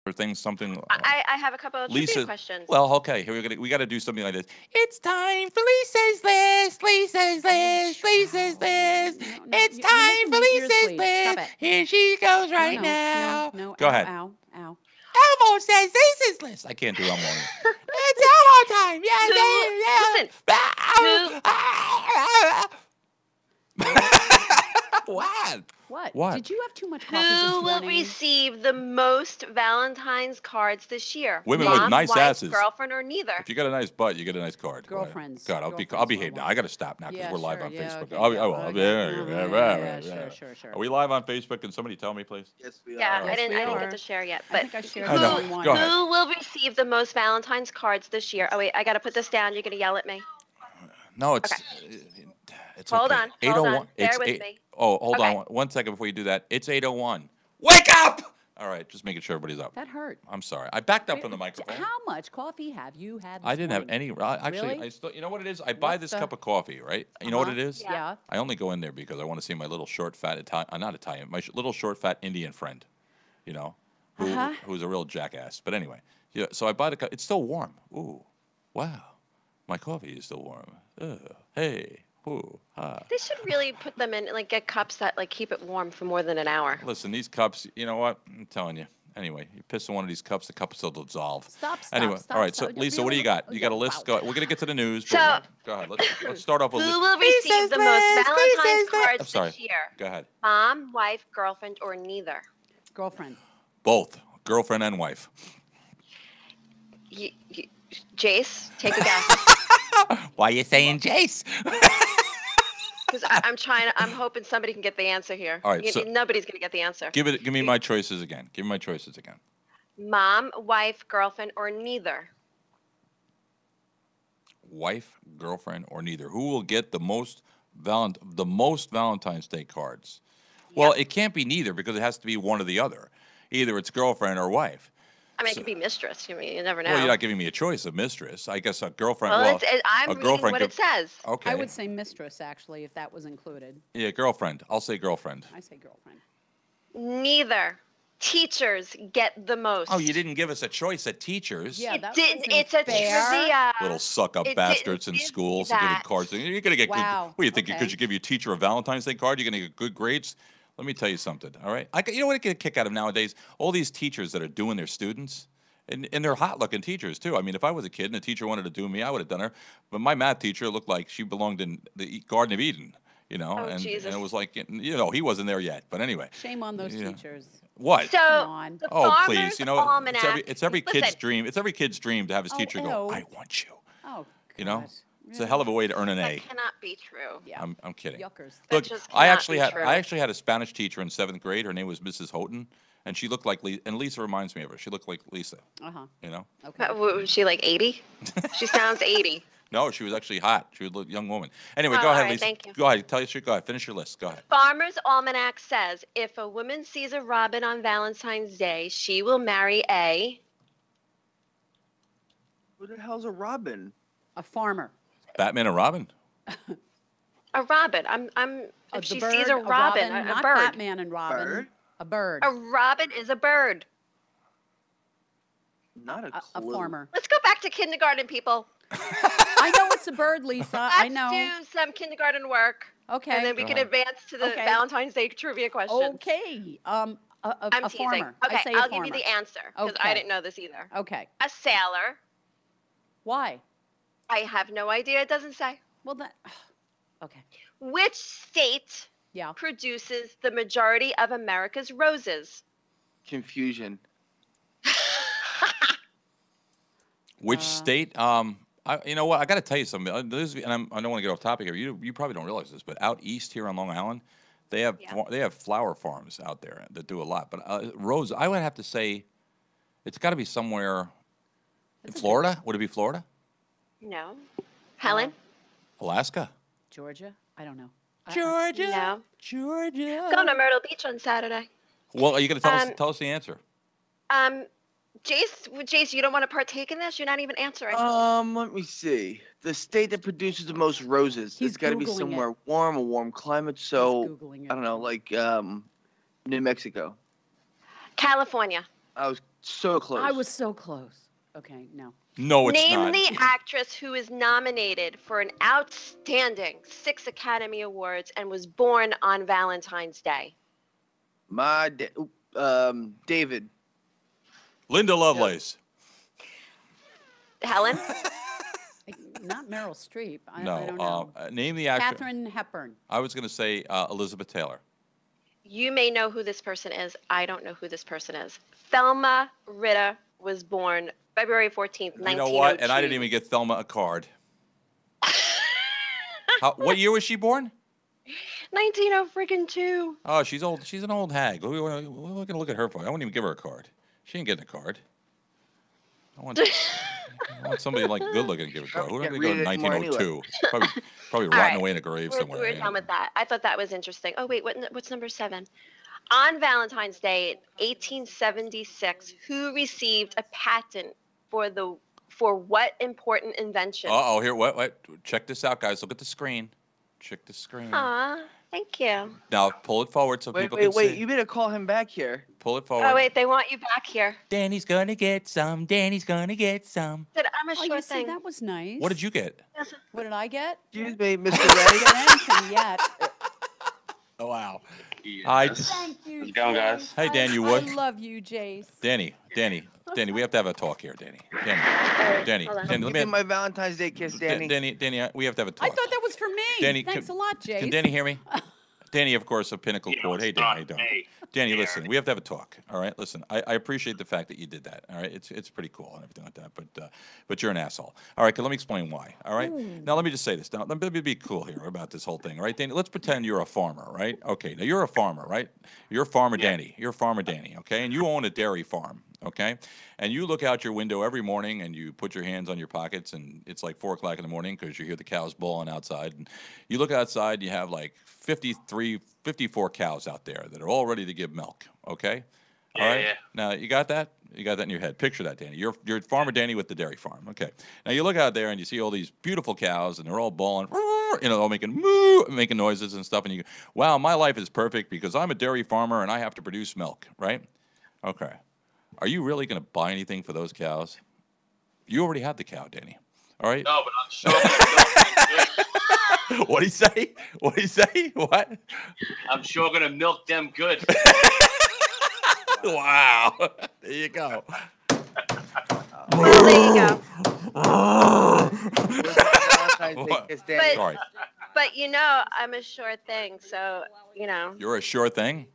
for things, something. I have a couple of Lisa, trivia questions. well, okay, here we got to do something like this. It's time for Lisa's list. Lisa's list. Lisa's list. It's You're time making for me ears Lisa's bleed. Stop list. it. Here she goes No, right no, now. no, no. Go Ow, ahead. ow, ow. Elmo says Lisa's list. I can't do Elmo. It's Elmo time. Listen. What? What? What? Did you have too much coffee this Who will morning? receive the most Valentine's cards this year? Women Mom, with nice wife, asses. girlfriend, or neither? If you got a nice butt, you get a nice card. Girlfriends. God, I'll Girlfriends behave are now. one. I got to stop now because Yeah, we're live sure, on yeah, Facebook. okay, yeah, sure. Are we live on Facebook? Can somebody tell me, please? Yes, we Yeah, are. I Yes, didn't we get are. to share yet. I But think I shared I know. the wrong Go one. ahead. who will receive the most Valentine's cards this year? Oh wait, I got to put this down. You're gonna yell at me. No, it's Okay. it's Hold okay. on, hold 801. on. Bear It's with eight- me. Oh, hold Okay. on 1 second before you do that. It's 8:01. Wake up! All right, just making sure everybody's up. That hurt. I'm sorry. I backed up from the microphone. How much coffee have you had this I didn't have morning? any. Actually, Really? I still. You know what it is? I buy What this the- cup of coffee, right? You know what Uh-huh. it is? Yeah. I only go in there because I want to see my little short, fat Italian. Not Italian. My little short, fat Indian friend. You know, who's a real jackass. But anyway, yeah. So I buy the cup. It's still warm. Ooh, wow. My coffee is still warm. Ugh. Hey. Ooh. Ah. They should really put them in like get cups that like keep it warm for more than an hour. Listen, these cups. You know what? I'm telling you. Anyway, you piss in one of these cups, the cups will dissolve. Stop, Anyway, stop, all right. stop. So, Lisa, what do you got? You got a list? Go. We're gonna get to the news. But go ahead. Let's start off with. Who will receive the most Valentine's cards I'm sorry. this year? Go ahead. Mom, wife, girlfriend, or neither? Girlfriend. Both girlfriend and wife. Jace, take a guess. Why are you saying Jace? Because I'm hoping somebody can get the answer here. All right, so- Nobody's gonna get the answer. Give me my choices again. Give me my choices again. Mom, wife, girlfriend, or neither? Wife, girlfriend, or neither. Who will get the most Valentine's Day cards? Well, it can't be neither because it has to be one or the other. Either it's girlfriend or wife. I mean, it could be mistress. You never know. Well, you're not giving me a choice of mistress. I guess a girlfriend. Well, I'm a reading girlfriend what could- it says. Okay. I would say mistress, actually, if that was included. Yeah, girlfriend. I'll say girlfriend. I say girlfriend. Neither. Teachers get the most. Oh, you didn't give us a choice at teachers. Yeah, It that didn't. wasn't It's a fair. trivia. Little suck-up It bastards in didn't give schools me giving that. cards. You're gonna get Wow, good. What do you think? okay. Could you give your teacher a Valentine's Day card? You're gonna get good grades. Let me tell you something. All right, you know what I get a kick out of nowadays? All these teachers that are doing their students, and they're hot-looking teachers too. I mean, if I was a kid and a teacher wanted to do me, I would have done her. But my math teacher looked like she belonged in the Garden of Eden. You know, Oh, and Jesus. it was like, he wasn't there yet. But anyway, Shame on those Yeah. teachers. what? So Come on. the Oh, Farmer's please! Almanac. It's every kid's Listen, dream. It's every kid's dream to have his Oh, teacher go, ew. "I want you." Oh, You know, God. it's a hell of a way to earn an That A. cannot be true. Yeah. I'm kidding. Yuckers. That Look, just I cannot actually be had true. I actually had a Spanish teacher in 7th grade. Her name was Mrs. Houghton, and she looked like Lisa. And Lisa reminds me of her. She looked like Lisa. Uh-huh. You know? Okay. Was she like 80? She sounds 80. No, she was actually hot. She was a young woman. Anyway, Oh, go all ahead, right, Lisa. thank you. Go ahead. Go ahead. Finish your list. Go ahead. Farmer's Almanac says if a woman sees a robin on Valentine's Day, she will marry a. Who the hell's a robin? A farmer. Batman and Robin. A robin. If The she bird, sees a robin, a not bird. Batman and Robin. Bird? A bird. A robin is a bird. Not a A clue. farmer. Let's go back to kindergarten, people. I know it's a bird, Lisa. I know. Let's do some kindergarten work. Okay. And then we Go can ahead. advance to the Okay. Valentine's Day trivia question. Okay. I'm A teasing. farmer. Okay, I say I'll a farmer. give you the answer because Okay. I didn't know this either. Okay. A sailor. Why? I have no idea. It doesn't say. Well, that. Okay. Which state Yeah. produces the majority of America's roses? Confusion. Which state? You know what? I got to tell you something. I don't want to get off topic here. You probably don't realize this, but out east here on Long Island, they have Yeah. they have flower farms out there that do a lot. But rose, I would have to say, it's got to be somewhere in Florida. Would it be Florida? No. Helen? Alaska? Georgia? I don't know. Georgia. No. Georgia. Going to Myrtle Beach on Saturday. Well, are you going to Um, tell us the answer? Jace, you don't want to partake in this? You're not even answering. Let me see. The state that produces the most roses. He's It's got to be Googling it. somewhere warm, a warm climate. So Googling it. I don't know, like New Mexico. California. I was So close. I was so close. Okay, no. No, it's Name not. the actress who is nominated for an outstanding 6 Academy Awards and was born on Valentine's Day. David. Linda Lovelace. Helen? Not Meryl Streep. I No. don't know. Name the actor. Katharine Hepburn. I was going to say Elizabeth Taylor. You may know who this person is. I don't know who this person is. Thelma Ritter was born February 14th, 1902. You know what? And I didn't even get Thelma a card. What year was she born? 1902. Oh, she's old. She's an old hag. We're going to look at her for. I wouldn't even give her a card. She ain't getting a card. I want somebody like good looking to give a card. Who Can't don't go to read it anymore 1902? Probably All rotting right. away in a grave somewhere. We're you know. done with that. I thought that was interesting. Oh, wait, what's number 7? On Valentine's Day in 1876, who received a patent for what important invention? Uh-oh, here, what? Check this out, guys. Look at the screen. Check the screen. Aw, thank you. Now, pull it forward so Wait, people can wait. see. You better call him back here. Pull it forward. Oh, wait, they want you back here. Danny's gonna get some. Danny's gonna get some. Said, I'm a Oh, sure you see, thing. that was nice. What did you get? What did I get? Excuse me, Mr. I didn't Ray. get anything yet. Oh, wow. Yes. Thank you. How's it going, guys? Jace. Hey, Dan, you would? I love you, Jace. Danny, we have to have a talk here, Danny. Danny, hold on. let Give me. me my Valentine's Day kiss, Danny. Danny, we have to have a talk. I thought that was for me. Danny, Thanks can- a lot, Jace. Can Danny hear me? Danny, of course, of Pinnacle You Court. don't Hey, Danny, how you start doing? me. Danny, Here. listen, we have to have a talk. All right, listen, I appreciate the fact that you did that. All right, it's pretty cool and everything like that. But you're an asshole. All right, let me explain why. All right, now let me just say this. Now let me be cool here about this whole thing. All right, Danny, let's pretend you're a farmer, right? Okay, now you're a farmer, right? You're Farmer Danny. You're Farmer Danny, okay? And you own a dairy farm, okay? And you look out your window every morning and you put your hands on your pockets and it's like 4 o'clock in the morning because you hear the cows bawling outside. And you look outside and you have like 54 cows out there that are all ready to give milk, okay? All right? Yeah. Now, you got that? You got that in your head. Picture that, Danny. You're Farmer Danny with the dairy farm, okay? Now, you look out there and you see all these beautiful cows and they're all bawling, all making moo, making noises and stuff. And you go, wow, my life is perfect because I'm a dairy farmer and I have to produce milk, right? Okay. Are you really going to buy anything for those cows? You already have the cow, Danny. All right? No, but I'm sure. What'd he say? What'd he say? What? I'm sure gonna milk them good. Wow. There you go. Well, there you go. Valentine's Day kiss, Danny. Sorry. But I'm a sure thing, so You're a sure thing?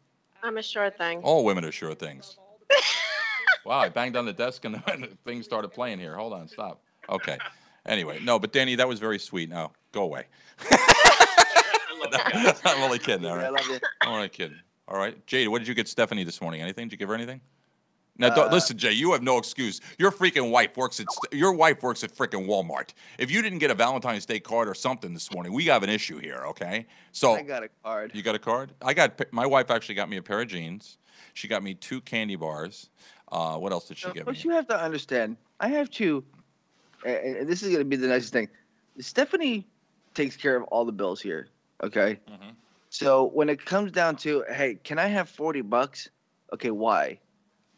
I'm a sure thing. All women are sure things. Wow, I banged on the desk and the thing started playing here. Hold on, stop. Okay. Anyway, no, but Danny, that was very sweet. Now, go away. I love that. I'm only kidding, all I right? love it. I'm only kidding. All right. Jade, what did you get Stephanie this morning? Anything? Did you give her anything? Now, listen, Jay, you have no excuse. Your freaking wife works at freaking Walmart. If you didn't get a Valentine's Day card or something this morning, we have an issue here, okay? So I got a card. you got a card? My wife actually got me a pair of jeans. She got me 2 candy bars. What else did she give me? But you have to understand, I have to, and this is going to be the nicest thing. Stephanie takes care of all the bills here, okay? Mhm. So when it comes down to, hey, can I have $40? Okay, why?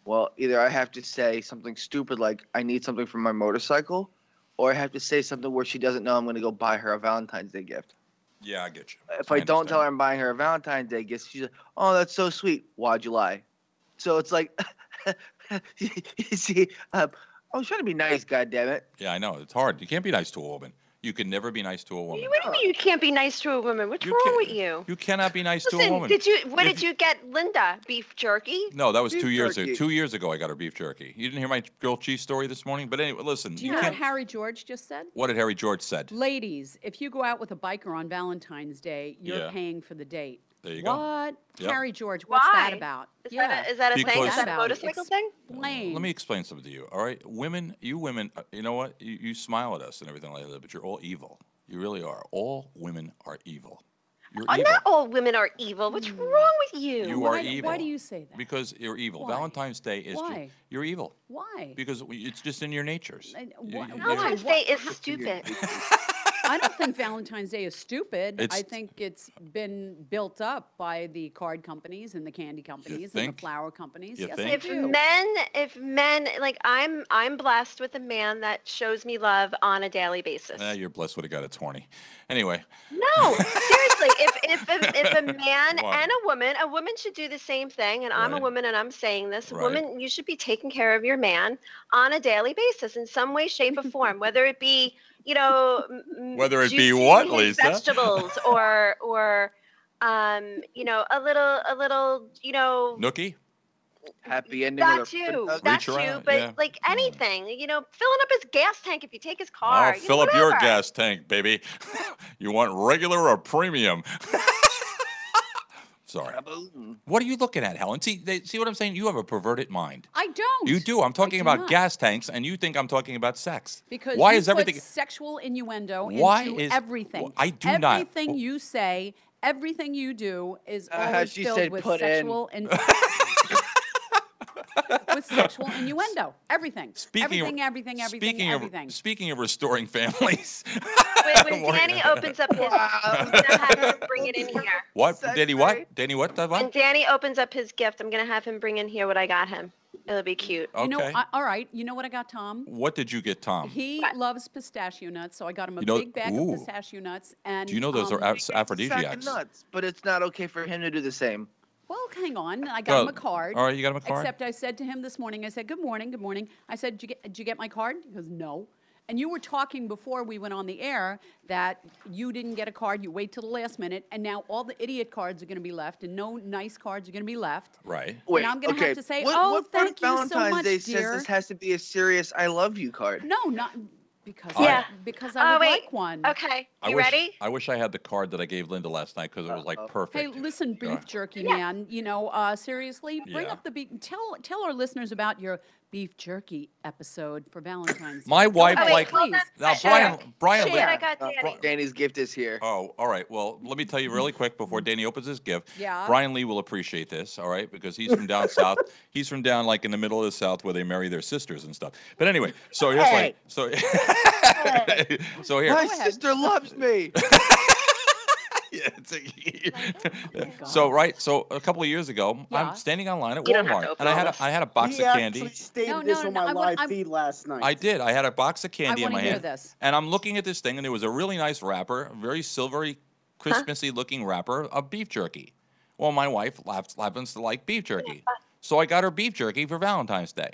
Well, either I have to say something stupid like I need something for my motorcycle, or I have to say something where she doesn't know I'm going to go buy her a Valentine's Day gift. Yeah, I get you. If I don't tell her understand. I'm buying her a Valentine's Day gift, she's like, oh, that's so sweet. Why'd you lie? So it's like, you see, I was trying to be nice, goddammit. Yeah, I know. It's hard. You can't be nice to a woman. You can never be nice to a woman. What do you mean you can't be nice to a woman? What's wrong can't- with you? You cannot be nice to a Listen, woman. what If did you get Linda? Beef jerky? No, that was Beef 2 years ago. jerky. 2 years ago, I got her beef jerky. You didn't hear my grilled cheese story this morning? But anyway, listen. Do you know what Harry George just said? What did Harry George said? Ladies, if you go out with a biker on Valentine's Day, you're Yeah. paying for the date. There you go. What? Yep. Harry George, what's that Why? about? Is that a thing? Because- Is that a About it. motorcycle thing? Explain. Let me explain something to you. All right, you women, you know what? You smile at us and everything like that, but you're all evil. You really are. All women are evil. You're Oh, evil not all women are evil. What's wrong with you? You why, are evil. Why do you say that? because you're evil. Why? Valentine's Day is Why? you're evil Why? because it's just in your natures. Why- You- why- you- Valentine's Day is stupid. I don't think Valentine's Day is stupid. I It's- think it's been built up by the card companies and the candy companies and think? the flower companies. You Yes, think? I If do. men like I'm blessed with a man that shows me love on a daily basis. You're blessed would have got a 20. Anyway. No, seriously, if a man What? and a woman should do the same thing, and I'm a Right. woman and I'm saying this, Right. woman, you should be taking care of your man on a daily basis in some way, shape, or form, whether it be, Whether it be juicing what, his Lisa? vegetables or a little, Nookie? Happy ending that with a too, Nugget. that Reach too, around, but yeah. like anything, filling up his gas tank if you take his car, I'll fill up your whatever. gas tank, baby. You want regular or premium? Sorry. Kaboom. What are you looking at, Helen? See what I'm saying? You have a perverted mind. I don't. You do. I'm talking do about not. gas tanks, and you think I'm talking about sex. Because why you is put everything? sexual innuendo Why into is- everything. I do not. Everything you say, everything you do is How always she filled said with put in. sexual and with sexual innuendo. Everything. Everything. Speaking of restoring families. When Danny opens up his, I'm gonna have him bring it in here. What? Sex Danny? ray. What? Danny? What? When What? Danny opens up his gift, I'm gonna have him bring in here what I got him. It'll be cute. Okay. You know, all right. You know what I got Tom? What did you get, Tom? He What? loves pistachio nuts, so I got him a You know- big bag ooh. of pistachio nuts. And Do you know those are Sack of aphrodisiacs? nuts, but it's not okay for him to do the same. Well, hang on. I got him a Well, card. all right, you got him a card? Except I said to him this morning, I said, good morning, good morning. I said, did you get my card? He goes, no. And you were talking before we went on the air that you didn't get a card, you wait till the last minute, and now all the idiot cards are going to be left, and no nice cards are going to be left. Right. Wait, I'm gonna have okay. to say, what, "Oh, what part of thank you so Valentine's much, Day dear." says this has to be a serious "I love you" card? No, not because Yeah. because I would wait. like one. Okay, I you wish, ready? I wish I had the card that I gave Linda last night because it was like perfect. Hey, listen, Go beef ahead. jerky Yeah. man. Seriously, bring Yeah. up the beef. Tell our listeners about your beef jerky episode for Valentine's Day. My Go wife ahead, like- hold on. please. Now, Share. Brian, Share. I Lin- got Danny. Danny's gift is here. Oh, all right. Well, let me tell you really quick before Danny opens his gift. Yeah. Brian Lee will appreciate this, all right, because he's from down south. He's from down like in the middle of the South where they marry their sisters and stuff. But anyway, so here's like so. So here. My ahead. sister loves me. Yeah, God. so a couple of years ago, Yeah. I'm standing online at You don't have to Walmart, open and all I had a box He of candy. actually stated No, this no, on no, my I live want- feed last night. I did. I had a box of candy in wanna my hear hand, this. and I'm looking at this thing, and there was a really nice wrapper, a very silvery, Christmassy looking wrapper of beef jerky. Well, my wife happens to like beef jerky, so I got her beef jerky for Valentine's Day.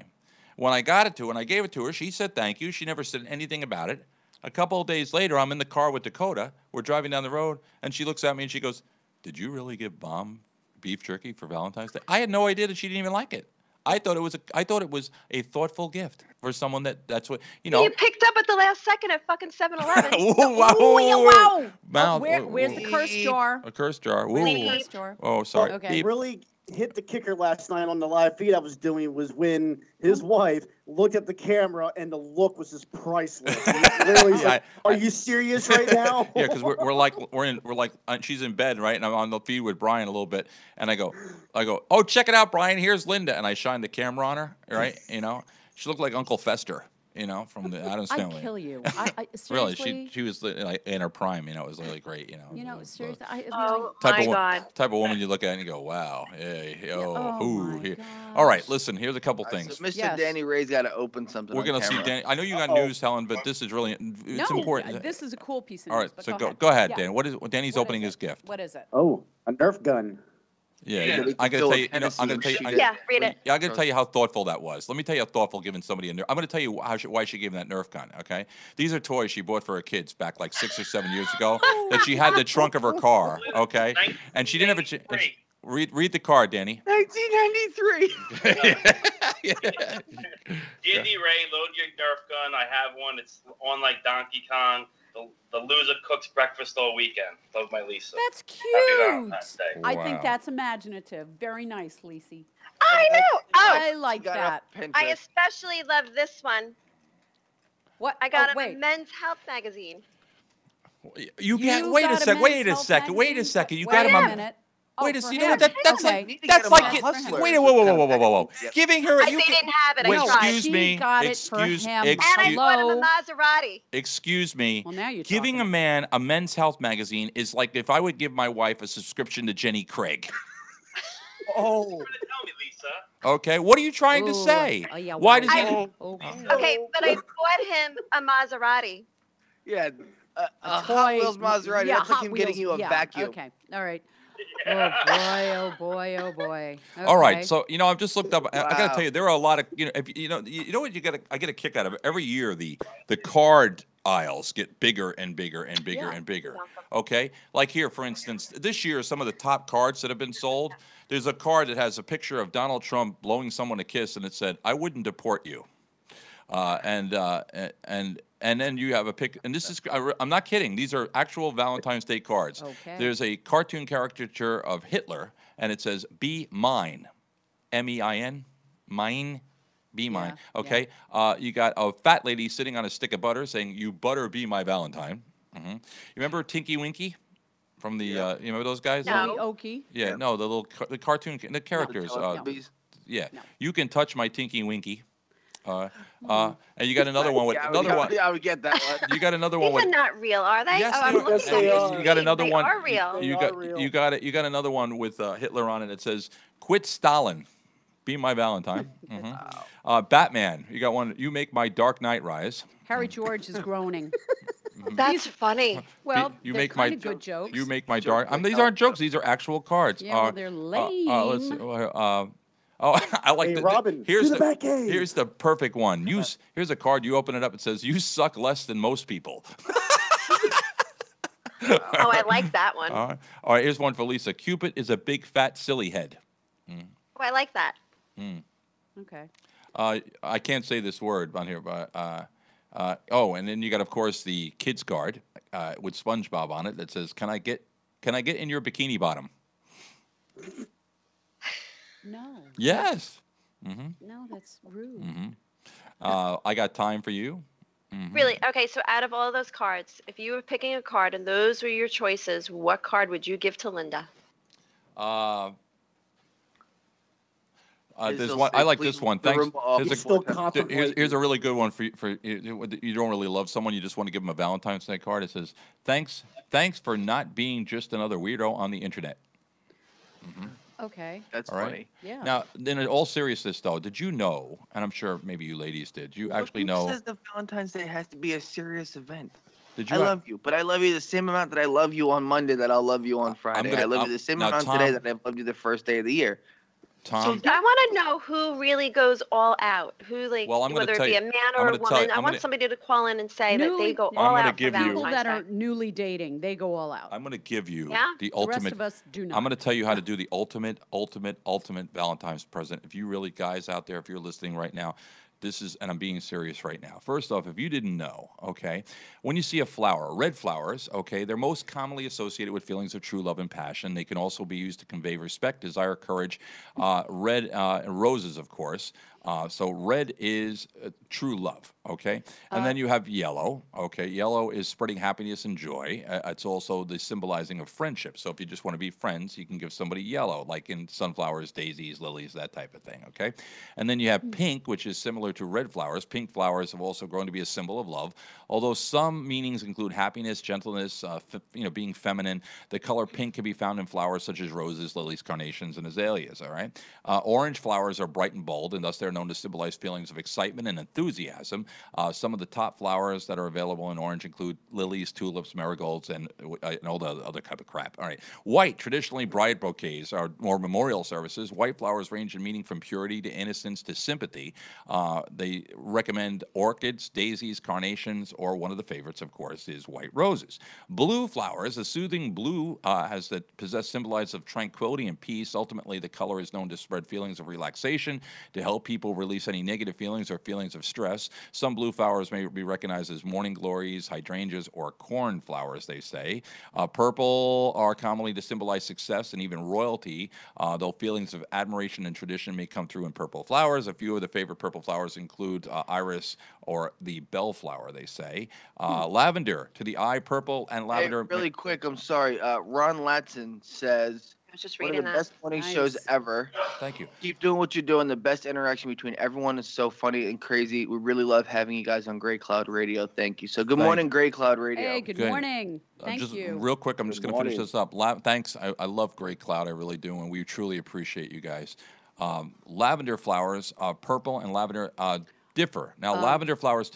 When I got it to her and I gave it to her, she said thank you. She never said anything about it. A couple of days later, I'm in the car with Dakota. We're driving down the road, and she looks at me and she goes, "Did you really give Mom beef jerky for Valentine's Day?" I had no idea that she didn't even like it. I thought it was a thoughtful gift for someone that's what you know. You picked up at the last second at fucking 7-Eleven. Ooh, wow. Ooh, yeah, wow. Mouth- Where's the curse jar? A curse jar. Where's the Ooh. curse jar? Oh, sorry. Okay. Beep. Really hit the kicker last night on the live feed I was doing was when his wife looked at the camera and the look was just priceless. And he literally was Yeah, like, "Are you serious right now?" Yeah, because we're like she's in bed, right? And I'm on the feed with Brian a little bit, and I go, oh, check it out, Brian. Here's Linda, and I shine the camera on her, right? She looked like Uncle Fester, from the Addams I'd Family. kill you. Really, Seriously. she was like in her prime. It was really great. Seriously. Oh Type my of, God. type of woman you look at and you go, wow, hey, Oh ooh, my here. gosh. All right, listen, here's a couple All right, things. so Mr. Yes. Danny Ray's got to open something. We're on gonna see camera. Danny. I know you got Uh-oh. news, Helen, but this is really it's No, important. this is a cool piece of All news. right, but so go go ahead, Yeah. Danny. What is Danny's What opening is his it? gift? What is it? Oh, a Nerf gun. Yeah, Yeah. I'm We gonna can tell fill you. with I'm gonna Hennessy tell you. and shoot Yeah, read it. Yeah, I'm gonna tell you how thoughtful that was. Let me tell you how thoughtful giving somebody a Nerf. I'm gonna tell you why she gave him that Nerf gun. Okay, these are toys she bought for her kids back like 6 or 7 years ago that she had in the trunk of her car. Okay, and she didn't have a. Read the card, Danny. 1993. Danny Ray, load your Nerf gun. I have one. It's on like Donkey Kong. The loser cooks breakfast all weekend. Love my Lisa. That's Happy cute. Valentine's Day. I Wow. think that's imaginative. Very nice, Lacey. I know. Oh, I like Got that. a Pinterest. I especially love this one. What? I got oh, a wait. Men's Health magazine. You got. You Wait a got a sec. Wait Men's a Health second. Wait a magazine? second. You Wait got him a on. minute. Oh, Wait a for second. You know what? him. That's Okay. like Need to that's get him like a get, Hustler. wait. Whoa. Yep. Giving her. I You they can, didn't have it. wait, I tried. excuse She me. got it for him. And I Excuse. bought him a Hello? Maserati. Excuse me. Well, now you're Giving talking. a man a Men's Health magazine is like if I would give my wife a subscription to Jenny Craig. Oh. Tell me, Lisa. Okay, what are you trying to Ooh, say? oh, yeah, Why wow. does he? Okay. Okay, but I bought him a Maserati. Yeah, a Hot Toy- Wheels Maserati. Yeah, that's like Hot him getting Wheels, you a yeah, vacuum. Okay, all right. Oh boy, oh boy, oh boy. All right, Okay. so I've just looked up. I got to Wow. tell you, there are a lot of if you know what I get a kick out of it. Every year, the card aisles get bigger and bigger and bigger Yeah. and bigger. Okay, like here, for instance, this year, some of the top cards that have been sold. There's a card that has a picture of Donald Trump blowing someone a kiss, and it said, "I wouldn't deport you." And then you have a pic, and this is I'm not kidding. These are actual Valentine's Day cards. Okay. There's a cartoon caricature of Hitler, and it says "Be mine," MEIN, mine, be mine. Yeah, Okay. You got a fat lady sitting on a stick of butter saying, "You butter be my Valentine." You remember Tinky Winky from the you remember those guys? No. Okie. Yeah. Yeah. No, the little the cartoon the characters. Teletubbies. Yeah. No. You can touch my Tinky Winky. And you got another one with Yeah, another one. I would get that one. You got another one These with. are not real, are they? Yes, oh, I'm they are. looking Yes, at they your are. You got screen. another They one. are real. They You are got real. you got it. You got another one with Hitler on it. It says "Quit Stalin, be my Valentine." Batman. You got one. You make my Dark Knight rise. Harry George is groaning. That's funny. Well, you they're make my kind of good jokes. You make my Jokes dark. like These hell. aren't jokes. These are actual cards. Yeah, well, they're Let's see. lame. Oh, I like Hey, the. Robin, Here's to the back gate. Here's the perfect one. Here's a card. You open it up. It says, "You suck less than most people." Oh, I like that one. All right. Here's one for Lisa. Cupid is a big fat silly head. Oh, I like that. Okay. I can't say this word on here, but oh, and then you got, of course, the kids card with SpongeBob on it that says, "Can I get in your bikini bottom?" No. Yes. No, that's rude. I got time for you. Really? Okay, so out of all those cards, if you were picking a card and those were your choices, what card would you give to Linda? There's Still one. I say, like "Please this one. leave the Thanks. room off Here's a, Still before time." here's a really good one for you don't really love someone. You just want to give them a Valentine's Day card. It says, "Thanks for not being just another weirdo on the internet." Okay. That's All right. funny. Yeah. Now, in all seriousness, though, did you know? And I'm sure maybe you ladies did. You actually Who know? says the Valentine's Day has to be a serious event? Did you? I love you, but I love you the same amount that I love you on Monday that I'll love you on Friday. gonna- I love you the same now, amount Tom- today that I've loved you the first day of the year. Tom. I want to know who really goes all out. Who, like, Well, I'm gonna whether it tell be you- a man I'm or a gonna tell woman. you- I I'm want gonna- somebody to call in and say that they Newly- go I'm all gonna out for give you- People that are Valentine's Day. newly dating, they go all out. I'm going to give you Yeah? the The rest ultimate. of us do not. I'm going to tell you how to do the ultimate Valentine's present. If you really guys out there, if you're listening right now, this is, and I'm being serious right now. First off, if you didn't know, okay, when you see a flower, red flowers, okay, they're most commonly associated with feelings of true love and passion. They can also be used to convey respect, desire, courage. Red and roses, of course. So red is true love, okay? And then you have yellow, okay? Yellow is spreading happiness and joy. It's also the symbolizing of friendship. So if you just want to be friends, you can give somebody yellow, like in sunflowers, daisies, lilies, that type of thing, okay? And then you have pink, which is similar to red flowers. Pink flowers have also grown to be a symbol of love, although some meanings include happiness, gentleness, being feminine. The color pink can be found in flowers such as roses, lilies, carnations, and azaleas, all right? Orange flowers are bright and bold, and thus they're known to symbolize feelings of excitement and enthusiasm. Some of the top flowers that are available in orange include lilies, tulips, marigolds, and all the other type of crap. All right. White, traditionally bride bouquets or memorial services. White flowers range in meaning from purity to innocence to sympathy. They recommend orchids, daisies, carnations, or one of the favorites, of course, is white roses. Blue flowers, a soothing blue possess symbolize of tranquility and peace. Ultimately, the color is known to spread feelings of relaxation, to help people release any negative feelings or feelings of stress. Some blue flowers may be recognized as morning glories, hydrangeas, or corn flowers, they say. Purple are commonly to symbolize success and even royalty, though feelings of admiration and tradition may come through in purple flowers. A few of the favorite purple flowers include iris or the bellflower, they say. Lavender, to the eye, purple and Hey, lavender. really quick, I'm sorry. Ron Latson says was just One of reading the that. best morning shows Nice. ever. Thank you. Keep doing what you're doing. The best interaction between everyone is so funny and crazy. We really love having you guys on Gray Cloud Radio. Thank you. So good Thank morning, you. Gray Cloud Radio. Hey, good Good. morning. Thank Just you. real quick, I'm Good just going to finish morning. this up. Thanks. I love Great Cloud. I really do, and we truly appreciate you guys. Lavender flowers, purple and lavender differ. Now, lavender flowers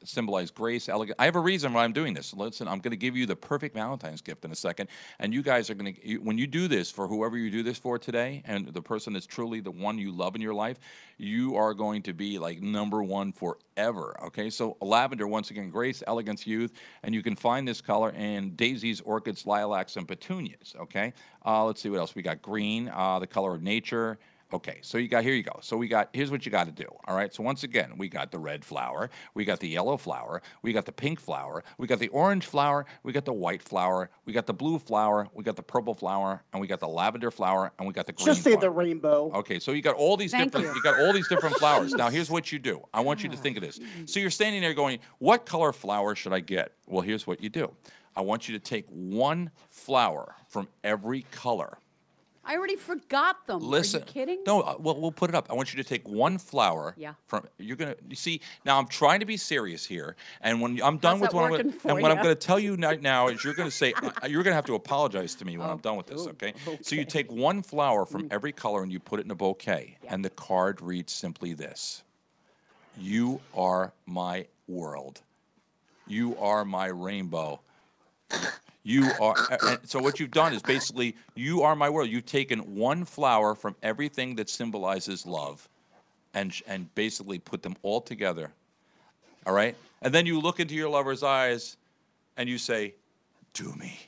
symbolize grace, elegance. I have a reason why I'm doing this. Listen, I'm going to give you the perfect Valentine's gift in a second, and you guys are going to, when you do this for whoever you do this for today, and the person that's truly the one you love in your life, you are going to be like number one forever. Okay, so lavender, once again, grace, elegance, youth, and you can find this color in daisies, orchids, lilacs, and petunias. Okay, let's see what else we got. Green, the color of nature. Okay, so here you go. So here's what you got to do. All right, so once again, we got the red flower, we got the yellow flower, we got the pink flower, we got the orange flower, we got the white flower, we got the blue flower, we got the purple flower, and we got the lavender flower, and we got the green Just say flower. the rainbow. Okay, so you got all these Thank different you. you got all these different flowers. Now here's what you do. I want you to think of this. So you're standing there going, "What color flower should I get?" Well, here's what you do. I want you to take one flower from every color. I already forgot them. Listen. Are you kidding? No, well, we'll put it up. I want you to take one flower. Yeah. From you see. Now I'm trying to be serious here, and when I'm done How's with that what working and for what I'm ya? going to tell you right now is you're going to say you're going to have to apologize to me when I'm done with this. Oh, Okay? So you take one flower from Mm. every color and you put it in a bouquet, and the card reads simply this: "You are my world. You are my rainbow." You are, and so what you've done is basically, you are my world. You've taken one flower from everything that symbolizes love, and basically put them all together. All right, and then you look into your lover's eyes, and you say, "Do me."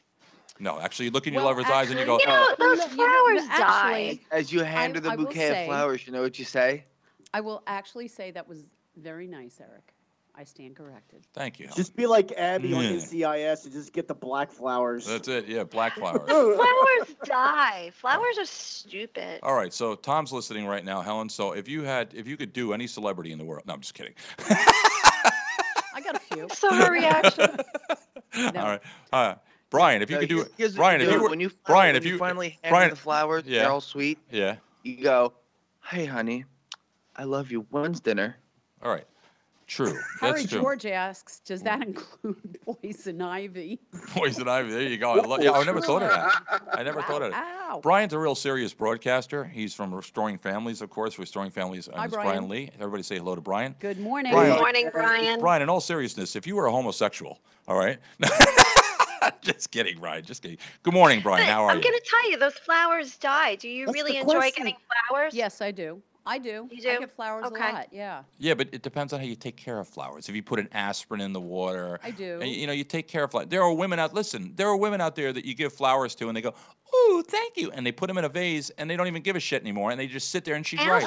No, actually, you look in your Well, lover's eyes and you go, You know, those no, you know, flowers actually, die. As you hand her the I will bouquet of say- flowers, you know what you say? I will actually say that was very nice, Eric. I stand corrected. "Thank you." Helen." Just be like Abby on Yeah. NCIS and just get the black flowers. That's it. Yeah, black flowers. Flowers die. Flowers are stupid. All right, so Tom's listening right now, Helen. So if you could do any celebrity in the world, no, I'm just kidding. I got a few. So her reaction. No. All right, Brian, if you could do it, Here's what Brian, if do. you were, when you Brian, when if you finally hand Brian, her the flowers, yeah. they're all sweet. yeah, You go, "Hey, honey, I love you. When's dinner?" all right, true, Harry that's true. George asks, does that include poison ivy? Poison ivy, there you go. Yeah, I never thought of that. I never thought of it. Ow. Brian's a real serious broadcaster. He's from Restoring Families, of course. Restoring Families. Hi, It's Brian. Brian Lee. Everybody say hello to Brian. Good morning. Brian. Good morning, Brian. Brian, in all seriousness, if you were a homosexual, all right. Just kidding, Brian. Just kidding. Good morning, Brian. But How are I'm you? going to tell you, those flowers die. Do you That's really the enjoy question. getting flowers? Yes, I do. I do. You I do? get flowers Okay. a lot, yeah. Yeah, but it depends on how you take care of flowers. If you put an aspirin in the water, I do. and, you know, you take care of flowers. There are women out. Listen, there are women out there that you give flowers to, and they go, "Ooh, thank you," and they put them in a vase, and they don't even give a shit anymore, and they just sit there, and she's right.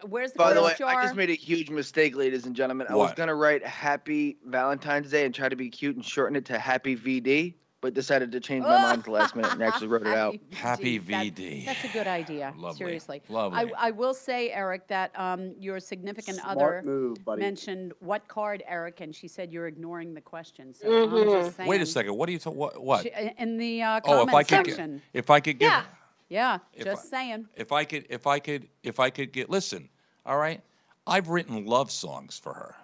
Where's the By the glass way, jar? I just made a huge mistake, ladies and gentlemen. I was What? gonna write Happy Valentine's Day and try to be cute and shorten it to Happy VD, but decided to change my mind at the last minute and actually wrote it out. Happy That- VD. That's a good idea. Lovely. Seriously. Lovely. I will say, Eric, that your significant Smart other move, buddy. mentioned what card, Eric, and she said you're ignoring the question. So Mm-hmm. I'm just saying. Wait a second. What are you? What? She- in the Oh, comment if I could, section. if I could give, Yeah. Yeah, if just I- saying. if I could get. Listen, all right. I've written love songs for her.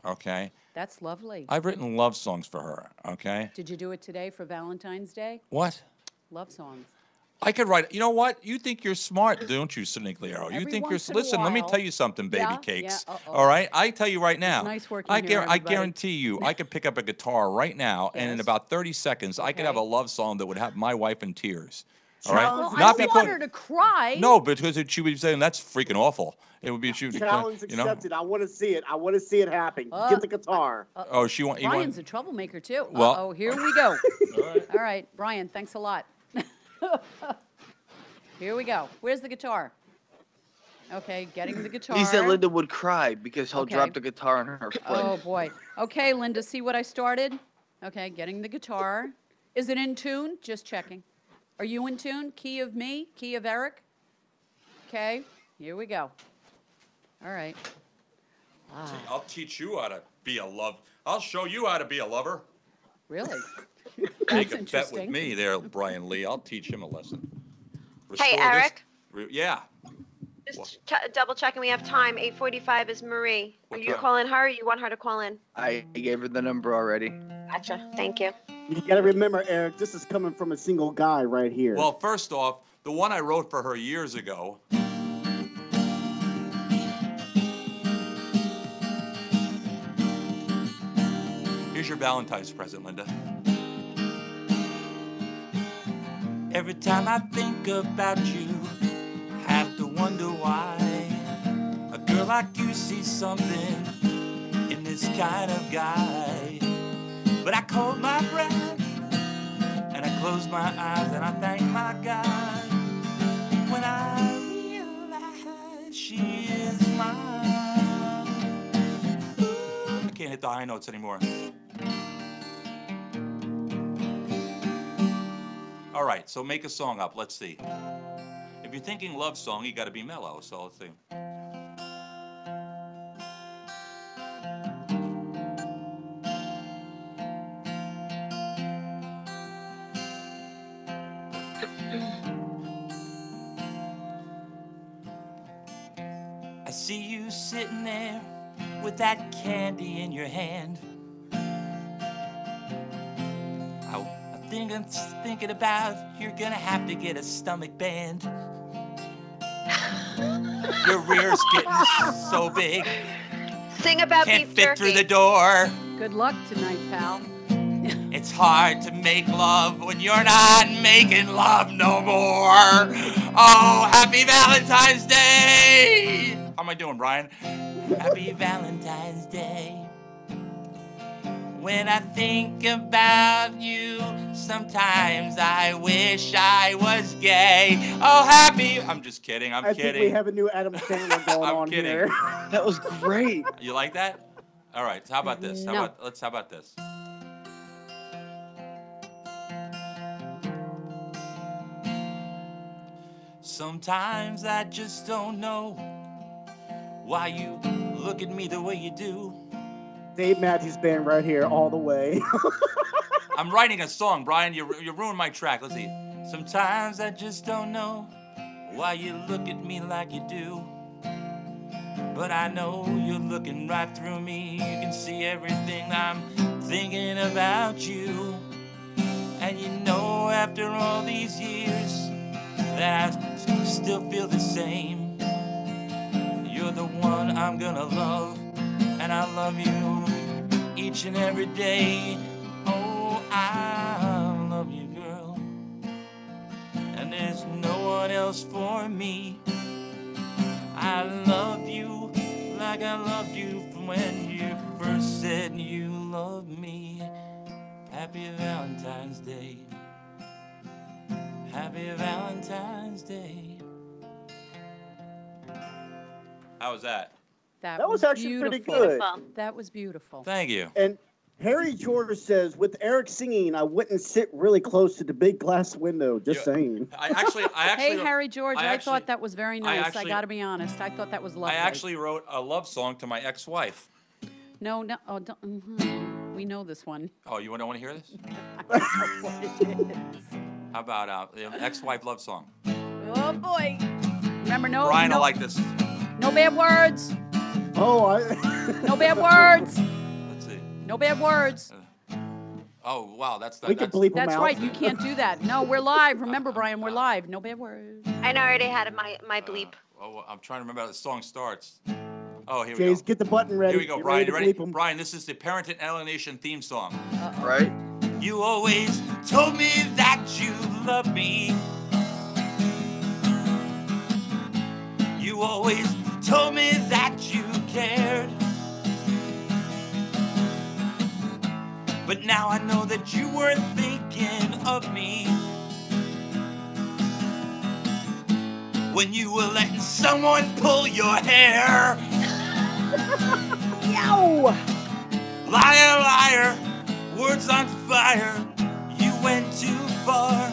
Okay. That's lovely. I've written love songs for her. Okay. Did you do it today for Valentine's Day? What? Love songs. I could write. You know what? You think you're smart, don't you, Sinigliero? You Every think you're. once in a Listen, let me while. tell you something, baby Yeah, cakes. yeah, uh-oh. All right, I tell you right now. nice working I, here, I everybody. guarantee you, I could pick up a guitar right now, and in Yes. about 30 seconds, I could have a Okay. love song that would have my wife in tears. All right, Challenge Well, not I don't want her to cry. no, because she would be saying that's freaking awful. It would be she would be Challenge you know. accepted. I want to see it. I want to see it happen. Get the guitar. Oh, she want you Brian's a want. troublemaker too. Well- Uh-oh, here we go. All right, Brian, thanks a lot. Here we go. Where's the guitar? Okay, getting the guitar. He said Linda would cry because he'll Okay. drop the guitar on her foot. Oh boy. Okay, Linda, see what I started? Okay, getting the guitar. Is it in tune? Just checking. Are you in tune? Key of me? Key of Eric? Okay, here we go. All right. I'll teach you how to be a love. I'll show you how to be a lover. Really? Make That's a bet with interesting. me there, Brian Lee. I'll teach him a lesson. Hey, Restore this- Eric. Yeah. Just double checking. We have time. 8:45 is Marie. Are What you time? calling her or you want her to call in? I gave her the number already. Gotcha. Thank you. You got to remember, Eric, this is coming from a single guy right here. Well, first off, the one I wrote for her years ago. Here's your Valentine's present, Linda. Every time I think about you, have to wonder why a girl like you sees something in this kind of guy. But I hold my breath and I close my eyes and I thank my God when I realize she is mine. Ooh, I can't hit the high notes anymore. All right, so make a song up. Let's see. If you're thinking love song, you got to be mellow. So let's see. I see you sitting there with that candy in your hand. I'm thinking about you're gonna have to get a stomach band. Your rear's getting so big, Sing about can't beef fit jerky. through the door. Good luck tonight, pal. It's hard to make love when you're not making love no more. Oh, happy Valentine's Day! How am I doing, Brian? Happy Valentine's Day. When I think about you, sometimes I wish I was gay. Oh, happy. I'm just kidding. I'm I kidding. think we have a new Adam Sandler going I'm on kidding. here. That was great. You like that? All right. So how about this? No. How about this? Sometimes I just don't know why you look at me the way you do. Dave Matthews Band right here, all the way. I'm writing a song, Brian. You ruined my track. Let's see. Sometimes I just don't know why you look at me like you do. But I know you're looking right through me. You can see everything I'm thinking about you. And you know after all these years that I still feel the same. You're the one I'm gonna love, and I love you each and every day. Oh, I love you, girl, and there's no one else for me. I love you like I loved you from when you first said you loved me. Happy Valentine's Day. Happy Valentine's Day. How was that? That was actually pretty beautiful. good. Beautiful. That was beautiful. Thank you. And Harry George says, with Eric singing, I wouldn't sit really close to the big glass window. Just Yeah. saying. I actually. Hey, Harry George, I actually- thought that was very nice. I actually- got to be honest. I thought that was I lovely. actually wrote a love song to my ex-wife. No. Oh, don't, we know this one. Oh, you don't want to hear this? I don't know what it is. How about ex-wife love song? Oh boy. Remember, no. Brian, no, I like this. No bad words. Oh, No bad words. Let's see. No bad words. Oh, wow, that's we can bleep them That's out. right. You can't do that. No, we're live. Remember, Brian, we're live. No bad words. I know I already had my bleep. Oh, I'm trying to remember how the song starts. Oh, here we Jays, go. get the button ready. Here we go, Get Brian. You ready ready? to bleep 'em. Brian, this is the Parenting Alienation theme song. Right? You always told me that you loved me. You always told me that you cared. But now I know that you were thinking of me when you were letting someone pull your hair. Yow! Liar, liar, words on fire, you went too far.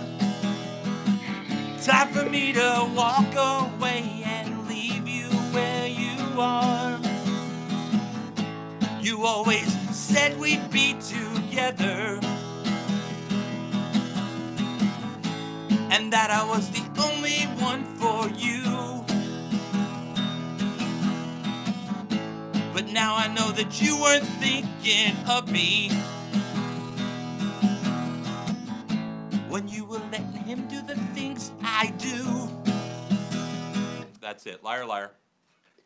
Time for me to walk away and leave you where you are. You always said we'd be together, and that I was the only one for you. But now I know that you weren't thinking of me when you were letting him do the things I do. That's it. Liar, liar.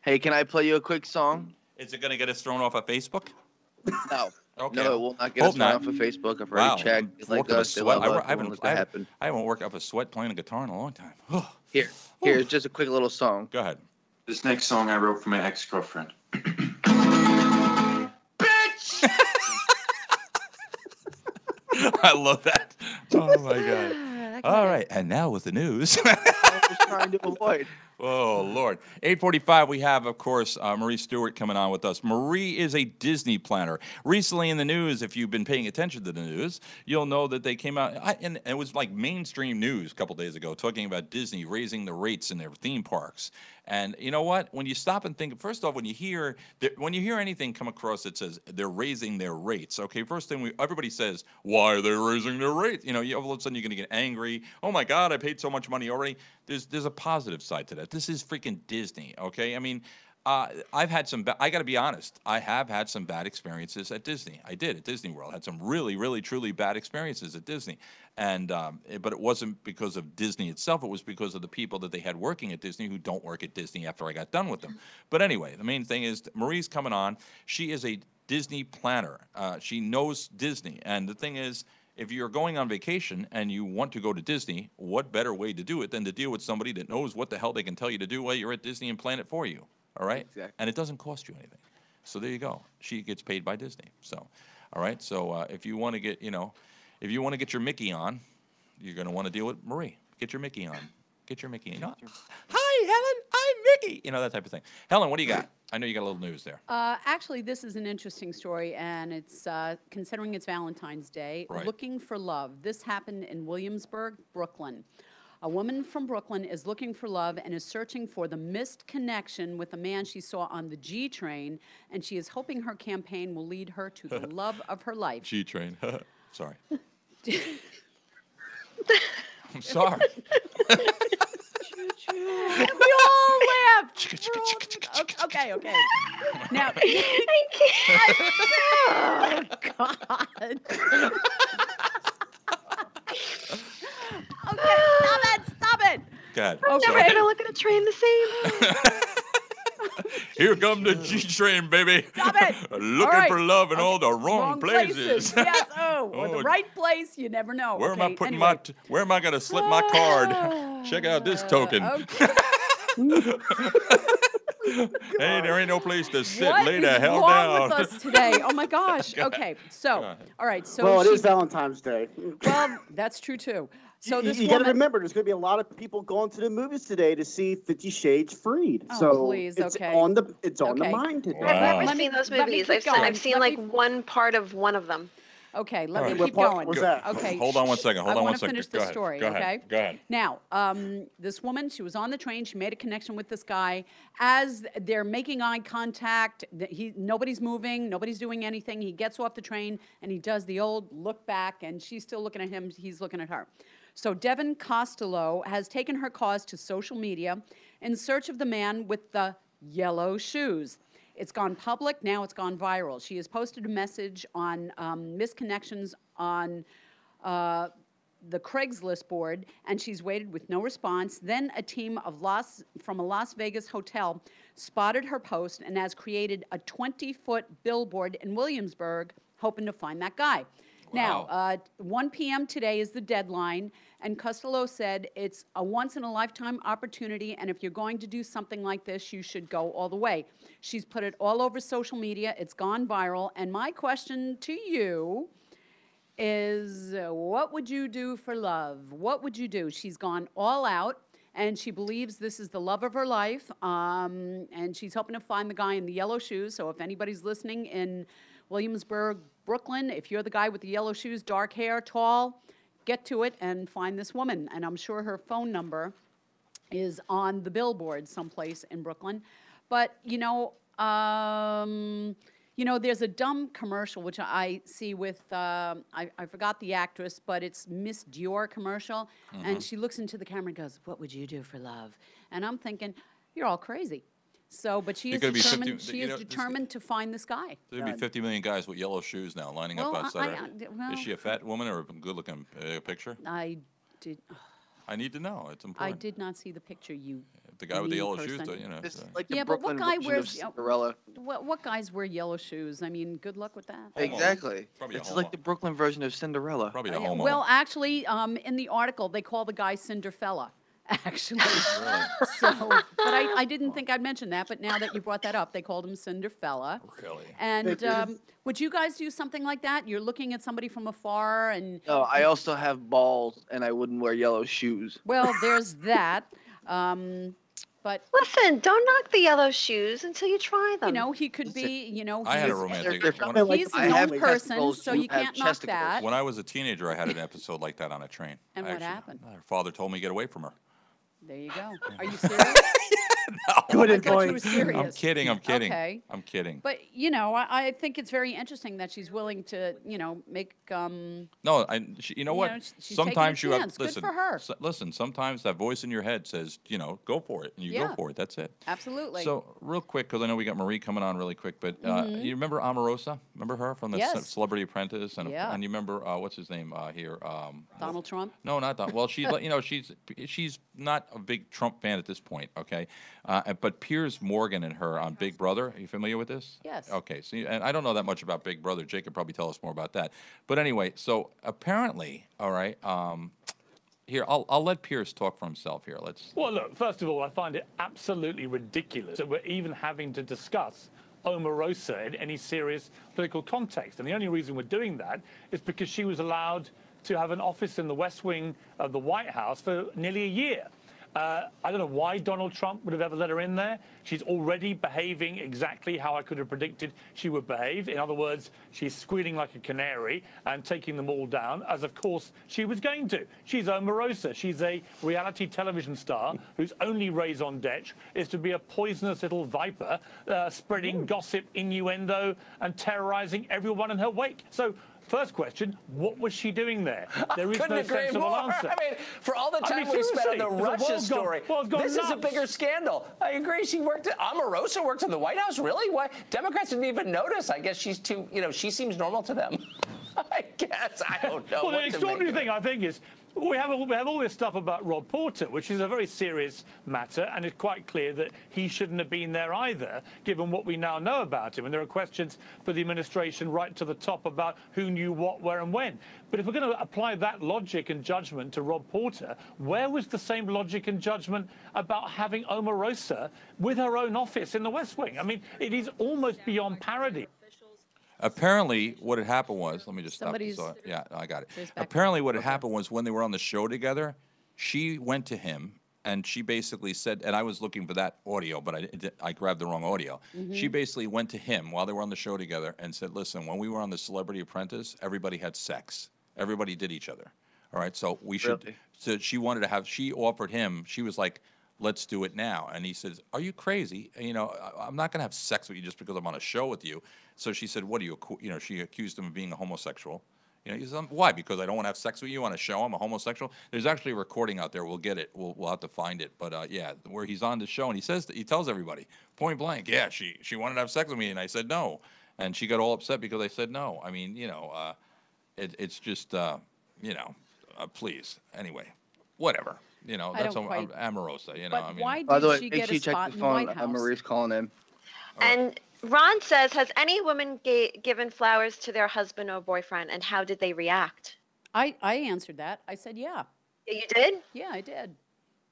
Hey, can I play you a quick song? Is it going to get us thrown off of Facebook? No. Okay. No, it will not get Hope us thrown not. off of Facebook. I've Wow. already checked. They like Worked up a us. They sweat. love us. I They want us to happen. haven't worked up a sweat playing a guitar in a long time. Here's just a quick little song. Go ahead. This next song I wrote for my ex-girlfriend. Bitch! I love that. Oh, my God. All right. And now with the news. I was trying to avoid. Oh, Lord. 8:45, we have, of course, Marie Stewart coming on with us. Marie is a Disney planner. Recently in the news, if you've been paying attention to the news, you'll know that they came out, and it was like mainstream news a couple days ago, talking about Disney raising the rates in their theme parks. And you know what? When you stop and think, first off, when you hear anything come across that says they're raising their rates, okay, first thing everybody says, why are they raising their rates? You know, all of a sudden you're going to get angry. Oh my God, I paid so much money already. There's a positive side to that. This is freaking Disney, okay? I mean, I've had some. I got to be honest. I have had some bad experiences at Disney. I did at Disney World. Had some really, really, truly bad experiences at Disney, and but it wasn't because of Disney itself. It was because of the people that they had working at Disney who don't work at Disney after I got done with them. But anyway, the main thing is Marie's coming on. She is a Disney planner. She knows Disney, and the thing is, if you're going on vacation and you want to go to Disney, what better way to do it than to deal with somebody that knows what the hell they can tell you to do while you're at Disney and plan it for you? All right? Exactly. And it doesn't cost you anything. So there you go. She gets paid by Disney. So, all right? So if you want to get, if you want to get your Mickey on, you're going to want to deal with Marie. Get your Mickey on. Get your Mickey on. Hi, Helen. I'm Mickey. That type of thing. Helen, what do you got? I know you got a little news there. Actually, this is an interesting story, and it's considering it's Valentine's Day. Right. Looking for love. This happened in Williamsburg, Brooklyn. A woman from Brooklyn is looking for love and is searching for the missed connection with a man she saw on the G train, and she is hoping her campaign will lead her to the love of her life. G train. Sorry. I'm sorry. We all laughed. Okay. Now, oh, God. Okay, stop it. Go ahead. I'm Sorry. never gonna look at a train the same. Here come the G train, baby. Stop it. Looking All right. for love in all the wrong places. Yes. Or the Oh, right place. You never know. Where am I Okay, putting anyway. where am I going to slip my card? Check out this token. Okay. Hey, there ain't no place to sit. What Lay is the hell wrong down. with us today? Oh my gosh. Go ahead. Okay. Go So, ahead. all right. So Well, it she, is Valentine's Day. well, that's true too. So this you got to woman. remember, there's going to be a lot of people going to the movies today to see 50 Shades Freed. Oh, so please, it's okay. on the Okay. mind today. Wow. I've never Let me- seen those let me movies. keep going. I've seen Let like me- one part of one of them. Okay, let All me right. keep What part going. was that? Okay. Hold on one second. Hold I on wanna one second. finish Go the ahead. story, Go ahead. okay? Go ahead. Now, this woman, she was on the train. She made a connection with this guy. As they're making eye contact, nobody's moving, nobody's doing anything. He gets off the train and he does the old look back, and she's still looking at him. He's looking at her. So Devin Costello has taken her cause to social media in search of the man with the yellow shoes. It's gone public. Now it's gone viral. She has posted a message on misconnections on the Craigslist board, and she's waited with no response. Then a team from a Las Vegas hotel spotted her post and has created a 20-foot billboard in Williamsburg, hoping to find that guy. Wow. Now, 1 p.m. today is the deadline, and Costello said it's a once-in-a-lifetime opportunity, and if you're going to do something like this, you should go all the way. She's put it all over social media. It's gone viral, and my question to you is, what would you do for love? What would you do? She's gone all out, and she believes this is the love of her life, and she's hoping to find the guy in the yellow shoes. So if anybody's listening in Williamsburg, Brooklyn, if you're the guy with the yellow shoes, dark hair, tall, get to it and find this woman. And I'm sure her phone number is on the billboard someplace in Brooklyn. But, You know, there's a dumb commercial which I see with I forgot the actress, but it's Miss Dior commercial, and she looks into the camera and goes, "What would you do for love?" And I'm thinking, you're all crazy. So, but she You're is gonna be 50 determined. She you is know, this- determined to find this guy. There's gonna be 50 million guys with yellow shoes now lining Well, up outside. her. well, Is she a fat woman or a good-looking picture? I did. I need to know. It's I important. did not see the picture. You. The guy with the mean yellow shoes, person. you know. This so- is like the Yeah, but Brooklyn what guy version wears? of Cinderella. What guys wear yellow shoes? I mean, good luck with that. Homo. Exactly. Probably a It's like homo. the Brooklyn version of Cinderella. Probably a Yeah, homo. well, actually, in the article, they call the guy Cinderfella. Actually, Really? so, but I didn't think I'd mention that. But now that you brought that up, they called him Cinderfella. Really? And would you guys do something like that? You're looking at somebody from afar, and No, I also have balls, and I wouldn't wear yellow shoes. well, there's that. But Listen, don't knock the yellow shoes until you try them. you know, he could be. You know, I had a he's, romantic. They're when, something like he's the his I have own family. person, testicles, so you you have can't knock chesticles. that. when I was a teenager, I had an episode like that on a train. And what Actually. happened? Her father told me to get away from her. There you go. Are you serious? Good I thought you were advice. serious. I'm kidding. I'm kidding. Okay. I'm kidding. But you know, I think it's very interesting that she's willing to, you know, make. No, you know what? know, she's taking a Sometimes you have chance. Good listen. for her. Listen, sometimes that voice in your head says, you know, go for it, and you go Yeah. for it. That's it. Absolutely. So real quick, because I know we got Marie coming on really quick, but you remember Omarosa? Remember her from the Yes. Celebrity Apprentice? And Yeah. And you remember what's his name here? Donald Trump. No, not Donald. Well, she's you know she's not a big Trump fan at this point. Okay, but Piers Morgan and her on Big Brother. Are you familiar with this? Yes. Okay. So and I don't know that much about Big Brother. Jake could probably tell us more about that. But anyway, so apparently, all right. Here, I'll let Piers talk for himself here. Let's. Well, look, first of all, I find it absolutely ridiculous that we're even having to discuss Omarosa in any serious political context. And the only reason we're doing that is because she was allowed to have an office in the West Wing of the White House for nearly a year. I don't know why Donald Trump would have ever let her in there. She's already behaving exactly how I could have predicted she would behave. In other words, she's squealing like a canary and taking them all down, as of course she was going to. She's Omarosa. She's a reality television star whose only raison d'etre is to be a poisonous little viper, spreading gossip, innuendo, and terrorizing everyone in her wake. So, first question, what was she doing there? There is Couldn't no agree sensible more. answer. I mean, for all the I time mean, we spent on the seriously, the Russia world's gone- story, world's gone this is a nuts. bigger scandal. I agree. She worked at Omarosa worked in the White House. Really? Why? Democrats didn't even notice. I guess she's too. You know, she seems normal to them. I guess. I don't know. Well, what the to extraordinary make of thing, it. I think, is we have all this stuff about Rob Porter, which is a very serious matter, and it's quite clear that he shouldn't have been there either, given what we now know about him. And there are questions for the administration right to the top about who knew what, where, and when. But if we're going to apply that logic and judgment to Rob Porter, where was the same logic and judgment about having Omarosa with her own office in the West Wing? I mean, it is almost beyond parody. Apparently, what had happened was, let me just stop. Somebody's- So, yeah, I got it. There's back- Apparently, what had happened was when they were on the show together, she went to him and she basically said, and I was looking for that audio, but I grabbed the wrong audio. She basically went to him while they were on the show together and said, listen, when we were on the Celebrity Apprentice, everybody had sex. Everybody did each other. All right, so we should. Really? So she wanted to have. She offered him. She was like, let's do it now. And he says, are you crazy? You know, I'm not going to have sex with you just because I'm on a show with you. So she said, what are you, you know, she accused him of being a homosexual. You know, he said, why? Because I don't want to have sex with you on a show. I'm a homosexual. There's actually a recording out there. We'll get it. We'll have to find it. But yeah, where he's on the show and he says, he tells everybody point blank, yeah, she wanted to have sex with me. And I said, no. And she got all upset because I said no. I mean, you know, it's just, you know, please. Anyway, whatever. You know, I that's don't quite- Amorosa, you know. But I mean, why By the did way, she make get sure a you check spot the in the White phone. House? Marie's calling in. And Ron says, has any woman given flowers to their husband or boyfriend, and how did they react? I answered that. I said, yeah. Yeah, you did? Yeah, I did.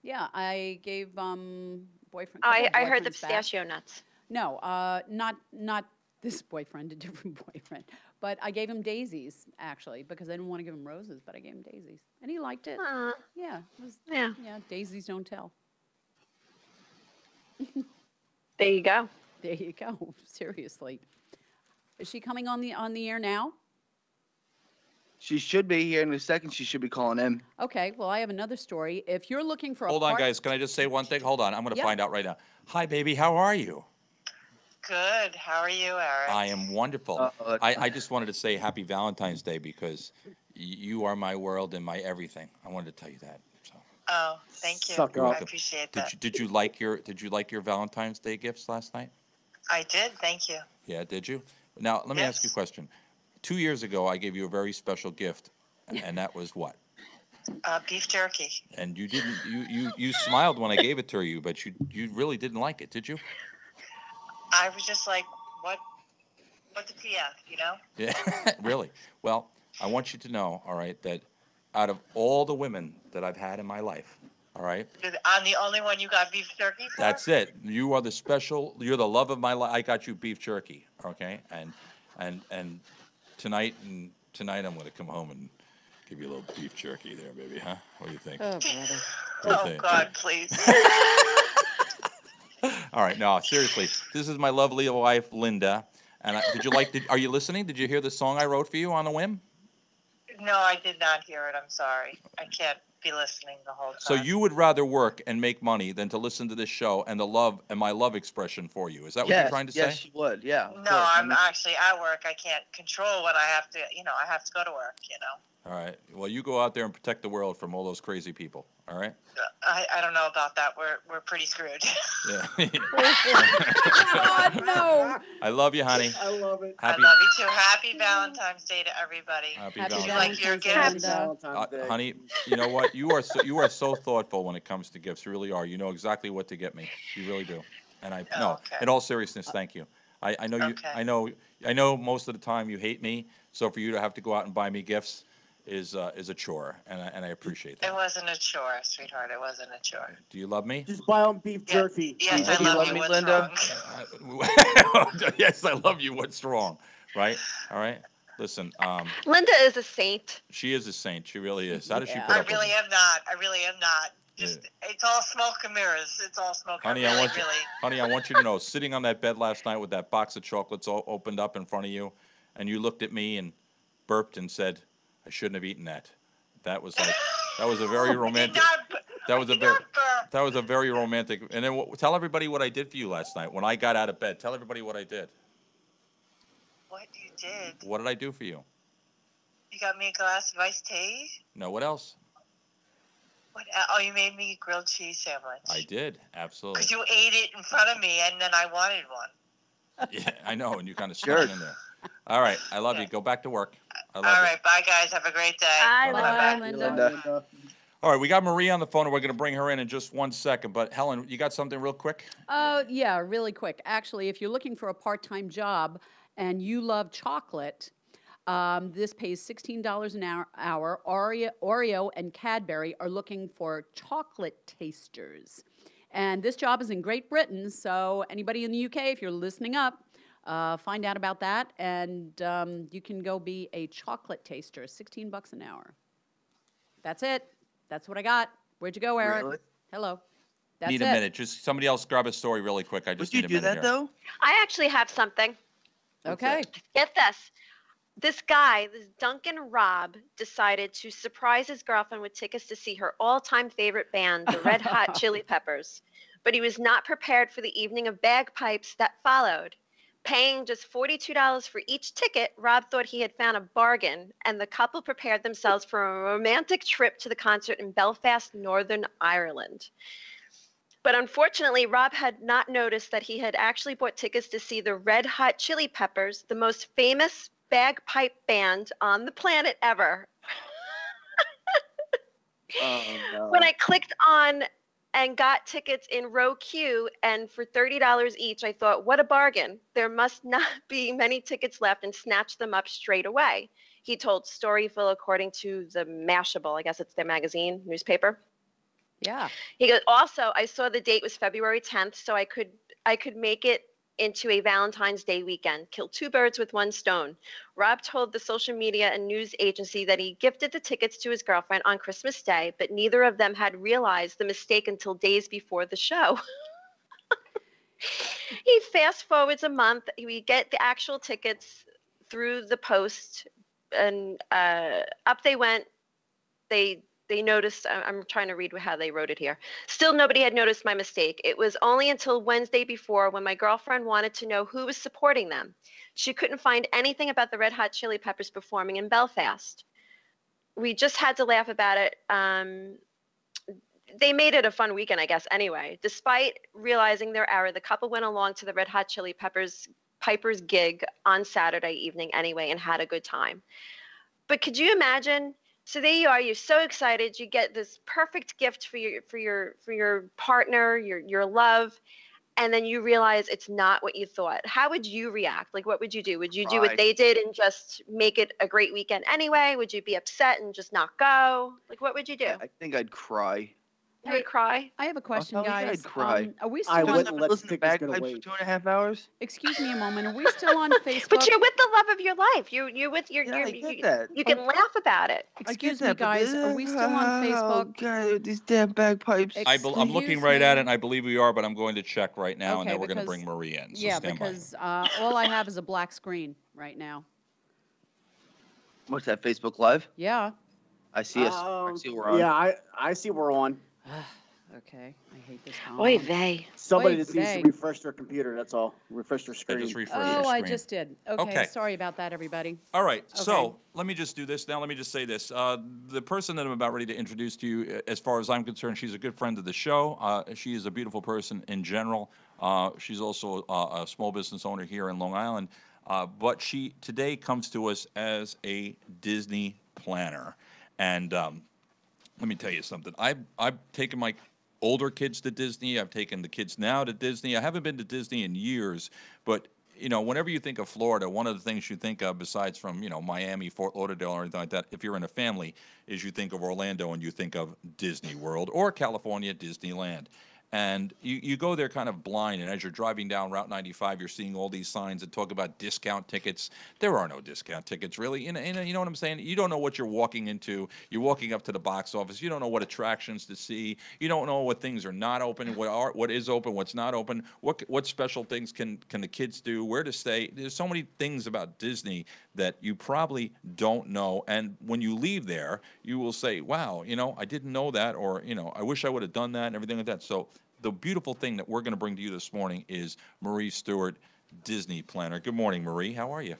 Yeah, I gave boyfriend. Oh, I couple heard the boyfriends back. pistachio nuts. No, not this boyfriend, a different boyfriend. But I gave him daisies actually because I didn't want to give him roses, but I gave him daisies, and he liked it. Aw, Yeah, it was, yeah, yeah. Daisies don't tell. there you go. There you go. Seriously, is she coming on the air now? She should be here in a second. She should be calling in. Okay. Well, I have another story. If you're looking for a hold on, part- guys. Can I just say one thing? Hold on. I'm going to Yeah. find out right now. Hi, baby. How are you? Good. How are you, Eric? I am wonderful. Uh, I just wanted to say Happy Valentine's Day because you are my world and my everything. I wanted to tell you that. So. Oh, thank you. Suck You're up. I welcome. appreciate that. Did you like your Valentine's Day gifts last night? I did. Thank you. Yeah, did you? Now let me ask you a Yes. question. 2 years ago, I gave you a very special gift, and that was what? Beef jerky. And you didn't. You smiled when I gave it to you, but you really didn't like it, did you? I was just like, what the TF, you know? Yeah, really. Well, I want you to know, all right, that out of all the women that I've had in my life, all right, I'm the only one you got beef jerky for? that's it. You are the special. You're the love of my life. I got you beef jerky, okay, and tonight I'm going to come home and give you a little beef jerky there, baby, huh? What do you think? Oh, brother. What do you Oh, think? God, please. All right, no, seriously. This is my lovely wife, Linda. And are you listening? Did you hear the song I wrote for you on a whim? No, I did not hear it. I'm sorry. I can't be listening the whole time. So you would rather work and make money than to listen to this show and my love expression for you. Is that what you're trying to say? Yes, you would. Yeah. of No, course. I I'm mean, actually at work. I can't control what I have to, I have to go to work, All right. Well, you go out there and protect the world from all those crazy people. All right? I don't know about that. We're pretty screwed. Yeah. God, no. I love you, honey. I love it. Happy, I love you too. Happy Valentine's Day to everybody. happy Happy Did you Valentine's. like your Valentine's Day, gift? Linda. Valentine's Day. Honey, you know what? You are so thoughtful when it comes to gifts. You really are. You know exactly what to get me. You really do. And Oh, no, okay. in all seriousness, thank you. I know you. Okay. I know most of the time you hate me. So for you to have to go out and buy me gifts is a chore, and I appreciate It that. wasn't a chore, sweetheart. It wasn't a chore. Do you love me? Just buy them beef jerky. Yes, Hey, I do you love love you. me, What's Linda? wrong? Yes, I love you. What's wrong? Right? All right. Listen, Linda is a saint. she is a saint. She really is. How does she Yeah. put I up with really me? am not. I really am not. Just, it's all smoke and mirrors. It's all smoke and Honey, really, I want you, really. honey, I want you to know, sitting on that bed last night with that box of chocolates all opened up in front of you, and you looked at me and burped and said, "I shouldn't have eaten that." That was a very romantic. That was a very, that was a very romantic. And then tell everybody what I did for you last night when I got out of bed. Tell everybody what I did. What you did? What did I do for you? You got me a glass of iced tea? No, what else? What? Oh, you made me a grilled cheese sandwich. I did, absolutely. Because you ate it in front of me, and then I wanted one. Yeah, I know, and you kind of Sure. stuck it in there. All right, I love you. Okay. Go back to work. I All love you. right, bye, guys. Have a great day. Bye, Bye, Linda. Linda. Linda. All right, we got Marie on the phone, and we're going to bring her in just 1 second. But Helen, you got something real quick? Yeah, really quick. Actually, if you're looking for a part-time job and you love chocolate, this pays $16 an hour. Oreo and Cadbury are looking for chocolate tasters. And this job is in Great Britain, so anybody in the UK, if you're listening up, find out about that, and you can go be a chocolate taster, $16 an hour. That's it. That's what I got. Where'd you go, Eric? Really? Hello. That's Need it. a minute. Just somebody else grab a story really quick. I just Would you need a do minute that here. though? I actually have something. Okay. Get this. This guy, this Duncan Robb, decided to surprise his girlfriend with tickets to see her all-time favorite band, the Red Hot Chili Peppers. But he was not prepared for the evening of bagpipes that followed. Paying just $42 for each ticket, Rob thought he had found a bargain, and the couple prepared themselves for a romantic trip to the concert in Belfast, Northern Ireland. But unfortunately, Rob had not noticed that he had actually bought tickets to see the Red Hot Chili Peppers, the most famous bagpipe band on the planet ever. Oh no. When I clicked on and got tickets in row Q, and for $30 each, I thought, what a bargain. There must not be many tickets left, and snatched them up straight away. He told Storyville, according to the Mashable, I guess it's their magazine, newspaper. Yeah. He goes, also, I saw the date was February 10th, so I could make it into a Valentine's Day weekend. Kill two birds with one stone. Rob told the social media and news agency that he gifted the tickets to his girlfriend on Christmas Day, but neither of them had realized the mistake until days before the show. He fast forwards a month. We get the actual tickets through the post, and up they went. They they noticed. I'm trying to read how they wrote it here. Still, nobody had noticed my mistake. It was only until Wednesday before when my girlfriend wanted to know who was supporting them. She couldn't find anything about the Red Hot Chili Peppers performing in Belfast. We just had to laugh about it. They made it a fun weekend, I guess, anyway. Despite realizing their error, the couple went along to the Red Hot Chili Piper's gig on Saturday evening anyway and had a good time. But could you imagine? So there you are, you're so excited, you get this perfect gift for your partner, your love, and then you realize it's not what you thought. How would you react? Like, what would you do? Would you do what Cry. they did and just make it a great weekend anyway? Would you be upset and just not go? Like, what would you do? I think I'd cry. You would cry? I have a question, hell yeah, guys. I'd cry. Are we I still on? wouldn't let Listen to tickets get bagpipes away. for 2.5 hours? Excuse me a moment. Are we still on Facebook? But you're with the love of your life. You're with your. Yeah, I get you, that. you can laugh about it. Excuse I me, get that, but guys. Are we still on Oh Facebook? God, these damn bagpipes. I'm looking Excuse right at me. it, and I believe we are, but I'm going to check right now, and Okay, then we're going to because- bring Marie in. So Yeah, stand by. because all I have is a black screen right now. What's that? Facebook Live? Yeah. I see us. I see we're on. Yeah, I see we're on. Okay. I hate this. Oy phone. vey. Somebody Oy just needs to vey. refresh their computer. That's all. Refresh their Yeah, screen. just refresh Oh, your I screen. just did. Okay. Okay. Sorry about that, everybody. All right, so Okay. let me just do this now. Let me just say this. The person that I'm about ready to introduce to you, as far as I'm concerned, she's a good friend of the show. She is a beautiful person in general. She's also a small business owner here in Long Island. But she today comes to us as a Disney planner. And let me tell you something. I've taken my older kids to Disney. I've taken the kids now to Disney. I haven't been to Disney in years, but you know, whenever you think of Florida, one of the things you think of, besides from, you know, Miami, Fort Lauderdale, or anything like that, if you're in a family, is you think of Orlando and you think of Disney World or California, Disneyland. And you go there kind of blind, and as you're driving down Route 95, you're seeing all these signs that talk about discount tickets. There are no discount tickets, really. You know what I'm saying? You don't know what you're walking into. You're walking up to the box office. You don't know what attractions to see. You don't know what things are not open, what is open, what's not open, what special things can the kids do, where to stay. There's so many things about Disney that you probably don't know. And when you leave there, you will say, wow, you know, I didn't know that, or, you know, I wish I would have done that and everything like that. So the beautiful thing that we're going to bring to you this morning is Marie Stewart, Disney planner. Good morning, Marie. How are you?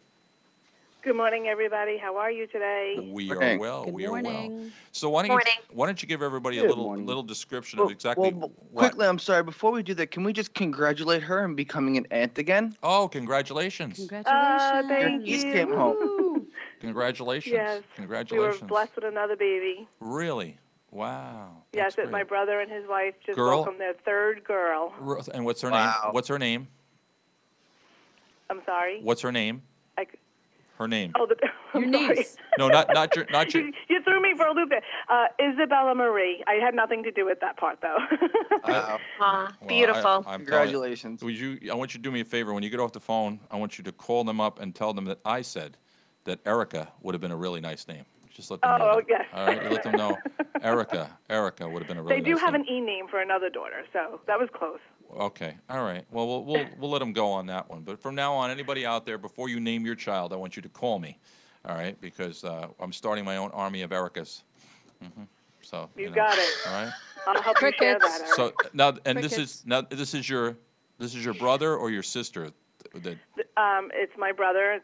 Good morning, everybody. How are you today? We are Morning. well. Good We are well. morning. So why don't you give everybody a Good little morning. description of exactly what? Quickly, I'm sorry. Before we do that, can we just congratulate her on becoming an aunt again? Oh, congratulations! Congratulations. Thank niece you. came home. Woo. Congratulations! Yes, we Congratulations! were blessed with another baby. Really? Wow. Yes, That's my great. brother and his wife just Girl? welcomed their third girl. And what's her name? Wow. What's her name? I'm sorry. What's her name? I, Her name. oh, Your I'm sorry. niece. No, not your. You threw me for a loop there. Isabella Marie. I had nothing to do with that part, though. Wow. Aw, Well, beautiful. I'm telling you, Congratulations. I want you to do me a favor. When you get off the phone, I want you to call them up and tell them that I said that Erica would have been a really nice name. Just let them know. Oh, that. yes. All right, you let them know. Erica would have been a really They do nice have name. an E name for another daughter, so that was close. Okay, all right. Well, we'll let them go on that one. But from now on, anybody out there, before you name your child, I want you to call me. All right, because I'm starting my own army of Ericas. So You know, got it. All right. I'll help you share Crickets. that. Eric. So now, and Crickets. this is your brother or your sister? It's my brother.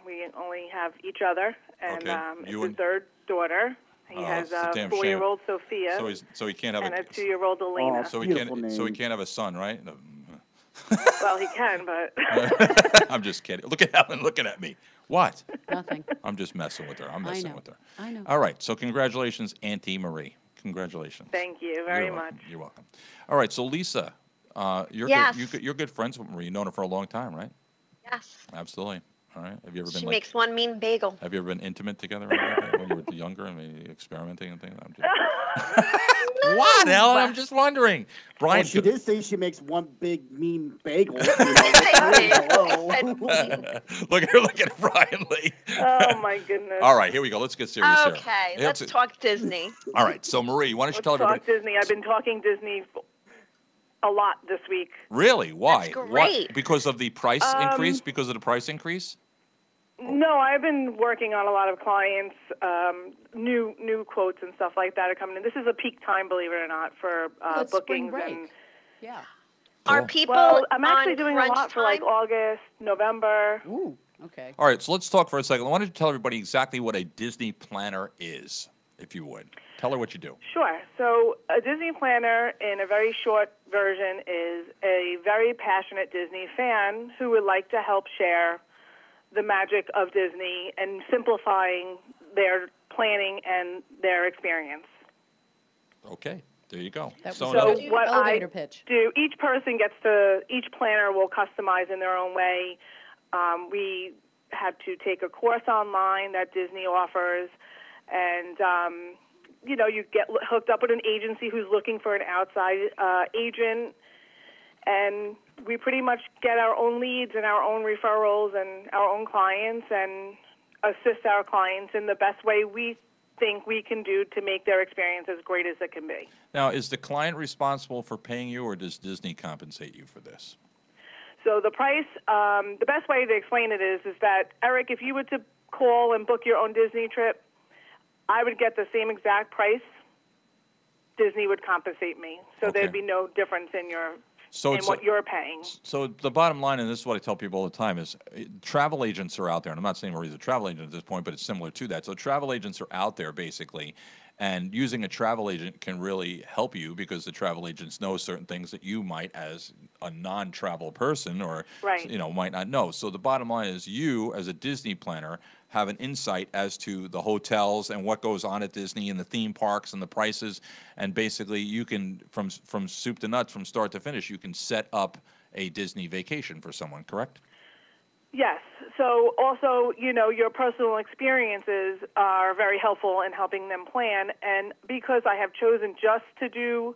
We only have each other, and Okay. it's You his and- third daughter. He Oh, has it's a a damn 4-year-old Sophia so he can't have and a a 2-year-old Elena. so he Beautiful can't name. have a son, right? No. Well, he can, but I'm just kidding. Look at Helen looking at me. What? Nothing. I'm just messing with her. I'm I messing know. with her. I know. All right. So congratulations, Auntie Marie. Congratulations. thank you very You're much. welcome. You're welcome. All right. So Lisa, you're Yes. you're good friends with Marie. You've known her for a long time, right? Yes. Absolutely. All right. Have you ever been She like? makes one mean bagel. Have you ever been intimate together or anything when you were younger and maybe experimenting and things? I'm just... What, Ellen? I'm just wondering. Brian, Well, she did say she makes one big mean bagel. You know, I did. hello. I said, look at Brian Lee. Oh my goodness. All right, here we go. Let's get serious here. okay, Let's- let's talk Disney. All right, so Marie, why don't you Let's tell everybody? talk Disney. I've been talking Disney a lot this week. Really? Why? That's What? great. Because of the price increase? Because of the price increase? No, I've been working on a lot of clients, new quotes and stuff like that are coming in. This is a peak time, believe it or not, for Well, it's spring bookings. break. And Yeah. Are Cool. people well, I'm actually on doing a crunch lot for like time? August, November. Ooh, okay. All right, so let's talk for a second. I wanted to tell everybody exactly what a Disney planner is, if you would. Tell her what you do. Sure. So a Disney planner, in a very short version, is a very passionate Disney fan who would like to help share the magic of Disney and simplifying their planning and their experience. Okay, there you go. That So was in So other- good. what Elevator I pitch. do, each person each planner will customize in their own way. We have to take a course online that Disney offers, and you get hooked up with an agency who's looking for an outside agent, and we pretty much get our own leads and our own referrals and our own clients and assist our clients in the best way we think we can do to make their experience as great as it can be. Now, is the client responsible for paying you, or does Disney compensate you for this? So the price, the best way to explain it is that, Eric, if you were to call and book your own Disney trip, I would get the same exact price. Disney would compensate me. So Okay. there'd be no difference in So in it's what you're paying. So the bottom line, and this is what I tell people all the time, is travel agents are out there, and I'm not saying Marie's a travel agent at this point, but it's similar to that. So travel agents are out there basically, and using a travel agent can really help you because the travel agents know certain things that you might, as a non-travel person, or Right. might not know. So the bottom line is, you as a Disney planner have an insight as to the hotels and what goes on at Disney and the theme parks and the prices, and basically you can, from soup to nuts, from start to finish, you can set up a Disney vacation for someone, correct? Yes. So also, your personal experiences are very helpful in helping them plan. And because I have chosen just to do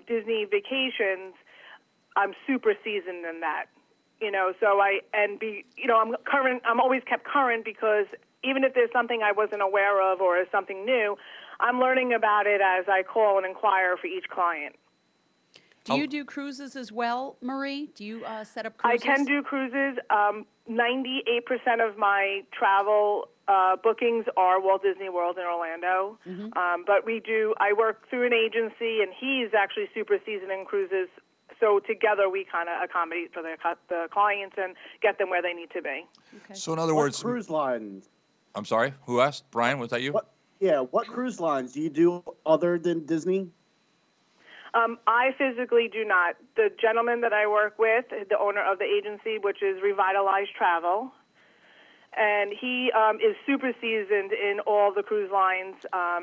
Disney vacations, I'm super seasoned in that. I'm current. I'm always kept current because even if there's something I wasn't aware of or is something new, I'm learning about it as I call and inquire for each client. Do you do cruises as well, Marie? Do you set up I cruises? can do cruises. 98% of my travel bookings are Walt Disney World in Orlando. But I work through an agency, and he's actually super seasoned in cruises. So together we kind of accommodate for the clients and get them where they need to be. Okay. So in other What words, cruise lines? I'm sorry, who asked? Brian, was that you? What cruise lines do you do other than Disney? I physically do not. The gentleman that I work with, the owner of the agency, which is Revitalize Travel, and he is super seasoned in all the cruise lines.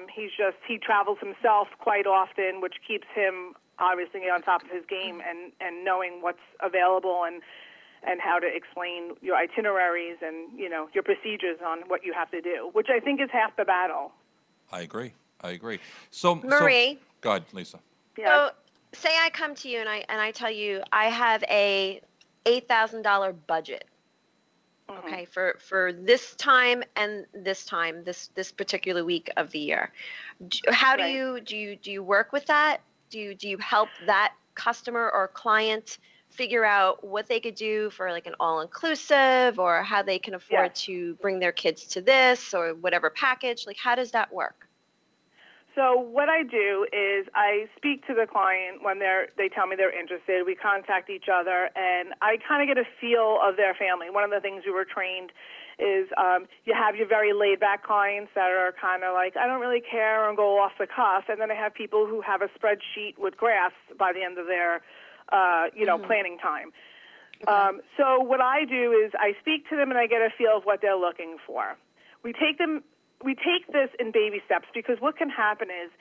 He travels himself quite often, which keeps him obviously on top of his game and knowing what's available and how to explain your itineraries and your procedures on what you have to do, which I think is half the battle. I agree. So Marie. Go ahead, Lisa. So say I come to you and I tell you I have a $8,000 budget. Okay, for this time and this time, this particular week of the year. How do you work with that? Do you help that customer or client figure out what they could do for like an all-inclusive, or how they can afford to bring their kids to this or whatever package? Like, how does that work? So what I do is I speak to the client when they tell me they're interested. We contact each other, and I kind of get a feel of their family. One of the things we were trained is you have your very laid-back clients that are kind of like, I don't really care and go off the cuff, and then I have people who have a spreadsheet with graphs by the end of their planning time. Okay. So what I do is I speak to them and I get a feel of what they're looking for. We take this in baby steps, because what can happen is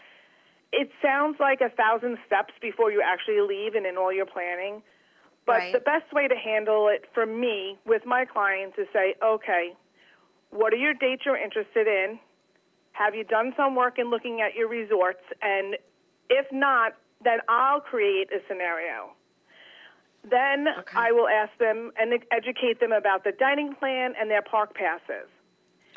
it sounds like 1,000 steps before you actually leave and in all your planning. But Right. the best way to handle it for me with my clients is say, okay, what are your dates you're interested in? Have you done some work in looking at your resorts? And if not, then I'll create a scenario. Then I will ask them and educate them about the dining plan and their park passes.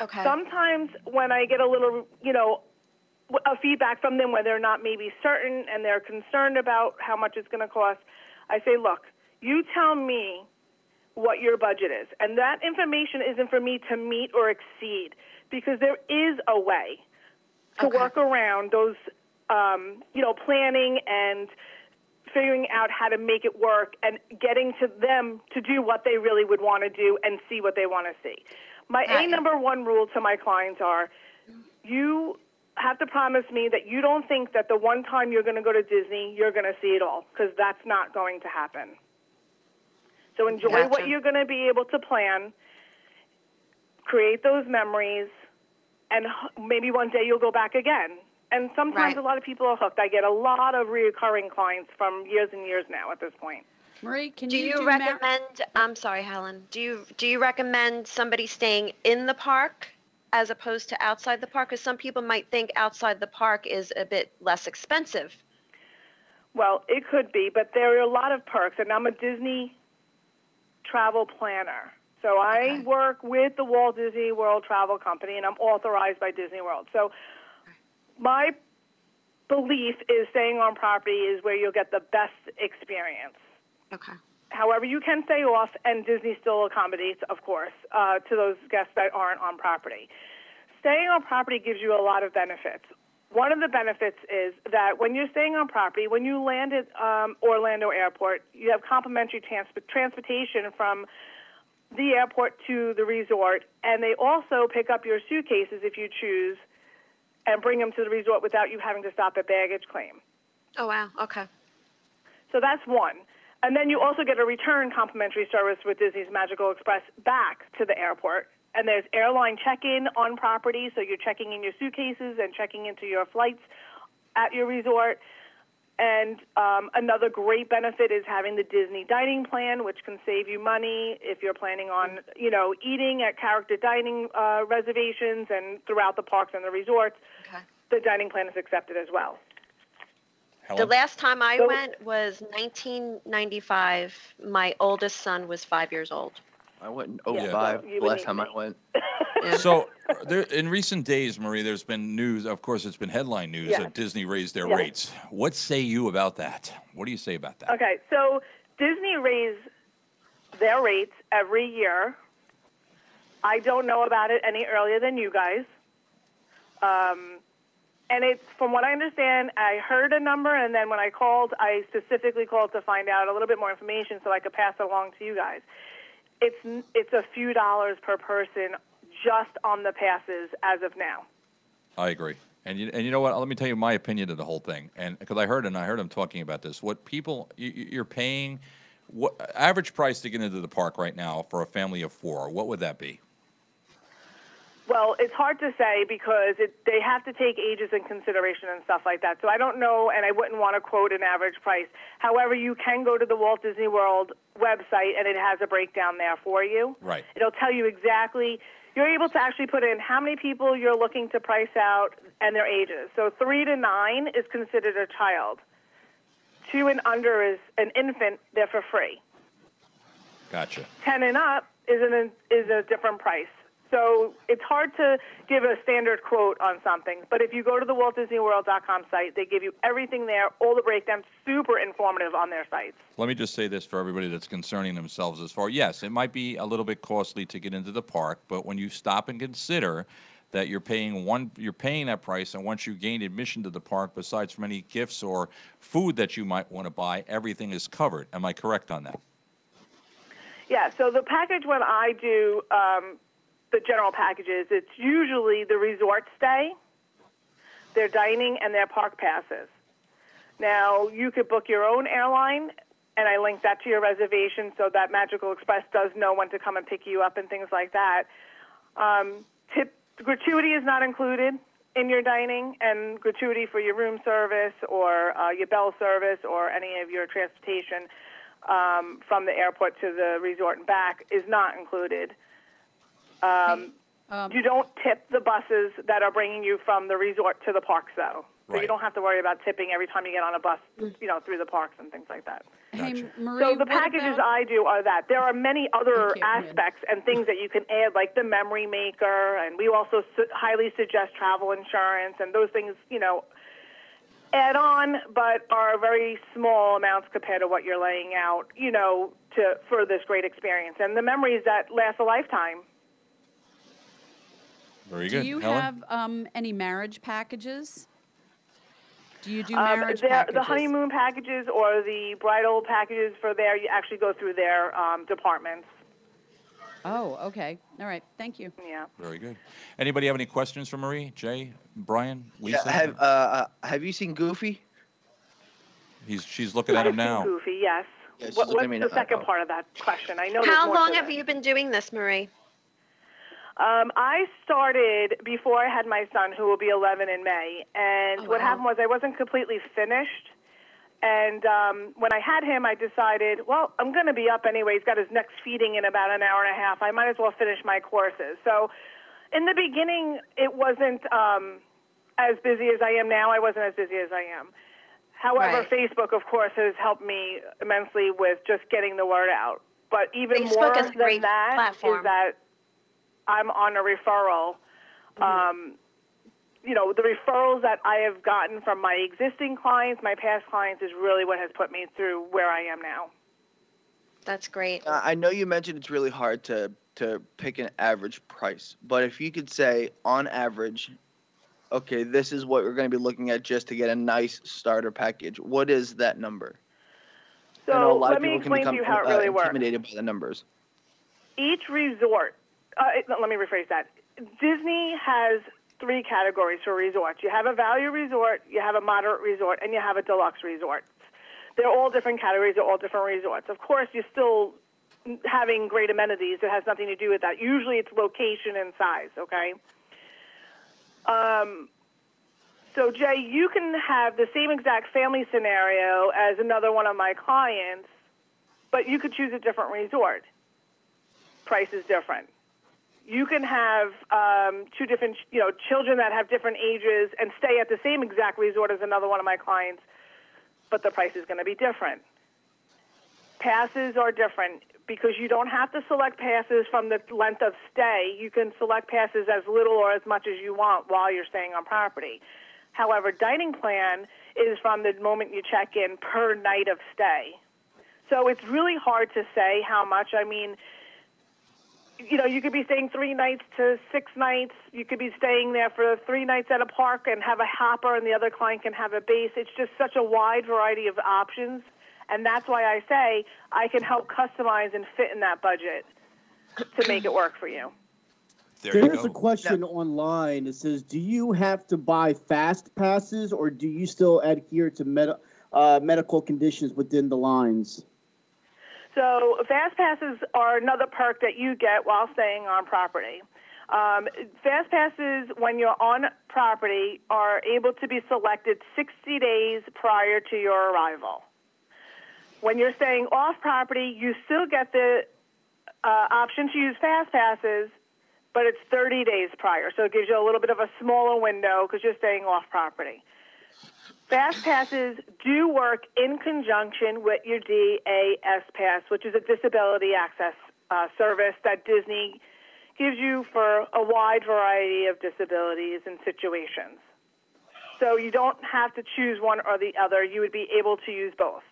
Okay. Sometimes when I get a little, a feedback from them where they're not maybe certain and they're concerned about how much it's going to cost, I say, look, you tell me what your budget is. And that information isn't for me to meet or exceed, because there is a way to work around those, planning and figuring out how to make it work and getting to them to do what they really would want to do and see what they want to see. My number one rule to my clients are, you have to promise me that you don't think that the one time you're going to go to Disney, you're going to see it all, because that's not going to happen. So enjoy what you're going to be able to plan, create those memories, and maybe one day you'll go back again. And sometimes a lot of people are hooked. I get a lot of reoccurring clients from years and years now at this point. Marie, do you recommend? I'm sorry, Helen. Do you recommend somebody staying in the park as opposed to outside the park? Because some people might think outside the park is a bit less expensive. Well, it could be, but there are a lot of perks, and I'm a Disney travel planner. So I work with the Walt Disney World Travel Company, and I'm authorized by Disney World. So my belief is staying on property is where you'll get the best experience. Okay. However, you can stay off, and Disney still accommodates, of course, to those guests that aren't on property. Staying on property gives you a lot of benefits. One of the benefits is that when you're staying on property, when you land at Orlando Airport, you have complimentary transportation from the airport to the resort, and they also pick up your suitcases if you choose and bring them to the resort without you having to stop at baggage claim. Oh, wow. Okay. So that's one. And then you also get a return complimentary service with Disney's Magical Express back to the airport. And there's airline check-in on property, so you're checking in your suitcases and checking into your flights at your resort. And another great benefit is having the Disney dining plan, which can save you money if you're planning on, eating at character dining reservations and throughout the parks and the resorts. Okay. The dining plan is accepted as well. The last time I went was 1995. My oldest son was 5 years old. I went in 05 the last time I went. So in recent days, Marie, there's been news, of course, it's been headline news that Disney raised their rates. What say you about that? What do you say about that? Okay, so Disney raised their rates every year. I don't know about it any earlier than you guys. And it's, from what I understand, I heard a number, and then when I called, I specifically called to find out a little bit more information so I could pass it along to you guys. It's a few dollars per person just on the passes as of now. I agree. And you know what? Let me tell you my opinion of the whole thing. And because I heard him talking about this. What people you're paying, what average price to get into the park right now for a family of 4? What would that be? Well, it's hard to say because they have to take ages in consideration and stuff like that. So I don't know, and I wouldn't want to quote an average price. However, you can go to the Walt Disney World website, and it has a breakdown there for you. Right. It'll tell you exactly. You're able to actually put in how many people you're looking to price out and their ages. So 3 to 9 is considered a child. 2 and under is an infant. They're for free. Gotcha. 10 and up is a different price. So it's hard to give a standard quote on something. But if you go to the WaltDisneyWorld.com site, they give you everything there, all the breakdowns, super informative on their sites. Let me just say this for everybody that's concerning themselves as far. Yes, it might be a little bit costly to get into the park, but when you stop and consider that you're paying that price, and once you gain admission to the park, besides from any gifts or food that you might want to buy, everything is covered. Am I correct on that? Yeah, so the package when I do the general packages, it's usually the resort stay, their dining, and their park passes. Now, you could book your own airline, and I link that to your reservation so that Magical Express does know when to come and pick you up and things like that. Gratuity is not included in your dining, and gratuity for your room service or your bell service or any of your transportation from the airport to the resort and back is not included. You don't tip the buses that are bringing you from the resort to the parks, though. So you don't have to worry about tipping every time you get on a bus, through the parks and things like that. Hey, Marie, So the packages I do are that. There are many other aspects and things that you can add, like the memory maker, and we also highly suggest travel insurance and those things, add on, but are very small amounts compared to what you're laying out, for this great experience and the memories that last a lifetime. Very Do good. you Helen? have any marriage packages? Do you do marriage The packages? honeymoon packages or the bridal packages for there, you actually go through their departments. Oh, okay. All right. Thank you. Yeah. Very good. Anybody have any questions for Marie, Jay, Brian, Lisa? Yeah, have you seen Goofy? She's looking at him I've now. seen Goofy, yes. Yeah, she's What's looking at me the now. second part of that question? I know there's How more long to have this. you been doing this, Marie? I started before I had my son, who will be 11 in May. And what happened was I wasn't completely finished. And when I had him, I decided, well, I'm going to be up anyway. He's got his next feeding in about an hour and a half. I might as well finish my courses. So in the beginning, it wasn't as busy as I am now. I wasn't as busy as I am. However, Facebook, of course, has helped me immensely with just getting the word out. But even Facebook more is a great than that platform. is that I'm on a referral. The referrals that I have gotten from my existing clients, my past clients, is really what has put me through where I am now. That's great. I know you mentioned it's really hard to pick an average price, but if you could say on average, okay, this is what we're going to be looking at just to get a nice starter package. What is that number? I know a So lot let of me people can explain to become you how it really works. intimidated by the numbers. Each resort, let me rephrase that. Disney has 3 categories for resorts. You have a value resort, you have a moderate resort, and you have a deluxe resort. They're all different categories, they're all different resorts. Of course, you're still having great amenities. It has nothing to do with that. Usually it's location and size, okay? So, Jay, you can have the same exact family scenario as another one of my clients, but you could choose a different resort. Price is different. You can have 2 different, children that have different ages and stay at the same exact resort as another one of my clients, but the price is going to be different. Passes are different because you don't have to select passes from the length of stay. You can select passes as little or as much as you want while you're staying on property. However, dining plan is from the moment you check in per night of stay. So it's really hard to say how much. I mean, you could be staying 3 nights to 6 nights. You could be staying there for 3 nights at a park and have a hopper, and the other client can have a base. It's just such a wide variety of options, and that's why I say I can help customize and fit in that budget to make it work for you. There's a question online. It says, do you have to buy fast passes, or do you still adhere to medical conditions within the lines? So fast passes are another perk that you get while staying on property. Fast passes, when you're on property, are able to be selected 60 days prior to your arrival. When you're staying off property, you still get the option to use fast passes, but it's 30 days prior. So it gives you a little bit of a smaller window because you're staying off property. Fast passes do work in conjunction with your DAS pass, which is a disability access service that Disney gives you for a wide variety of disabilities and situations. So you don't have to choose one or the other. You would be able to use both.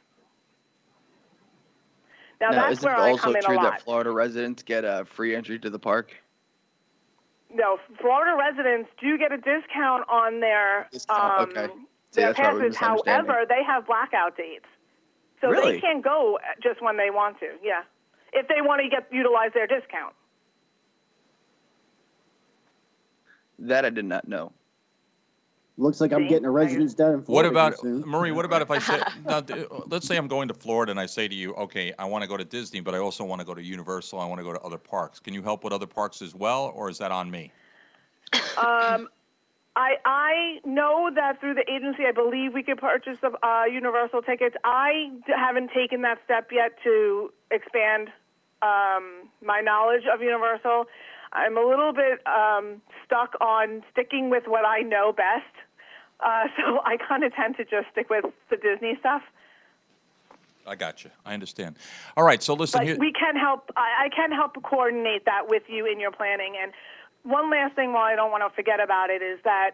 Now that's where I come in a lot. Isn't it also true that Florida residents get a free entry to the park? No, Florida residents do get a discount on their Okay. See, their that's why I was passes. misunderstanding. However, they have blackout dates, so Really? they can't go just when they want to. Yeah, if they want to utilize their discount. That I did not know. Looks like I'm getting a residence down in What Florida about, soon. Marie, what about if I say, now, let's say I'm going to Florida and I say to you, okay, I want to go to Disney, but I also want to go to Universal, I want to go to other parks. Can you help with other parks as well, or is that on me? I know that through the agency, I believe we could purchase the Universal tickets. I haven't taken that step yet to expand my knowledge of Universal. I'm a little bit stuck on sticking with what I know best. So I kind of tend to just stick with the Disney stuff. I got you. I understand. All right, so listen But here. we can help. I can help coordinate that with you in your planning. And one last thing, while I don't want to forget about it, is that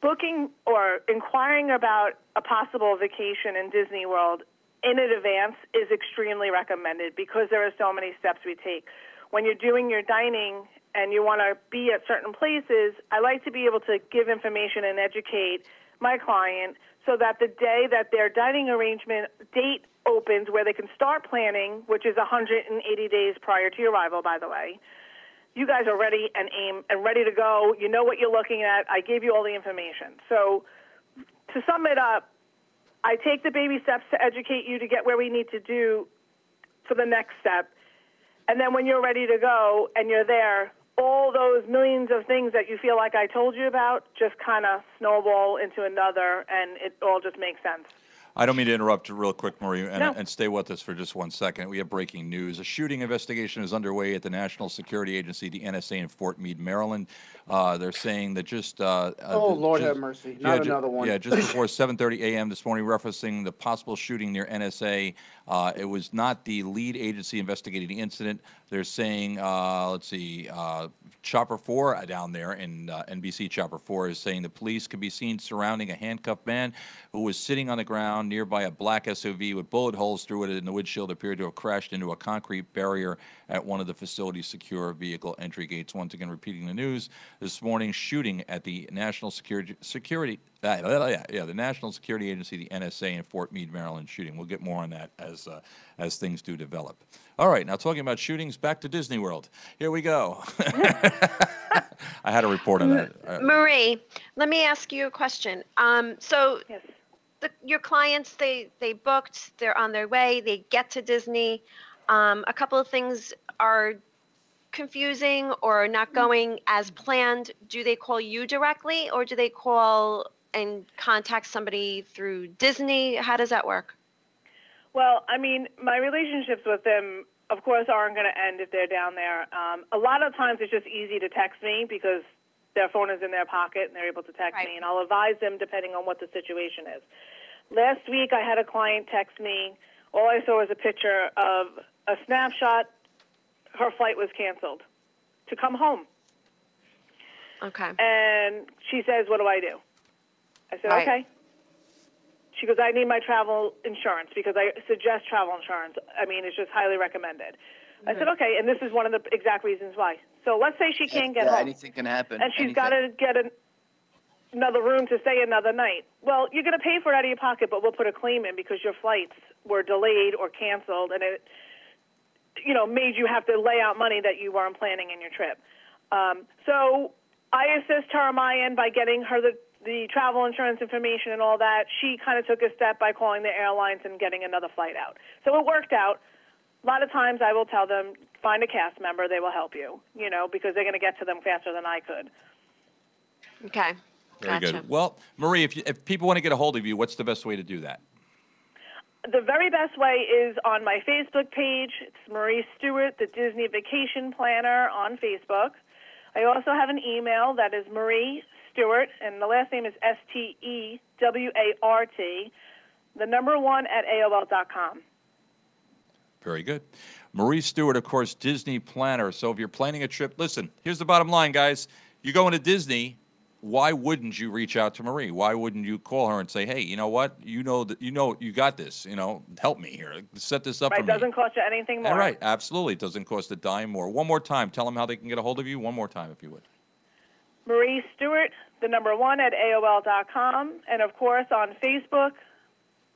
booking or inquiring about a possible vacation in Disney World in advance is extremely recommended because there are so many steps we take. When you're doing your dining and you want to be at certain places, I like to be able to give information and educate my client so that the day that their dining arrangement date opens where they can start planning, which is 180 days prior to your arrival, by the way, you guys are ready and aim and ready to go. You know what you're looking at. I gave you all the information. So to sum it up, I take the baby steps to educate you to get where we need to do for the next step. And then when you're ready to go and you're there, all those millions of things that you feel like I told you about just kind of snowball into another, and it all just makes sense. I don't mean to interrupt real quick, Marie, and, No. and stay with us for just 1 second. We have breaking news. A shooting investigation is underway at the National Security Agency, the NSA, in Fort Meade, Maryland. They're saying that just... Oh, Lord have mercy. Not another one. Yeah, just before 7:30 a.m. this morning, referencing the possible shooting near NSA. It was not the lead agency investigating the incident. They're saying, let's see, Chopper 4 down there in NBC Chopper 4 is saying the police could be seen surrounding a handcuffed man who was sitting on the ground nearby a black SUV with bullet holes through it, and the windshield appeared to have crashed into a concrete barrier at one of the facility's secure vehicle entry gates. Once again, repeating the news this morning, shooting at the National Security the National Security Agency, the NSA, in Fort Meade, Maryland shooting. We'll get more on that as things do develop. All right, now talking about shootings, back to Disney World. Here we go. I had a report on that. Marie, let me ask you a question. So Yes. your clients, they booked, they're on their way, they get to Disney. A couple of things are confusing or not going as planned. Do they call you directly, or do they call and contact somebody through Disney? How does that work? Well, I mean, my relationships with them, of course, aren't going to end if they're down there. A lot of times it's just easy to text me because their phone is in their pocket and they're able to text me, and I'll advise them depending on what the situation is. Last week I had a client text me. All I saw was a picture of a snapshot. Her flight was canceled to come home. Okay. And she says, what do I do? I said, Right. okay. She goes, I need my travel insurance because I suggest travel insurance. I mean, it's just highly recommended. I said, okay, and this is one of the exact reasons why. So let's say she can't get home. Anything can happen. And she's got to get another room to stay another night. Well, you're going to pay for it out of your pocket, but we'll put a claim in because your flights were delayed or canceled, and it, made you have to lay out money that you weren't planning in your trip. So I assist her on my end by getting her the travel insurance information and all that. She kind of took a step by calling the airlines and getting another flight out. So it worked out. A lot of times I will tell them, find a cast member, they will help you, because they're going to get to them faster than I could. Okay. Very Gotcha. good. Well, Marie, if people want to get a hold of you, what's the best way to do that? The very best way is on my Facebook page. It's Marie Stewart, the Disney Vacation Planner on Facebook. I also have an email that is Marie Stewart, and the last name is STEWART, the number 1 at AOL.com. Very good. Marie Stewart, of course, Disney planner. So if you're planning a trip, listen, here's the bottom line, guys. You're going to Disney. Why wouldn't you reach out to Marie? Why wouldn't you call her and say, hey, you know what? You got this. Help me here. Set this up for me. Right, doesn't cost you anything more. All right, absolutely. It doesn't cost a dime more. One more time. Tell them how they can get a hold of you. One more time, if you would. Marie Stewart, the number 1 at AOL.com. And, of course, on Facebook,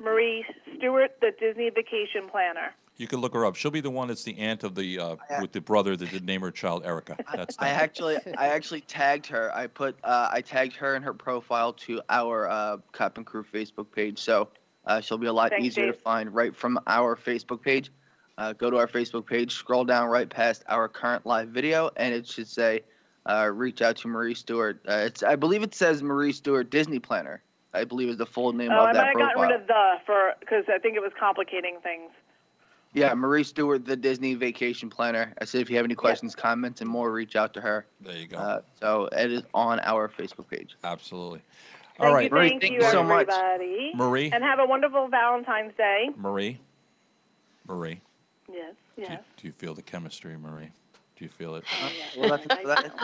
Marie Stewart, the Disney Vacation Planner. You can look her up. She'll be the one that's the aunt of the with the brother that did name her child Erica. That's I actually tagged her. I tagged her in her profile to our Cop and Crew Facebook page, so she'll be a lot easier to find right from our Facebook page. Go to our Facebook page, scroll down right past our current live video, and it should say reach out to Marie Stewart. I believe it says Marie Stewart Disney Planner. I believe is the full name of that profile. I might have gotten rid of because I think it was complicating things. Yeah, Marie Stewart, the Disney Vacation Planner. I said if you have any questions, comments, and more, reach out to her. There you go. So it is on our Facebook page. Absolutely. All right, Marie, thank you so much. everybody. Marie. And have a wonderful Valentine's Day. Marie. Yes, yes. Do you feel the chemistry, Marie? Do you feel it? Well,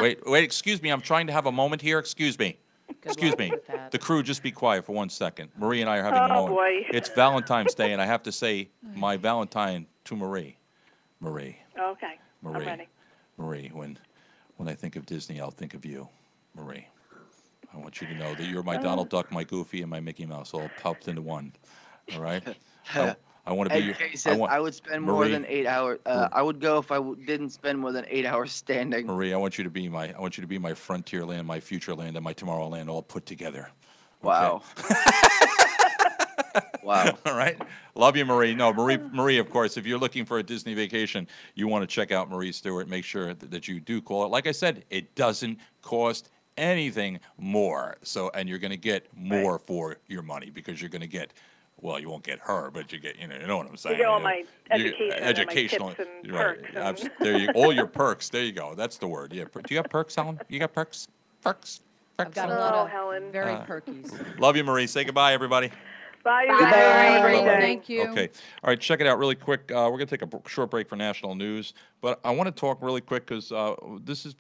Wait, excuse me. I'm trying to have a moment here. Excuse me. Excuse luck me. with that. The crew, just be quiet for 1 second. Marie and I are having a Oh, moment. boy. It's Valentine's Day, and I have to say my Valentine to Marie. Marie. Okay, Marie. I'm ready. Marie, when I think of Disney, I'll think of you. Marie. I want you to know that you're my Donald Duck, my Goofy, and my Mickey Mouse all popped into one. All right? I want to be your... Ed says I would spend more Marie, than 8 hours. I would go if I didn't spend more than 8 hours standing. Marie, I want you to be my Frontierland, my Futureland, and my Tomorrowland all put together. Okay? Wow. Wow. All right. Love you, Marie. No, Marie, of course, if you're looking for a Disney vacation, you want to check out Marie Stewart. Make sure that you do call it. Like I said, it doesn't cost anything more. So, and you're going to get more for your money because you're going to get, well, you won't get her, but you get, you know what I'm saying. You get all my You- educational and my tips and right. perks. There you, all your perks. There you go. That's the word. Yeah. Do you have perks, Helen? You got perks? Perks? I've got a Oh, lot of Helen. very perkies. Love you, Marie. Say goodbye, everybody. Bye, you Bye. guys. Have a great Bye-bye. day. Thank you. Okay. All right, check it out really quick. We're going to take a short break for national news, but I want to talk really quick because this has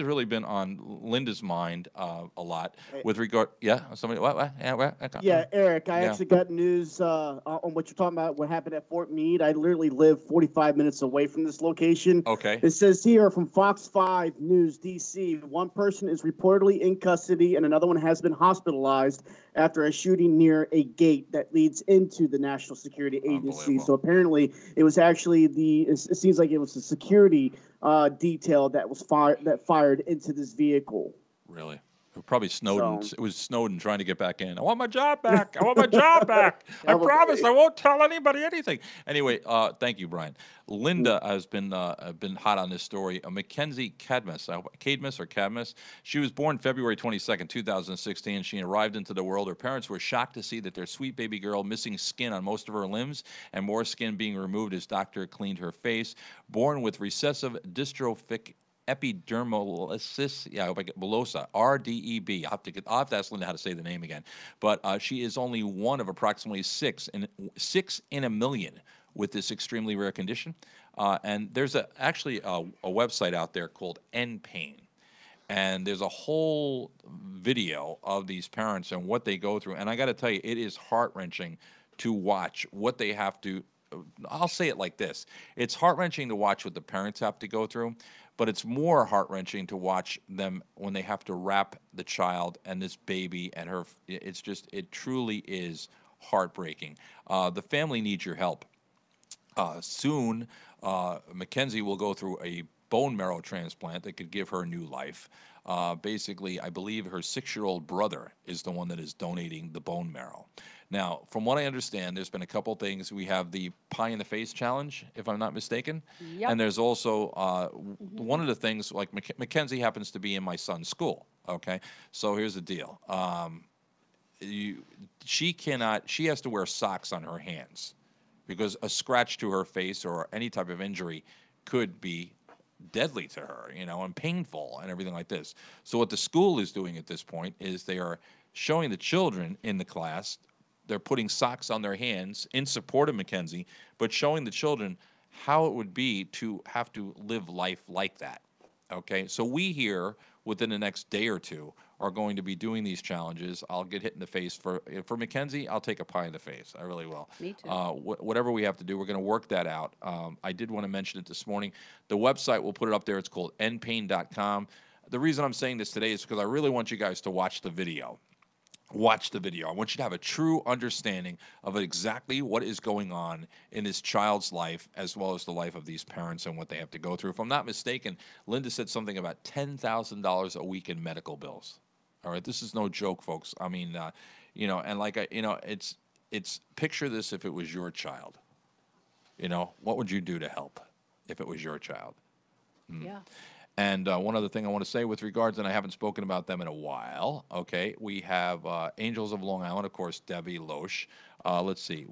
really been on Linda's mind a lot with regard. Yeah, somebody. What? Yeah, Eric, I Yeah. actually got news on what you're talking about, what happened at Fort Meade. I literally live 45 minutes away from this location. Okay. It says here from Fox 5 News, D.C., one person is reportedly in custody and another one has been hospitalized after a shooting near a gate that leads into the National Security Agency. So apparently it was actually it seems like it was the security detail that was fired into this vehicle. Really? Probably Snowden. So- It was Snowden trying to get back in. I want my job back. I want my job back. I promise I won't tell anybody anything. Anyway, thank you, Brian. Linda has been hot on this story. Mackenzie Cadmus, Cadmus. She was born February 22nd, 2016. She arrived into the world. Her parents were shocked to see that their sweet baby girl missing skin on most of her limbs and more skin being removed as doctor cleaned her face. Born with recessive dystrophic epidermolysis, I hope I get bullosa, RDEB. I'll have to ask Linda how to say the name again. But she is only one of approximately six in a million with this extremely rare condition. And there's actually a website out there called NPain. And there's a whole video of these parents and what they go through. And I got to tell you, it is heart-wrenching to watch what they have to. I'll say it like this. It's heart-wrenching to watch what the parents have to go through, but it's more heart-wrenching to watch them when they have to wrap the child and this baby and her. It truly is heartbreaking. The family needs your help. Soon, Mackenzie will go through a bone marrow transplant that could give her new life. Basically, I believe her 6-year-old brother is the one that is donating the bone marrow. Now, from what I understand, there's been a couple things. We have the pie in the face challenge, if I'm not mistaken. Yep. And there's also one of the things, like Mackenzie happens to be in my son's school. Okay, so here's the deal. She has to wear socks on her hands because a scratch to her face or any type of injury could be deadly to her, and painful and everything like this. So what the school is doing at this point is they are showing the children in the class, they're putting socks on their hands in support of Mackenzie, but showing the children how it would be to have to live life like that. Okay, so we here within the next day or two are going to be doing these challenges. I'll get hit in the face for Mackenzie. I'll take a pie in the face. I really will. Me too. Whatever we have to do, we're going to work that out. I did want to mention it this morning. The website, we'll put it up there. It's called npain.com. The reason I'm saying this today is because I really want you guys to watch the video. Watch the video. I want you to have a true understanding of exactly what is going on in this child's life as well as the life of these parents and what they have to go through. If I'm not mistaken, Linda said something about $10,000 a week in medical bills. All right, this is no joke, folks. I mean, and it's picture this if it was your child. What would you do to help if it was your child? Yeah. And one other thing I want to say with regards, and I haven't spoken about them in a while, okay, we have Angels of Long Island, of course, Debbie Loesch. Let's see,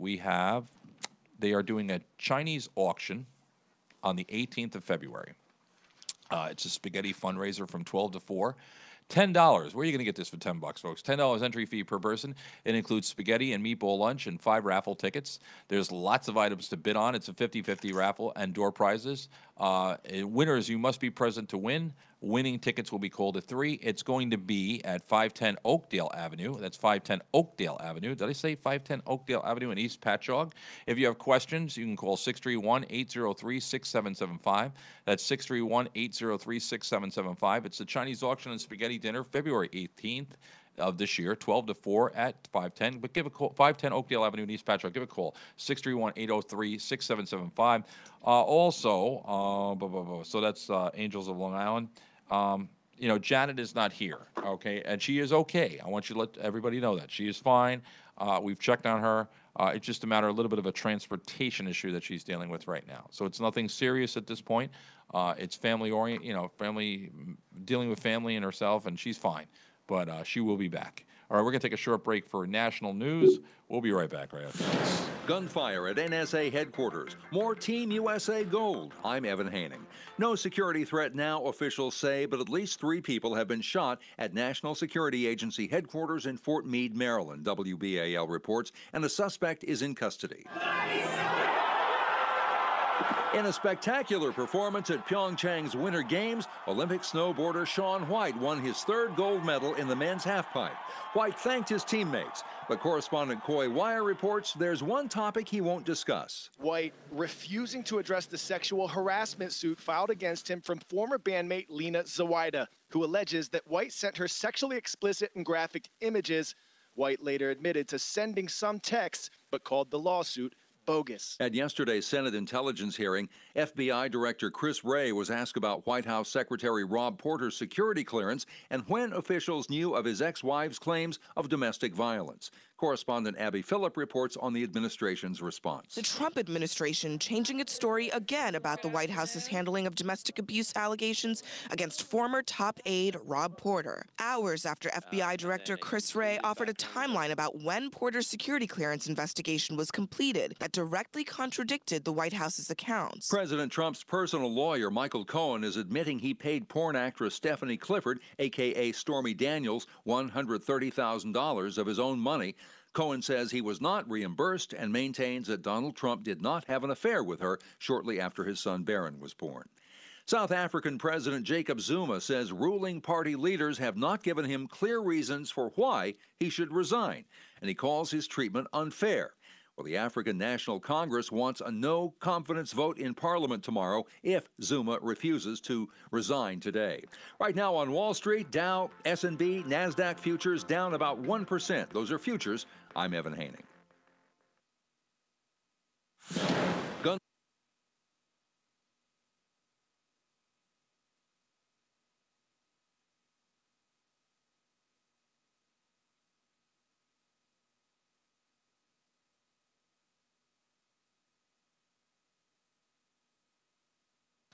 they are doing a Chinese auction on the 18th of February. It's a spaghetti fundraiser from 12 to 4. $10. Where are you going to get this for $10, folks? $10 entry fee per person. It includes spaghetti and meatball lunch and 5 raffle tickets. There's lots of items to bid on. It's a 50-50 raffle and door prizes. Winners, you must be present to win. winning tickets will be called at 3. It's going to be at 510 Oakdale Avenue. That's 510 Oakdale Avenue. Did I say 510 Oakdale Avenue in East Patchogue? If you have questions, you can call 631-803-6775. That's 631-803-6775. It's the Chinese auction and spaghetti dinner, February 18th. Of this year, 12 to 4 at 510. But give a call, 510 Oakdale Avenue in East Patchogue. Give a call, 631-803-6775. So that's Angels of Long Island. You know, Janet is not here, okay? And she is okay. I want you to let everybody know that. She is fine. We've checked on her. It's just a matter of a little bit of a transportation issue that she's dealing with right now. So it's nothing serious at this point. It's family-oriented, you know, family, dealing with family and herself, and she's fine. But she will be back. All right, we're going to take a short break for national news. We'll be right back right after this. Gunfire at NSA headquarters. More Team USA gold. I'm Evan Haining. No security threat now, officials say, but at least 3 people have been shot at National Security Agency headquarters in Fort Meade, Maryland, WBAL reports, and the suspect is in custody. In a spectacular performance at Pyeongchang's Winter Games, Olympic snowboarder Shaun White won his 3rd gold medal in the men's halfpipe. White thanked his teammates, but correspondent Coy Wire reports there's one topic he won't discuss. White refusing to address the sexual harassment suit filed against him from former bandmate Lena Zawaida, who alleges that White sent her sexually explicit and graphic images. White later admitted to sending some texts, but called the lawsuit bogus. At yesterday's Senate Intelligence hearing, FBI Director Chris Wray was asked about White House Secretary Rob Porter's security clearance and when officials knew of his ex-wife's claims of domestic violence. Correspondent Abby Phillip reports on the administration's response. The Trump administration changing its story again about the White House's handling of domestic abuse allegations against former top aide Rob Porter. Hours after FBI Director Chris Wray offered a timeline about when Porter's security clearance investigation was completed that directly contradicted the White House's accounts. President Trump's personal lawyer, Michael Cohen, is admitting he paid porn actress Stephanie Clifford, a.k.a. Stormy Daniels, $130,000 of his own money. Cohen says he was not reimbursed and maintains that Donald Trump did not have an affair with her shortly after his son Barron was born. South African President Jacob Zuma says ruling party leaders have not given him clear reasons for why he should resign, and he calls his treatment unfair. Well, the African National Congress wants a no-confidence vote in Parliament tomorrow if Zuma refuses to resign today. Right now on Wall Street, Dow, S&P, NASDAQ futures down about 1%. Those are futures. I'm Evan Haining.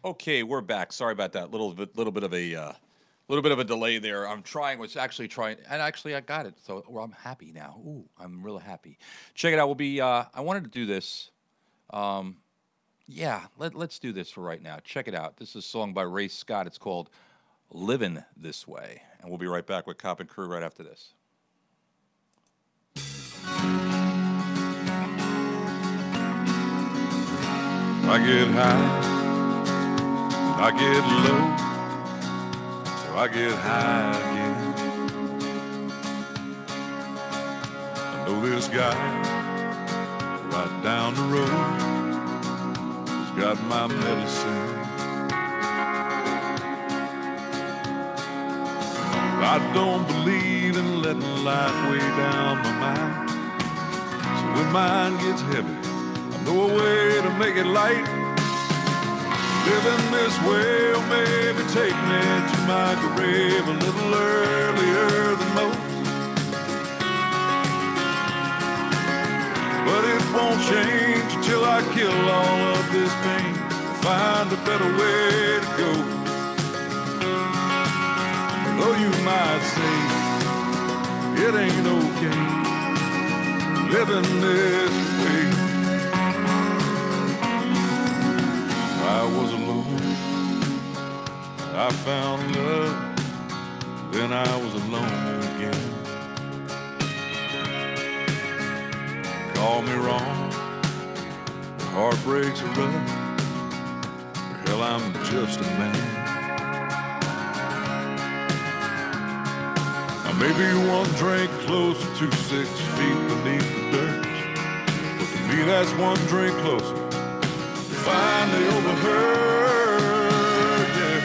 Okay, we're back. Sorry about that. Little bit of a delay there. I'm actually trying, and actually I got it. So I'm happy now. Ooh, I'm really happy. Check it out. We'll be. I wanted to do this. Yeah, let's do this for right now. Check it out. This is a song by Ray Scott. It's called "Livin' This Way," and we'll be right back with Cop and Crew right after this. I get high. I get low, so I get high again. I know this guy right down the road has got my medicine. I don't believe in letting life weigh down my mind, so when mine gets heavy, I know a way to make it light. Living this way will maybe take me to my grave a little earlier than most. But it won't change until I kill all of this pain, find a better way to go. Though you might say it ain't okay living this way. I was alone, I found love, then I was alone again. Call me wrong, heartbreaks are rough, hell I'm just a man. Maybe one drink closer to 6 feet beneath the dirt. But to me, that's one drink closer. Finally overheard, yeah.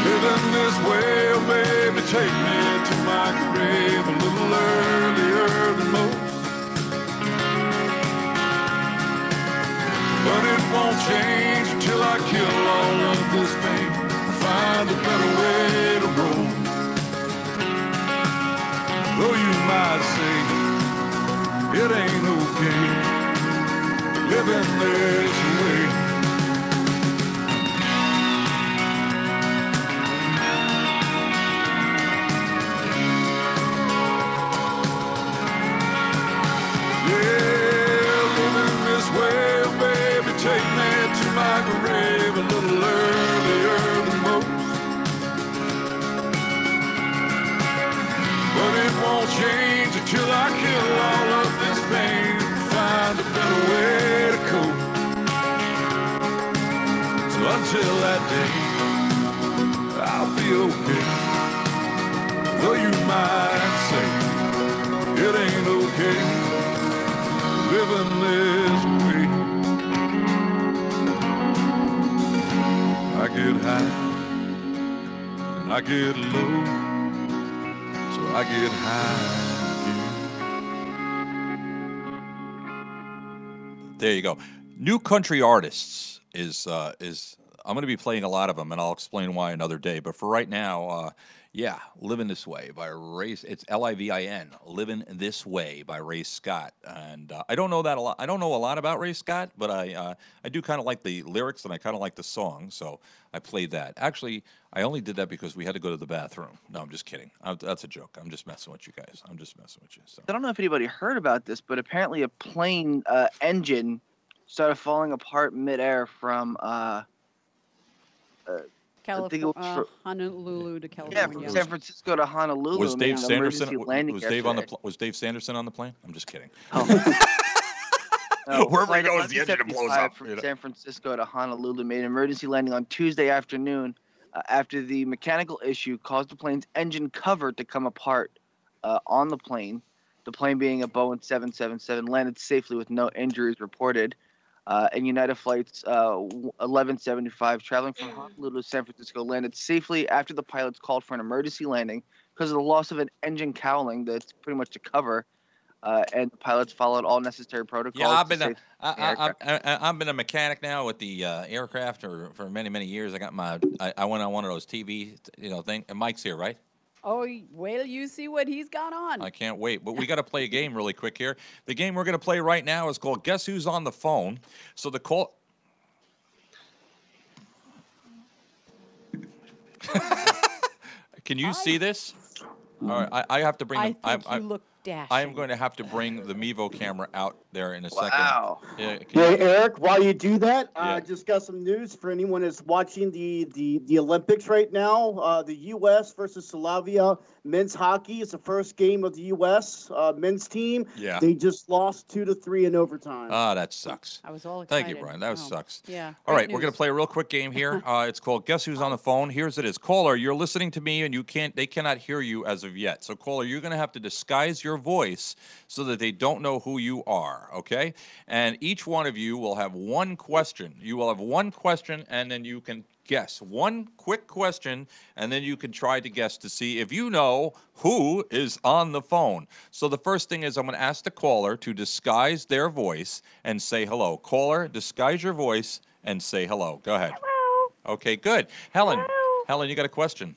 Living this way will maybe take me to my grave a little earlier than most. But it won't change until I kill all of this pain. Find a better way to roll. Though you might say it ain't okay living this way. Yeah, living this way, baby, take me to my grave a little earlier than most. But it won't change until I kill all of this pain. Find a better way to cope. So until that day, I'll be okay. Though you might say it ain't okay living this way. I get high and I get low, so I get high again. There you go. New country artists is I'm going to be playing a lot of them, and I'll explain why another day. But for right now, yeah, "Living This Way" by Ray. It's Livin. "Living This Way" by Ray Scott. And I don't know that a lot. I don't know a lot about Ray Scott, but I do kind of like the lyrics and I kind of like the song, so I played that. Actually, I only did that because we had to go to the bathroom. No, I'm just kidding. That's a joke. I'm just messing with you guys. I'm just messing with you. So. I don't know if anybody heard about this, but apparently a plane engine started falling apart midair from I think it was Honolulu to yeah, California. from San Francisco to Honolulu. Was Dave made an Sanderson? emergency landing Was Dave on the? yesterday. Was Dave Sanderson on the plane? I'm just kidding. Wherever he goes, the engine blows up. From San Francisco to Honolulu made an emergency landing on Tuesday afternoon after the mechanical issue caused the plane's engine cover to come apart on the plane. The plane, being a Boeing 777, landed safely with no injuries reported. And United Flights 1175 traveling from Honolulu to San Francisco landed safely after the pilots called for an emergency landing because of the loss of an engine cowling that's pretty much a cover. And the pilots followed all necessary protocols. Yeah, I've been a mechanic now with the aircraft for many years. I got I went on one of those TV thing. And Mike's here, right? Oh, wait till you see what he's got on. I can't wait. But we got to play a game really quick here. The game we're going to play right now is called Guess Who's on the Phone. So the call. Can you see this? All right, I have to bring. I think you look dashing. I am going to have to bring the Mevo camera out there in a second. Wow. Yeah, Hey, Eric, while you do that, Yeah. just got some news for anyone that's watching the Olympics right now. The U.S. versus Slovakia men's hockey is the first game of the U.S. Men's team. Yeah. They just lost 2-3 in overtime. Ah, that sucks. I was all excited. Thank you, Brian. That sucks. Yeah. All great right, we're going news. to play a real quick game here. It's called Guess Who's on the Phone. Here's it is. Caller, you're listening to me, and they cannot hear you as of yet. So, caller, you're going to have to disguise your voice so that they don't know who you are, okay? And each one of you will have one question. You will have one question, and then you can guess. One quick question, and then you can try to guess to see if you know who is on the phone. So the first thing is I'm going to ask the caller to disguise their voice and say hello. Caller, disguise your voice and say hello. Go ahead. Hello. Okay, good. Helen, Hello. Helen, you got a question?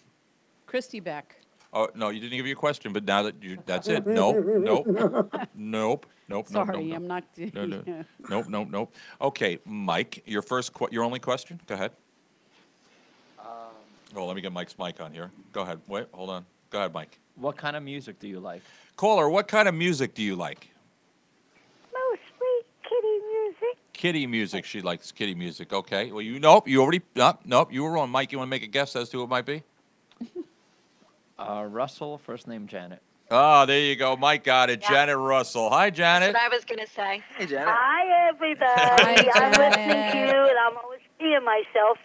Christy Beck. Oh, no, you didn't give you a question, but now that that's it. Nope. Sorry, I'm not. Nope. Okay, Mike, your only question? Go ahead. Oh, let me get Mike's mic on here. Go ahead. Wait, hold on. Go ahead, Mike. What kind of music do you like? Caller, what kind of music do you like? Mostly kitty music. Kitty music. She likes kitty music. Okay. Well, you already, nope, you were wrong. Mike, you want to make a guess as to who it might be? Russell, first name Janet. Oh, there you go. Mike got it. Yeah. Janet Russell. Hi, Janet. That's what I was going to say. Hey, Janet. Hi, everybody. I'm listening to you, and I'm always seeing myself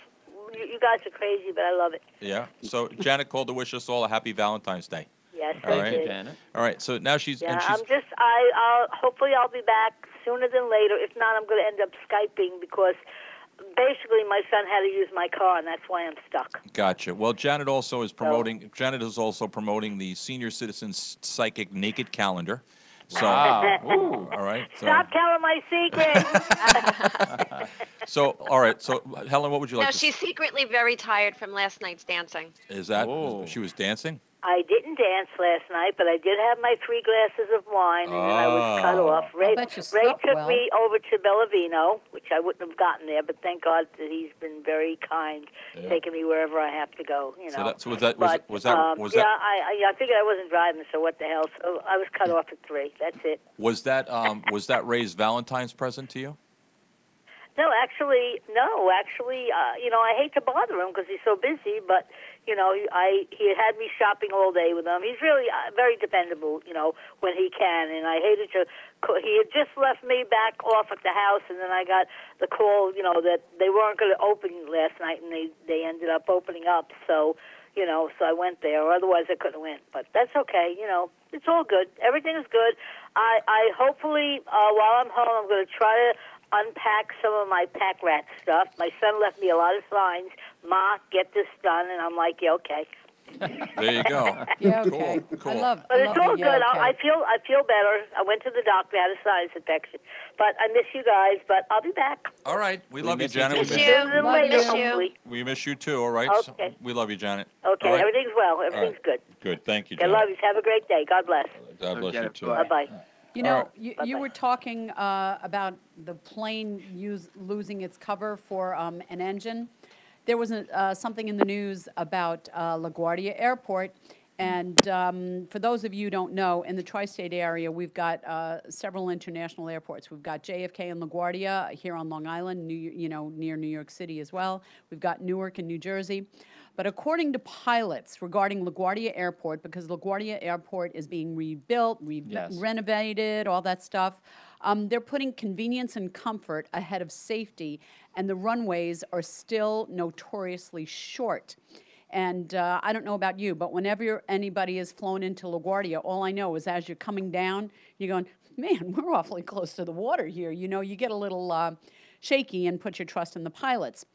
you guys are crazy, but I love it. Yeah. So Janet called to wish us all a happy Valentine's Day. Yes, All I right. did. Janet. All right. So now she's Yeah, and she's I'll hopefully I'll be back sooner than later. If not, I'm going to end up Skyping because basically my son had to use my car, and that's why I'm stuck. gotcha. Well, Janet also is promoting. Janet is also promoting the Senior Citizens Psychic Naked Calendar. So, Wow. Ooh. all right. So, Stop telling my secrets. so, all right. So, Helen, what would you like No, to she's secretly very tired from last night's dancing. Is that Whoa. she was dancing? I didn't dance last night, but I did have my 3 glasses of wine, and then I was cut Oh. off. Ray bet you took slept well. me over to Bellavino, which I wouldn't have gotten there, but thank God that he's been very kind, Yeah. taking me wherever I have to go. You know. So, was that But, was that yeah, I figured I wasn't driving, so what the hell? So I was cut off at 3. That's it. was that Ray's Valentine's present to you? No, actually, I hate to bother him because he's so busy, but, he had me shopping all day with him. He's really very dependable, when he can, and I hated to, he had just left me back off at the house, and then I got the call, that they weren't going to open last night, and they ended up opening up, so I went there, or otherwise I couldn't have went, but that's okay, it's all good. Everything is good. I hopefully, while I'm home, I'm going to try to unpack some of my pack rat stuff. My son left me a lot of signs. Ma, get this done, and I'm like, yeah, okay. There you go. Yeah, okay. Cool. But it's all good. I feel better. I went to the doctor, had a sinus infection. But I miss you guys. But I'll be back. All right. We love you, miss you Janet. too. We Miss miss you. Sooner than later, Miss you. hopefully. We miss you too. All right. Okay. So we love you, Janet. Okay, All right? everything's well. Everything's good. Good. Thank you, I Janet. love you. Have a great day. God bless. God bless you Janet, too. bye. Bye-bye. You know, All you were talking about the plane losing its cover for an engine. There was something in the news about LaGuardia Airport. And for those of you who don't know, in the tri-state area, we've got several international airports. We've got JFK and LaGuardia here on Long Island, near New York City as well. We've got Newark in New Jersey. But according to pilots regarding LaGuardia Airport, because LaGuardia Airport is being rebuilt, renovated, all that stuff, they're putting convenience and comfort ahead of safety, and the runways are still notoriously short. And I don't know about you, but whenever anybody has flown into LaGuardia, all I know is as you're coming down, you're going, man, we're awfully close to the water here. You get a little shaky and put your trust in the pilots.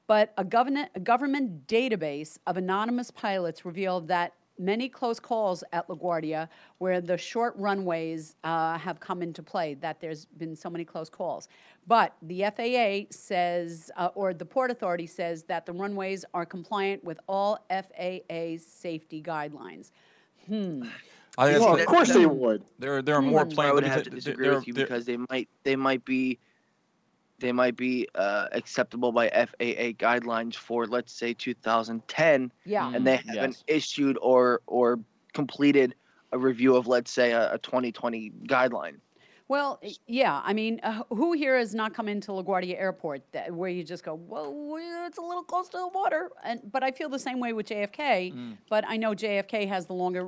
But a government database of anonymous pilots revealed that many close calls at LaGuardia where the short runways have come into play, that there's been so many close calls. But the FAA says, or the Port Authority says, that the runways are compliant with all FAA safety guidelines. Of course they would. There are more I planes. would have to disagree with you because they might be acceptable by FAA guidelines for, let's say, 2010. Yeah. And they haven't issued or completed a review of, let's say, a 2020 guideline. Well, yeah. I mean, who here has not come into LaGuardia Airport where you just go, whoa, it's a little close to the water? But I feel the same way with JFK. But I know JFK has the longer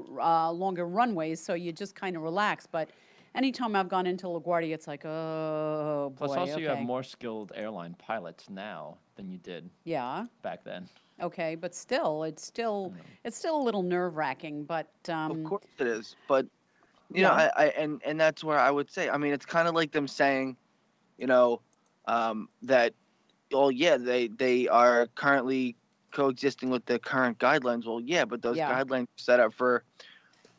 runways, so you just kind of relax. But anytime I've gone into LaGuardia, it's like, oh, boy, Plus, also, you have more skilled airline pilots now than you did back then. Okay, but still, it's still a little nerve-wracking. But Of course it is. But you know, and that's where I would say, I mean, it's kind of like them saying, that, oh yeah, they are currently coexisting with the current guidelines. Well, yeah, but those guidelines are set up for,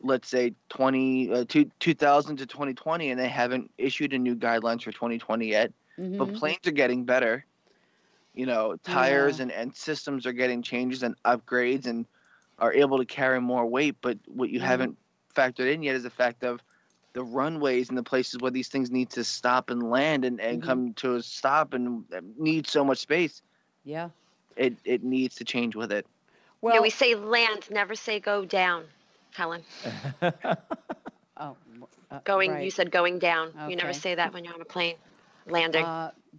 let's say, 2000 to 2020, and they haven't issued a new guidelines for 2020 yet. But planes are getting better. Tires and systems are getting changes and upgrades and are able to carry more weight. But what you haven't factored in yet is the fact of the runways and the places where these things need to stop and land and come to a stop and need so much space. Yeah. It needs to change with it. Well, we say land, never say go down, Helen. Oh, Going, right. you said going down. You never Okay. say that when you're on a plane. landing.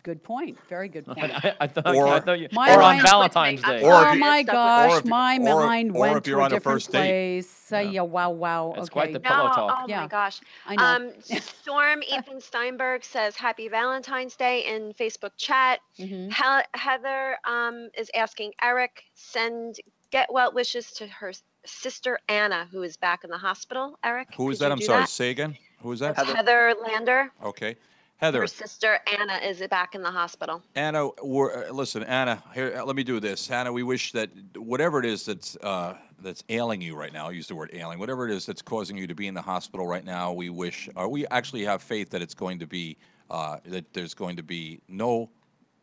Good point. Very good point. I thought you My or on mind- Valentine's Day. Oh my gosh, my or mind if went you're to a on a different first date. place. Yeah, wow. It's Okay. quite the No, pillow talk. oh Yeah, my gosh. I know. Storm Ethan Steinberg says Happy Valentine's Day in Facebook chat. Heather is asking Eric get well wishes to her sister Anna, who is back in the hospital. Eric, Who is could that? you I'm do sorry. that? Say again. Who is that? Heather Lander. Okay. Heather. Her sister Anna is back in the hospital. Anna, listen, Anna. Here, let me do this. Anna, we wish that whatever it is that's ailing you right now. I use the word ailing. Whatever it is that's causing you to be in the hospital right now, we wish, or we actually have faith that it's going to be that there's going to be no.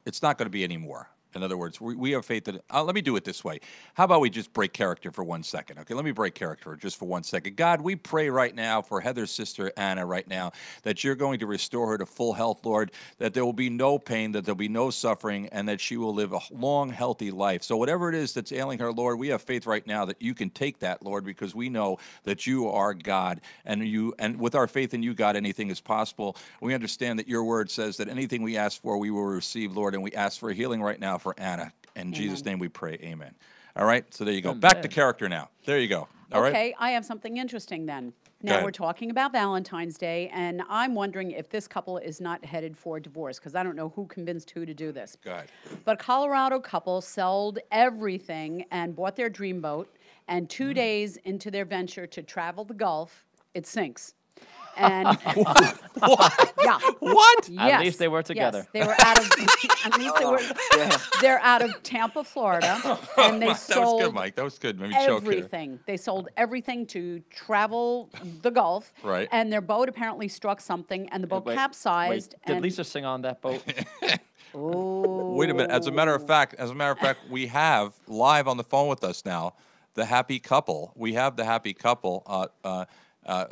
It's not going to be any more. In other words, we have faith that, let me do it this way. How about we just break character for 1 second? Okay, let me break character just for 1 second. God, we pray right now for Heather's sister, Anna, right now, that you're going to restore her to full health, Lord, that there will be no pain, that there'll be no suffering, and that she will live a long, healthy life. So whatever it is that's ailing her, Lord, we have faith right now that you can take that, Lord, because we know that you are God, and with our faith in you, God, anything is possible. We understand that your word says that anything we ask for, we will receive, Lord, and we ask for healing right now for Anna. In Jesus' name we pray, amen. All right, so there you go. Back to character now. There you go. All right. Okay, I have something interesting then. Now ahead. we're talking about Valentine's Day, and I'm wondering if this couple is not headed for divorce, because I don't know who convinced who to do this. Go ahead. But a Colorado couple sold everything and bought their dream boat, and 2 days into their venture to travel the Gulf, it sinks. And what? Yeah. What? Yes. At least they were together. Yes, they were out of. At least they were. They're out of Tampa, Florida, and they that was sold good, Mike. That was good. Maybe choke here. everything. They sold everything to travel the Gulf. Right. And their boat apparently struck something, and the boat capsized. Did and Lisa sing on that boat? Wait a minute. As a matter of fact, we have live on the phone with us now the happy couple. We have the happy couple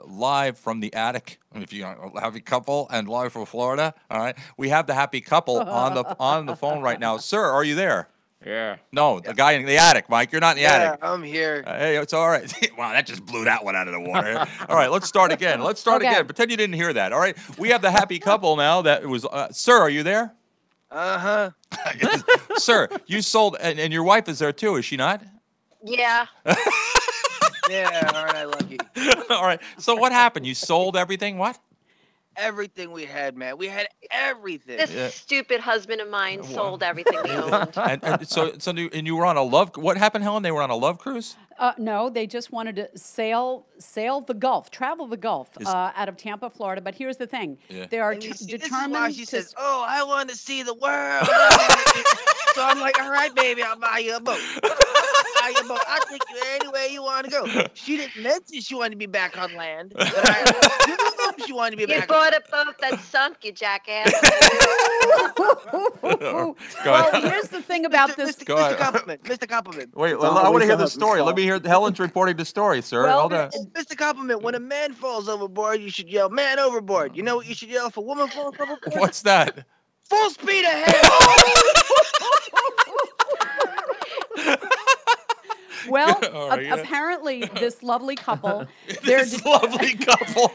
live from the attic. If you happy couple and live from Florida, all right. We have the happy couple on the phone right now. Sir, are you there? Yeah. No, the guy in the attic, Mike. You're not in the attic. I'm here. Hey, it's all right. Wow, that just blew that one out of the water. All right, let's start again. Again. Pretend you didn't hear that. All right. We have the happy couple now. That was. Sir, are you there? Sir, you sold, and your wife is there too, is she not? Yeah. Yeah, all right, lucky. All right. So what happened? You sold everything? What? Everything we had, man. We had everything. This stupid husband of mine sold everything we owned. and you were on a love. What happened, Helen? They were on a love cruise. No, they just wanted to sail the Gulf, travel the Gulf out of Tampa, Florida. But here's the thing: they are determined. This is why she says, "Oh, I want to see the world." So I'm like, "All right, baby, I'll buy you a boat. I'll take you anywhere you want to go." She didn't mention she wanted to be back on land, but I she wanted to be back. You bought a boat that sunk, you jackass. Well, here's the thing about this. Mr. Compliment. Wait, I want to hear the story. Let me hear. Helen's reporting the story, sir. Well, Hold on. Mr. Compliment, when a man falls overboard, you should yell, "Man overboard." You know what you should yell if a woman falls overboard? What's that? Full speed ahead. Well, right, apparently this lovely couple, lovely couple.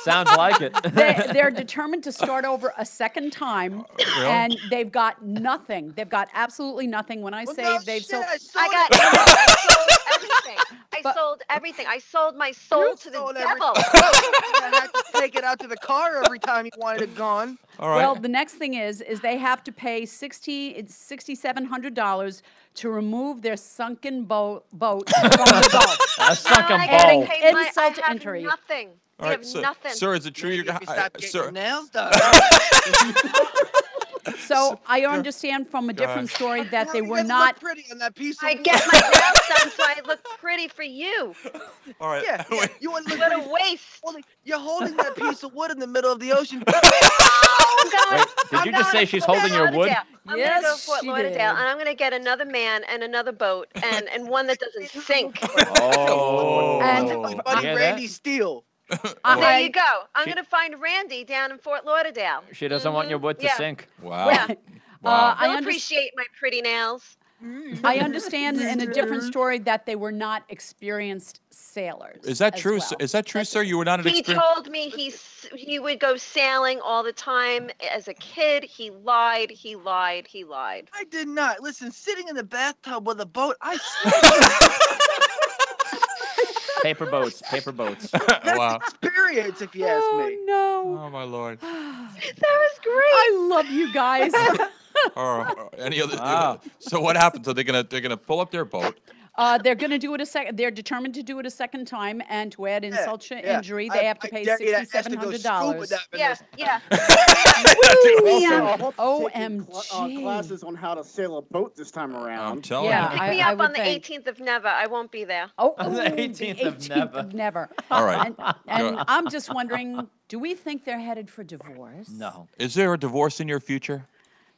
Sounds like it. They're determined to start over a second time, Really? and they've got nothing. They've got absolutely nothing. When I say they've sold, I sold everything. I sold everything. I sold my soul to the devil. I had to take it out to the car every time you wanted it gone. All right. Well, the next thing is they have to pay $6,700 to remove their sunken boat from the Gulf. A sunken I boat. Insult to have injury. nothing. All right, nothing. Sir, is it true you're Your nails done. So I understand from a different story that they were not. Pretty on that piece of I get my nails done so I look pretty for you. All right. Yeah, you want to look What pretty. a waste. You're holding that piece of wood in the middle of the ocean. Did you just say she's holding your wood? I'm Yes, gonna go to Fort she Lauderdale, did. and I'm gonna get another man and another boat, and one that doesn't sink. Oh. And Buddy hear Randy Steele. There you go. I'm gonna find Randy down in Fort Lauderdale. She doesn't want your wood to Yeah. sink. Wow. Yeah. Wow. I He'll appreciate my pretty nails. I understand in a different story that they were not experienced sailors. Is that as true? well. Is that true, sir? You were not an He experienced. told me he would go sailing all the time as a kid. He lied. He lied. He lied. I did not. Listen, sitting in the bathtub with a boat, I Paper boats, paper boats. Wow. experience, if you ask me. No. Oh my lord. That was great. I love you guys. Or any other. Wow. So what happened? So they're gonna pull up their boat. They're going to do it a second. They're determined to do it a second time, and to add insult to injury, they have to pay $6,700. Yeah, yeah. OMG. Classes on how to sail a boat this time around. I'm telling Yeah, you. Pick me I up would on the think. 18th of never. I won't be there. Oh, On the ooh, 18th of never. All right. And I'm just wondering, do we think they're headed for divorce? No. Is there a divorce in your future?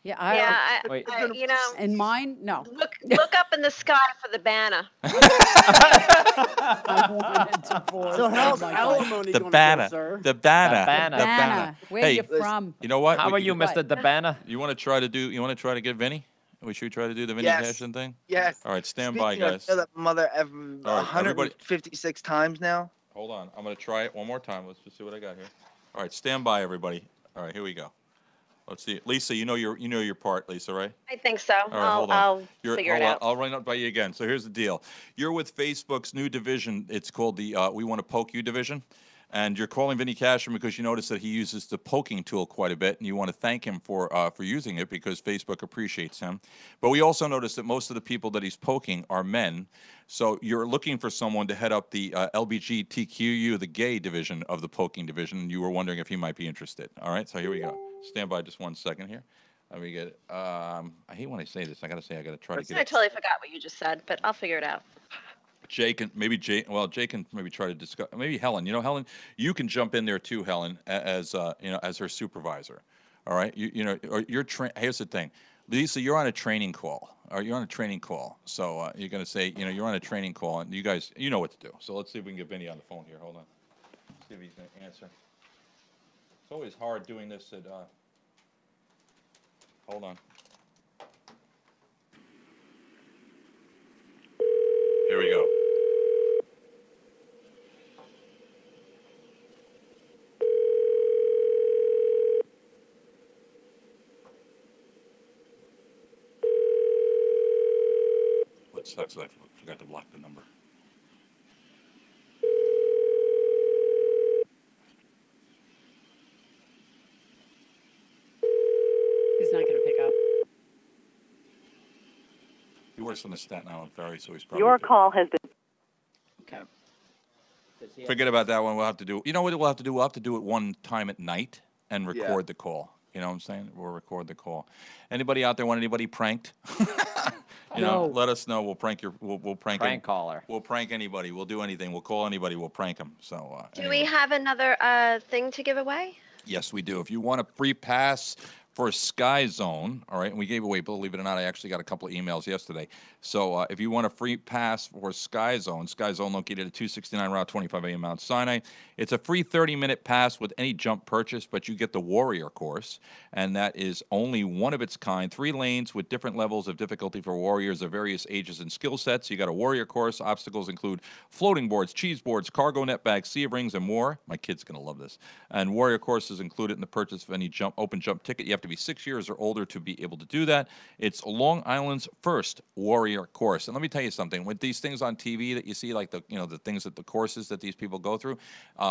Yeah, Yeah, Wait. you know, in mine, no. look up in the sky for the banner. I want a divorce. So how's Oh my God. alimony The going to banner. go, sir? The banner. Dabana. The banner. Where Hey, you from? you know what? How are you, Mr. Dabana? You want to try to do? You want to try to get Vinny? We should try to do the Vinny Yes. Cashin thing. Yes. All right, stand by, Speaking of guys. the mother ever All right, everybody- 156 times now. Hold on. I'm going to try it one more time. Let's just see what I got here. All right, stand by, everybody. All right, here we go. Let's see. Lisa, you know your part, Lisa, right? I think so. All right, hold on. I'll You're- figure it hold on. out. I'll run up by you again. So here's the deal. You're with Facebook's new division. It's called the We Want to Poke You division. And you're calling Vinny Cashin because you notice that he uses the poking tool quite a bit, and you want to thank him for using it because Facebook appreciates him. But we also noticed that most of the people that he's poking are men. So you're looking for someone to head up the LGBTQU, the gay division of the poking division, and you were wondering if he might be interested. All right, so here we go. Stand by just 1 second here. Let me get it. I hate when I say this. I got to try to get I it. totally forgot what you just said, but I'll figure it out. Jake and maybe Jake. Well, Jake can maybe try to discuss. Maybe Helen. You know, Helen, you can jump in there too, Helen, as as her supervisor. All right. Or you're here's the thing, Lisa. You're on a training call. Or you're on a training call. So you're gonna say, you're on a training call, and you guys, you know what to do. So let's see if we can get Vinny on the phone here. Hold on. See if he's gonna answer. It's always hard doing this at. Hold on. Here we go. What sucks, I forgot to block the number. He's not going to pick up. He works on the Staten Island ferry, so he's probably. Your call has been. Okay. Forget about that one. We'll have to do. You know what we'll have to do? We'll have to do it one time at night and record the call. You know what I'm saying? We'll record the call. Anybody out there want anybody pranked? No. Let us know. We'll prank your. We'll prank. Prank caller. We'll prank anybody. We'll do anything. We'll call anybody. We'll prank them. So. Do we have another thing to give away? Yes, we do. If you want a free pass for Sky Zone, all right, and we gave away, believe it or not, I actually got a couple of emails yesterday. So if you want a free pass for Sky Zone located at 269 Route 25A in Mount Sinai, it's a free 30-minute pass with any jump purchase, but you get the Warrior course, and that is only one of its kind, 3 lanes with different levels of difficulty for warriors of various ages and skill sets. You got a Warrior course. Obstacles include floating boards, cheese boards, cargo net bags, sea of rings, and more. My kid's going to love this. And Warrior course is included in the purchase of any open jump ticket. You have to be 6 years or older to be able to do that. It's Long Island's first Warrior course. And let me tell you something, with these things on TV that you see, like the things that the courses that these people go through,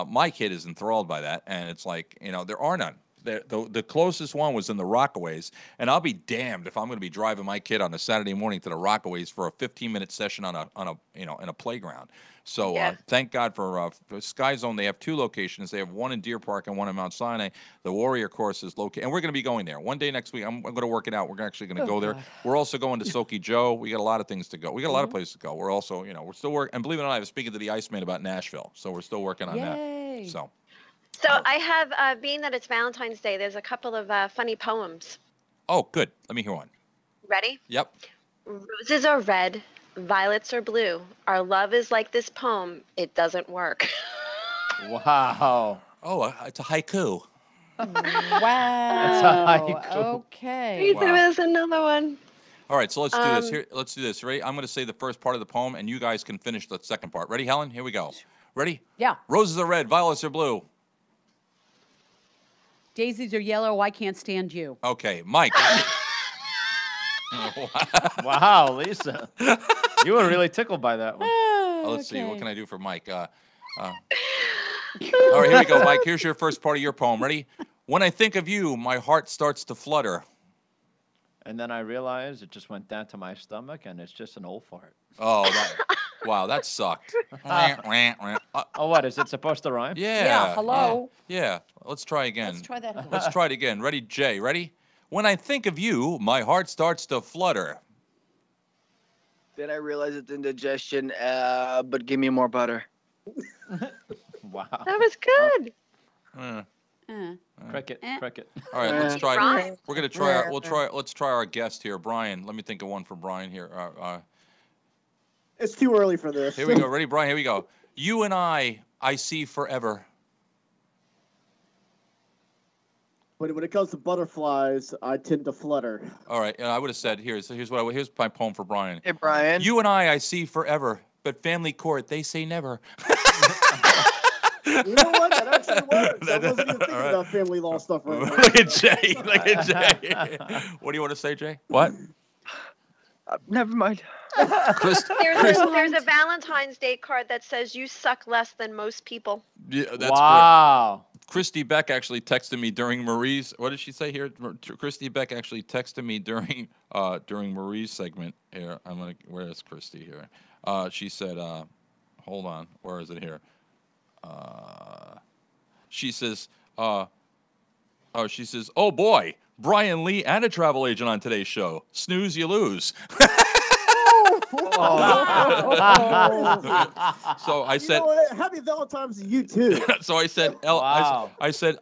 my kid is enthralled by that, and it's like, there are none. The closest one was in the Rockaways, and I'll be damned if I'm going to be driving my kid on a Saturday morning to the Rockaways for a 15-minute session on a playground. So thank God for Sky Zone. They have 2 locations. They have one in Deer Park and one in Mount Sinai. The Warrior course is located, and we're going to be going there one day next week. I'm going to work it out. We're actually going to go there. We're also going to Soki Joe. We got a lot of things to go. We got a lot of places to go. We're also, we're still working. And believe it or not, I was speaking to the Iceman about Nashville, so we're still working on that. So I have, being that it's Valentine's Day, there's a couple of funny poems. Oh, good. Let me hear one. Ready? Yep. Roses are red, violets are blue. Our love is like this poem. It doesn't work. Wow. Oh, it's a haiku. Wow. That's a haiku. Okay. There was another one. All right, so let's do this. Here, let's do this. Ready? I'm going to say the first part of the poem, and you guys can finish the second part. Ready, Helen? Here we go. Ready? Yeah. Roses are red, violets are blue. Daisies are yellow. I can't stand you. Okay, Mike. Wow, Lisa. You were really tickled by that one. Let's see. What can I do for Mike? All right, here we go, Mike. Here's your first part of your poem. Ready? When I think of you, my heart starts to flutter. And then I realized it just went down to my stomach, and it's just an old fart. Oh, wow, that sucked. Oh, what? Is it supposed to rhyme? Yeah. Hello. Yeah. Let's try again. Let's try that again. Let's try it again. Ready, Jay? Ready? When I think of you, my heart starts to flutter. Then I realize it's indigestion, but give me more butter. Wow. That was good. Cricket. All right, let's try. Brian. We're gonna try. Let's try our guest here, Brian. Let me think of one for Brian here. It's too early for this. Here we go. Ready, Brian? Here we go. You and I see forever. But when it comes to butterflies, I tend to flutter. All right, and I would have said here's my poem for Brian. Hey, Brian. You and I see forever, but family court they say never. You know what? That actually works. I wasn't even thinking about family law stuff right now. Look at Jay. Look at Jay. What do you want to say, Jay? What? Never mind. There's a Valentine's Day card that says you suck less than most people. Yeah, that's wow. Correct. Christy Beck actually texted me during Marie's. What did she say here? Christy Beck actually texted me during Marie's segment here. Where is Christy here? She said, hold on. Where is it here? She says, oh boy, Brian Lee and a travel agent on today's show. Snooze, you lose. So I said, you know what? Happy Valentine's to you too. So I said, Wow. I said,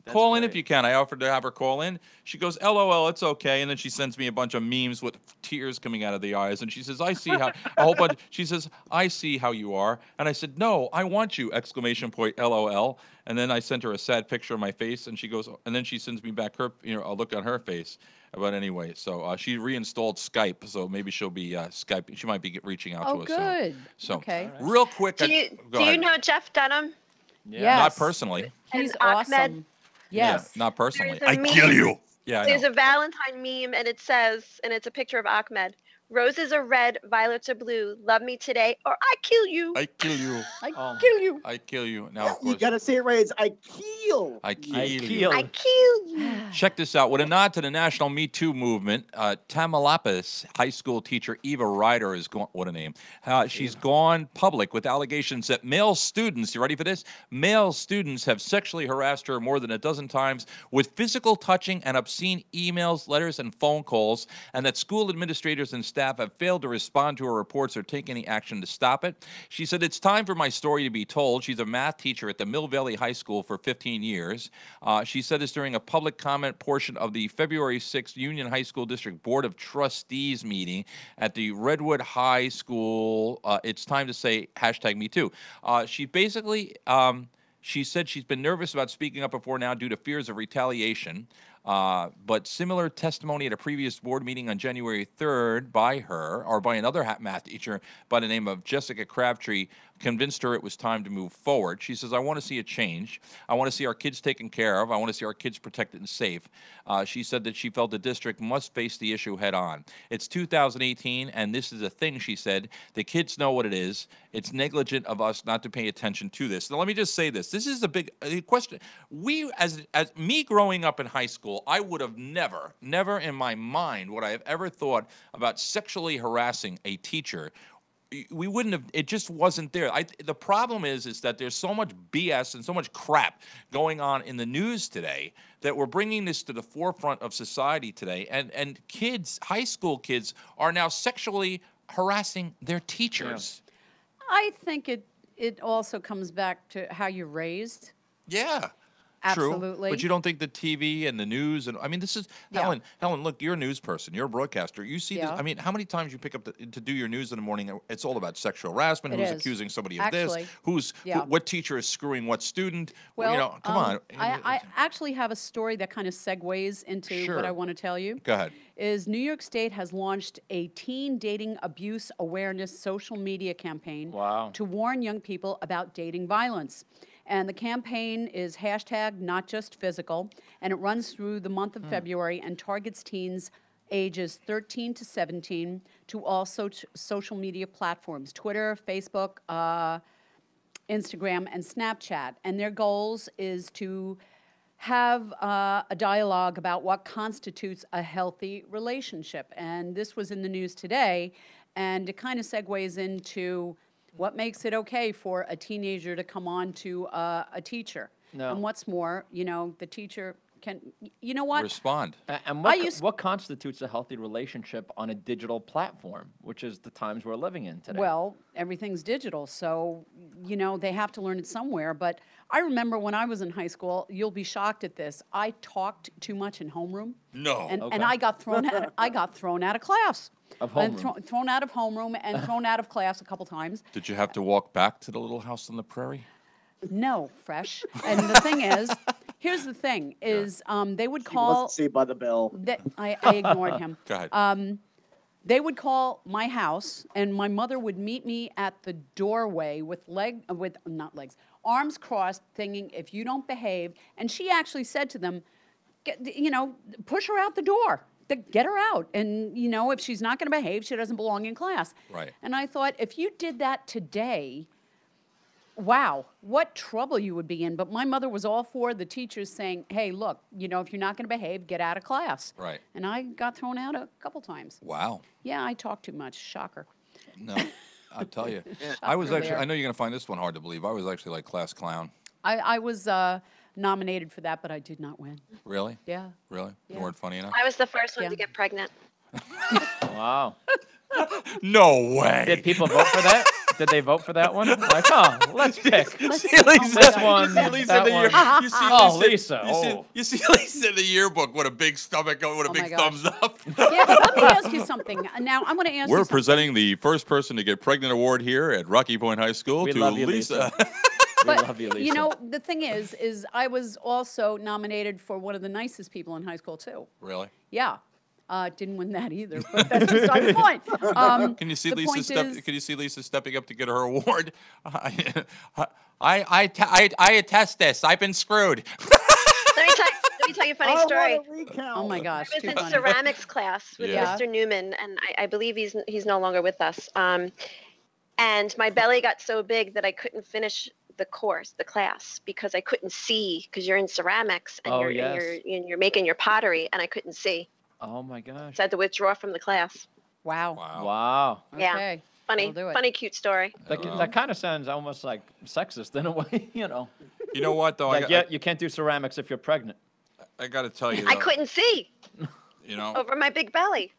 call in if you can. I offered to have her call in. She goes, LOL, it's okay. And then she sends me a bunch of memes with tears coming out of the eyes. And she says, I see how a whole bunch. She says, I see how you are. And I said, no, I want you! Exclamation point, LOL. And then I sent her a sad picture of my face. And she goes, and then she sends me back her, a look on her face. But anyway, so she reinstalled Skype. So maybe she'll be Skype. She might be reaching out to us. Good. Soon. So okay. real quick. Do you know Jeff Dunham? Yes. Not personally. He's Ahmed? awesome. Yes. Yeah, not personally. There's a I kill meme. you. Yeah, I There's know. a Valentine meme, and it says, and it's a picture of Ahmed. Roses are red, violets are blue. Love me today, or I kill you. I kill you. I kill you. I kill you. Now, of You course, gotta say it right. It's I kill. I kill you. I kill you. Check this out. With a nod to the national Me Too movement, Tamaulipas high school teacher Eva Ryder is going. What a name! She's gone public with allegations that male students. You ready for this? Male students have sexually harassed her more than a dozen times with physical touching and obscene emails, letters, and phone calls, and that school administrators and staff have failed to respond to her reports or take any action to stop it. She said, it's time for my story to be told. She's a math teacher at the Mill Valley High School for 15 years. She said this during a public comment portion of the February 6th Union High School District Board of Trustees meeting at the Redwood High School. It's time to say #MeToo. She basically, she said she's been nervous about speaking up before now due to fears of retaliation. But similar testimony at a previous board meeting on January 3rd by her, or by another math teacher by the name of Jessica Crabtree, convinced her it was time to move forward. She says, I want to see a change. I want to see our kids taken care of. I want to see our kids protected and safe. She said that she felt the district must face the issue head on. It's 2018, and this is a thing, she said. The kids know what it is. It's negligent of us not to pay attention to this. Now, let me just say this. This is a big question. We, as me growing up in high school, I would have never in my mind would I have ever thought about sexually harassing a teacher. We wouldn't have, it just wasn't there. The problem is that there's so much BS and so much crap going on in the news today that we're bringing this to the forefront of society today. And kids, high school kids, are now sexually harassing their teachers. I think it also comes back to how you're raised. Yeah. Absolutely. But you don't think the TV and the news and I mean, this is Helen. Helen, look, you're a news person. You're a broadcaster. You see this. I mean, how many times you pick up to do your news in the morning? It's all about sexual harassment. Who's accusing somebody of this? What teacher is screwing what student? Well, you know, come on. I actually have a story that kind of segues into what I want to tell you. Go ahead. Is New York State has launched a teen dating abuse awareness social media campaign to warn young people about dating violence. And the campaign is #NotJustPhysical, and it runs through the month of February and targets teens ages 13 to 17 to all social media platforms, Twitter, Facebook, Instagram, and Snapchat. And their goals is to have a dialogue about what constitutes a healthy relationship. And this was in the news today, and it kind of segues into what makes it okay for a teenager to come on to a teacher. And what's more, you know, the teacher can, you know what? Respond. And what constitutes a healthy relationship on a digital platform, which is the times we're living in today? Well, everything's digital, so, you know, they have to learn it somewhere. But I remember when I was in high school, you'll be shocked at this, I talked too much in homeroom. No. And I got thrown out, I got thrown out of class. Thrown out of homeroom and thrown out of class a couple times. Did you have to walk back to the little house on the prairie? No, Fresh. And the thing is, here's the thing, is they would call... Saved by the Bell. I ignored him. Go ahead. They would call my house, and my mother would meet me at the doorway with arms crossed, thinking, if you don't behave, and she actually said to them, you know, push her out the door. Get her out. And, you know, if she's not going to behave, she doesn't belong in class. Right. And I thought, if you did that today, wow, what trouble you would be in. But my mother was all for the teachers saying, hey, look, you know, if you're not going to behave, get out of class. Right. And I got thrown out a couple times. Wow. Yeah, I talk too much. Shocker. No, I'll tell you. I was actually, I know you're going to find this one hard to believe. I was actually like class clown. I was nominated for that, but I did not win. Really? Yeah. Really? You weren't funny enough? I was the first one to get pregnant. Wow. No way. Did people vote for that? Did they vote for that one? Like, oh, let's pick. See Lisa, this one, you see Lisa that in the one. You see Oh, Lisa. Lisa. You see Lisa in the yearbook with a big stomach, with a big thumbs up. Yeah, but let me ask you something. Now, I'm going to ask you We're something. presenting the first person to get pregnant award here at Rocky Point High School We to love you, Lisa. But, love you, Lisa. you know, the thing is I was also nominated for one of the nicest people in high school, too. Really? Yeah. Didn't win that either, but that's beside the point. Can you see the Lisa point is- Can you see Lisa stepping up to get her award? I attest this. I've been screwed. Let me tell you a funny story. Oh my gosh, I was too in funny. ceramics class with Yeah. Mr. Newman, and I believe he's no longer with us. And my belly got so big that I couldn't finish the class, because I couldn't see, because you're in ceramics and you're making your pottery, and I couldn't see. Oh my gosh. So I had to withdraw from the class. Wow. Wow. Yeah. Okay. Funny, I'll do it. funny, cute story. That kind of sounds almost like sexist in a way, you know. You know what, though? Like, you can't do ceramics if you're pregnant. I got to tell you, I couldn't see you know, over my big belly.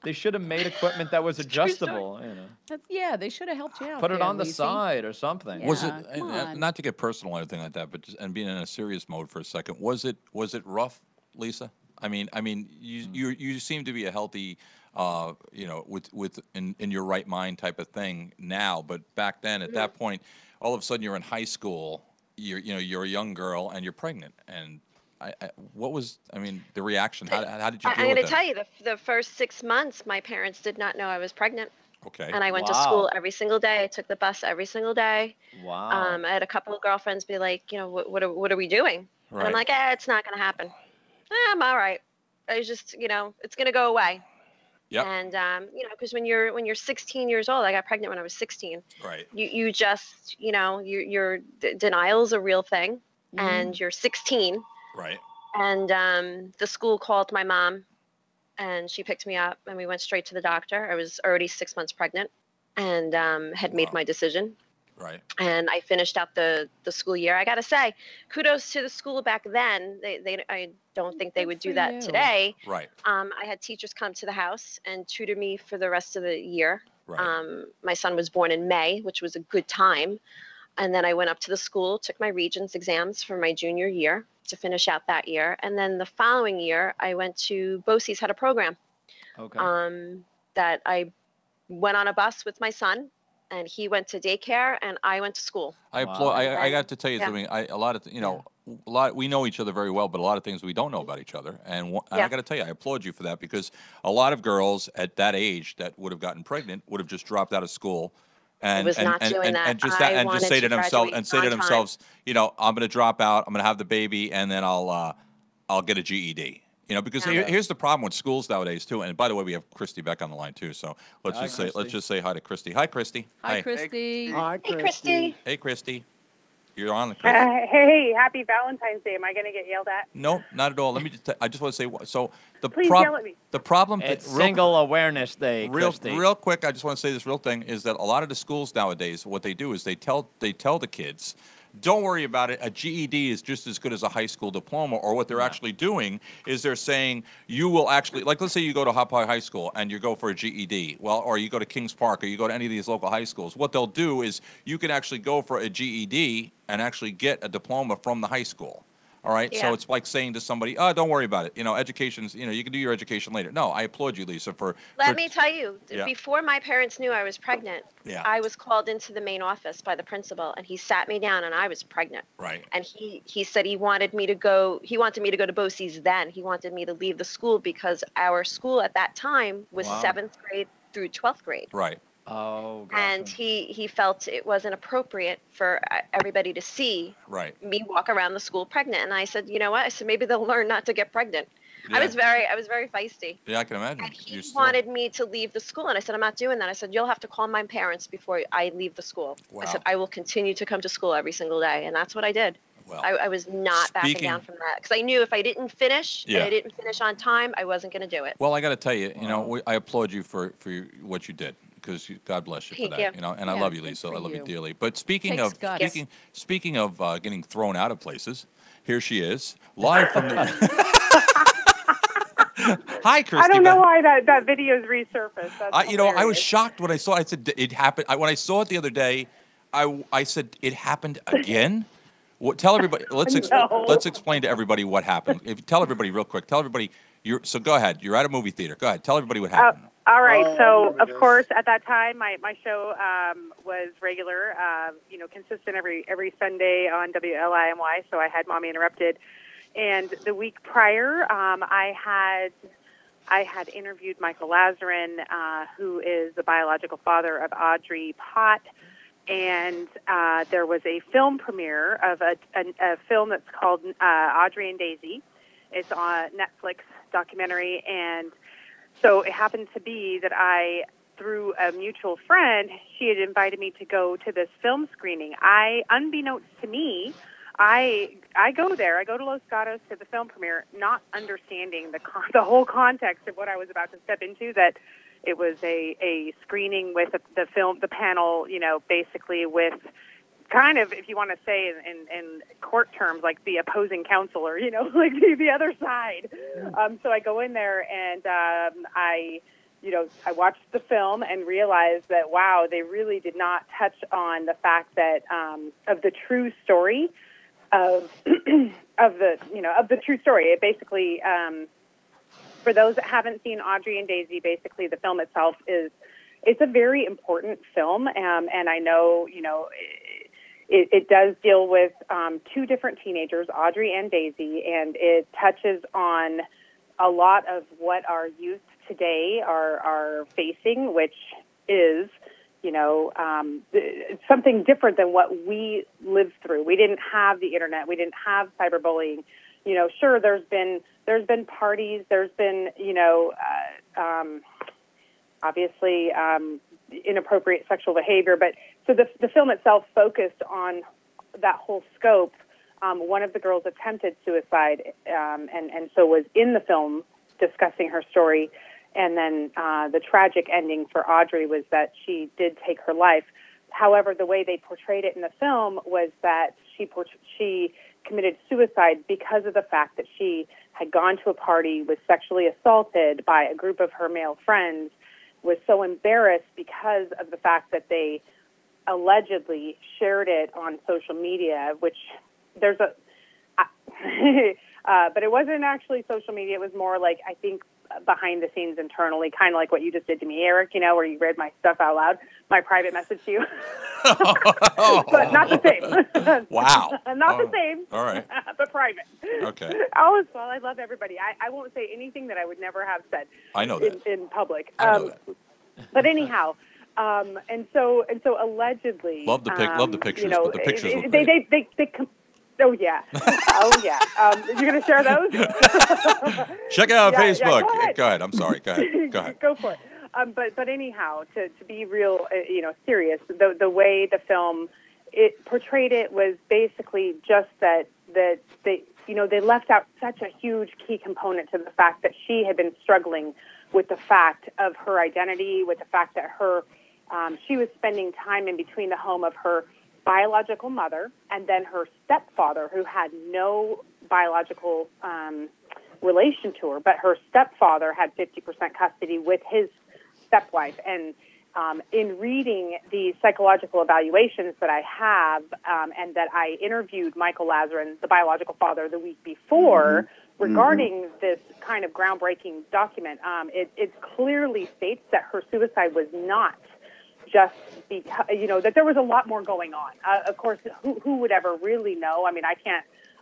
They should have made equipment that was adjustable, you know. Yeah, they should have helped you out. Put it there, on the Lacey. side or something. was it Yeah, come on. not to get personal or anything like that, but and being in a serious mode for a second? Was it rough, Lisa? I mean, you seem to be a healthy, you know, with in your right mind type of thing now. But back then, at that point, all of a sudden you're in high school. You're a young girl and you're pregnant. And what was the reaction? How did you deal I'm with going to that? tell you, the first 6 months, my parents did not know I was pregnant. Okay. And I went to school every single day. I took the bus every single day. Wow. I had a couple of girlfriends be like, you know, what are we doing? And I'm Right. like, it's not going to happen. I'm all right. I was just, you know, it's going to go away. Yep. And you know, because when you're 16 years old, I got pregnant when I was 16. Right. You just, you know, your denial is a real thing, and you're 16. Right. And the school called my mom, and she picked me up, and we went straight to the doctor. I was already 6 months pregnant, and had made my decision. Right. And I finished out the school year. I got to say, kudos to the school back then. I don't think they would do that you. today. Right. I had teachers come to the house and tutor me for the rest of the year. Right. My son was born in May, which was a good time. And then I went up to the school, took my Regents exams for my junior year to finish out that year. And then the following year, I went to BOCES had a program that I went on a bus with my son, and he went to daycare and I went to school. I applaud. I got to tell you Yeah. something. A lot of a lot. We know each other very well, but a lot of things we don't know about each other. And I got to tell you, I applaud you for that, because a lot of girls at that age that would have gotten pregnant would have just dropped out of school. And was not doing that. just I just say wanted to to themselves graduate on time. I'm going to drop out. I'm going to have the baby, and then I'll get a GED. Because here's the problem with schools nowadays too. And by the way, we have Christy Beck on the line too. So let's just say hi to Christy. Hi, Christy. Hi, Christy. Hi, Hey, Christy. Hey, Christy. You're on the Christy. Hey, happy Valentine's Day. Am I going to get yelled at? No, not at all. Let me I just want to say, so Please yell at me. the problem. It's Single Awareness Day, Christy. Real quick, I just want to say this real thing is that a lot of the schools nowadays, what they do is they tell the kids, don't worry about it. A GED is just as good as a high school diploma. Or what they're actually doing is they're saying you will actually, like, let's say you go to Hop High School and you go for a GED, or you go to Kings Park, or you go to any of these local high schools. What they'll do is you can actually go for a GED and actually get a diploma from the high school. All right, so it's like saying to somebody, "Oh, don't worry about it. Education's, you can do your education later." No, I applaud you, Lisa, for. Let me tell you, Yeah. before my parents knew I was pregnant, I was called into the main office by the principal, and he sat me down, and I was pregnant. Right. And he said he wanted me to go. He wanted me to go to BOCES. Then he wanted me to leave the school because our school at that time was 7th grade through 12th grade. Right. Oh, gotcha. And he felt it wasn't appropriate for everybody to see me walk around the school pregnant. And I said, you know what? I said, maybe they'll learn not to get pregnant. Yeah. I was very feisty. Yeah, I can imagine. And he wanted me to leave the school. And I said, I'm not doing that. I said, you'll have to call my parents before I leave the school. Wow. I said, I will continue to come to school every single day. And that's what I did. Well, I was not backing down from that, because I knew if I didn't finish and I didn't finish on time, I wasn't going to do it. Well, I got to tell you, I applaud you for what you did, because God bless you for Thank that. you. And I love you, Lisa. I love you dearly. But speaking Takes of guts. speaking of getting thrown out of places, here she is, live from the. Hi, Christy. I don't know why that video's resurfaced. That's I was hilarious. shocked when I saw it. I said it happened. When I saw it the other day, I said it happened again. Tell everybody. Let's explain to everybody what happened. Tell everybody real quick. Tell everybody. So go ahead. You're at a movie theater. Go ahead. Tell everybody what happened. All right. So, of course, at that time, my show was regular, consistent every Sunday on WLIMY. So I had Mommy Interrupted, and the week prior, I had interviewed Michael Lazarin, who is the biological father of Audrey Pott. And there was a film premiere of a film that's called Audrey and Daisy. It's on Netflix documentary. And so it happened to be that through a mutual friend, she had invited me to go to this film screening. Unbeknownst to me, I go there. I go to Los Gatos to the film premiere, not understanding the whole context of what I was about to step into, that it was a screening with the panel, basically with kind of, if you want to say in court terms, like the opposing counsel, or, like the other side. So I go in there and I watched the film and realized that, wow, they really did not touch on the fact that of the true story of the true story. It basically, for those that haven't seen Audrey and Daisy, basically the film itself it's a very important film, and I know, it does deal with two different teenagers, Audrey and Daisy, and it touches on a lot of what our youth today are facing, which is, something different than what we lived through. We didn't have the internet. We didn't have cyberbullying. Sure, there's been parties. There's been, obviously inappropriate sexual behavior. But so the film itself focused on that whole scope. One of the girls attempted suicide, and so was in the film discussing her story. And then the tragic ending for Audrey was that she did take her life. However, the way they portrayed it in the film was that she committed suicide because of the fact that she had gone to a party, was sexually assaulted by a group of her male friends, was so embarrassed because of the fact that they allegedly shared it on social media, which there's a, but it wasn't actually social media. It was more like, I think, behind the scenes internally, kind of like what you just did to me, Eric, you know, where you read my stuff out loud, my private message to you. But not the same. Wow. Not the same. All right. But private. Okay. All is well. I love everybody. I won't say anything that I would never have said. I know that. In public. I know that. But anyhow, and so allegedly. Love the pictures, you know, but the pictures look they great. oh yeah, oh yeah. You're gonna share those? Check out Yeah, Facebook. yeah, Go ahead. I'm sorry. Go ahead. Go ahead. Go for it. But anyhow, to be real, serious, the way the film it portrayed it was basically just that they left out such a huge key component to the fact that she had been struggling with the fact of her identity, with the fact that she was spending time in between the home of her biological mother and then her stepfather, who had no biological relation to her, but her stepfather had 50% custody with his stepwife. And in reading the psychological evaluations that I have, and that I interviewed Michael Lazarin, the biological father, the week before, regarding this kind of groundbreaking document, it clearly states that her suicide was not just because, that there was a lot more going on. Of course, who would ever really know? I mean,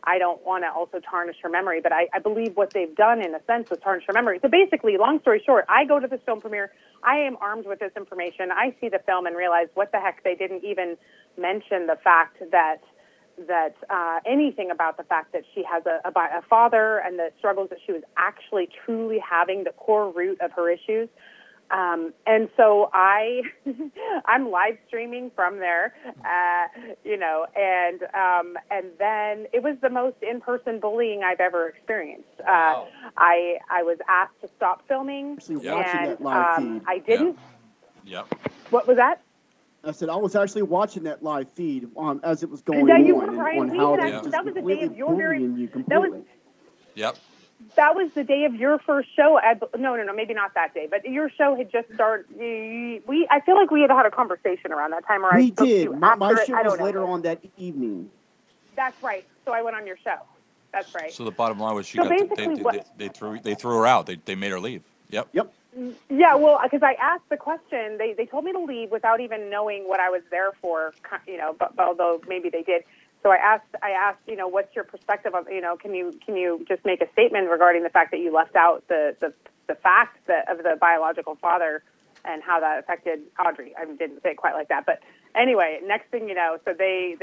I don't want to also tarnish her memory, but I believe what they've done in a sense was tarnish her memory. So basically, long story short, I go to this film premiere. I am armed with this information. I see the film and realize what the heck, they didn't even mention the fact that anything about the fact that she has a father and the struggles that she was actually truly having, the core root of her issues. And so I'm live streaming from there, and then it was the most in-person bullying I've ever experienced. Wow. I was asked to stop filming, Actually watching that live feed. I didn't. Yep. What was that? I said I was actually watching that live feed as it was going Yeah, on, you were right. on We how had they actually- just that was the day of completely your very- bullying you that completely. was- Yep. That was the day of your first show. No, maybe not that day, but your show had just started. I feel like we had a conversation around that time. Or We I spoke to did. you My after it. show I was don't know. later on that evening. That's right. So I went on your show. That's right. So the bottom line was So basically they threw her out. They made her leave. Yep. Yep. Yeah, well, because I asked the question, they told me to leave without even knowing what I was there for. But although maybe they did. So I asked, what's your perspective on, can you just make a statement regarding the fact that you left out the fact of the biological father and how that affected Audrey? I didn't say it quite like that, but anyway, next thing you know, so they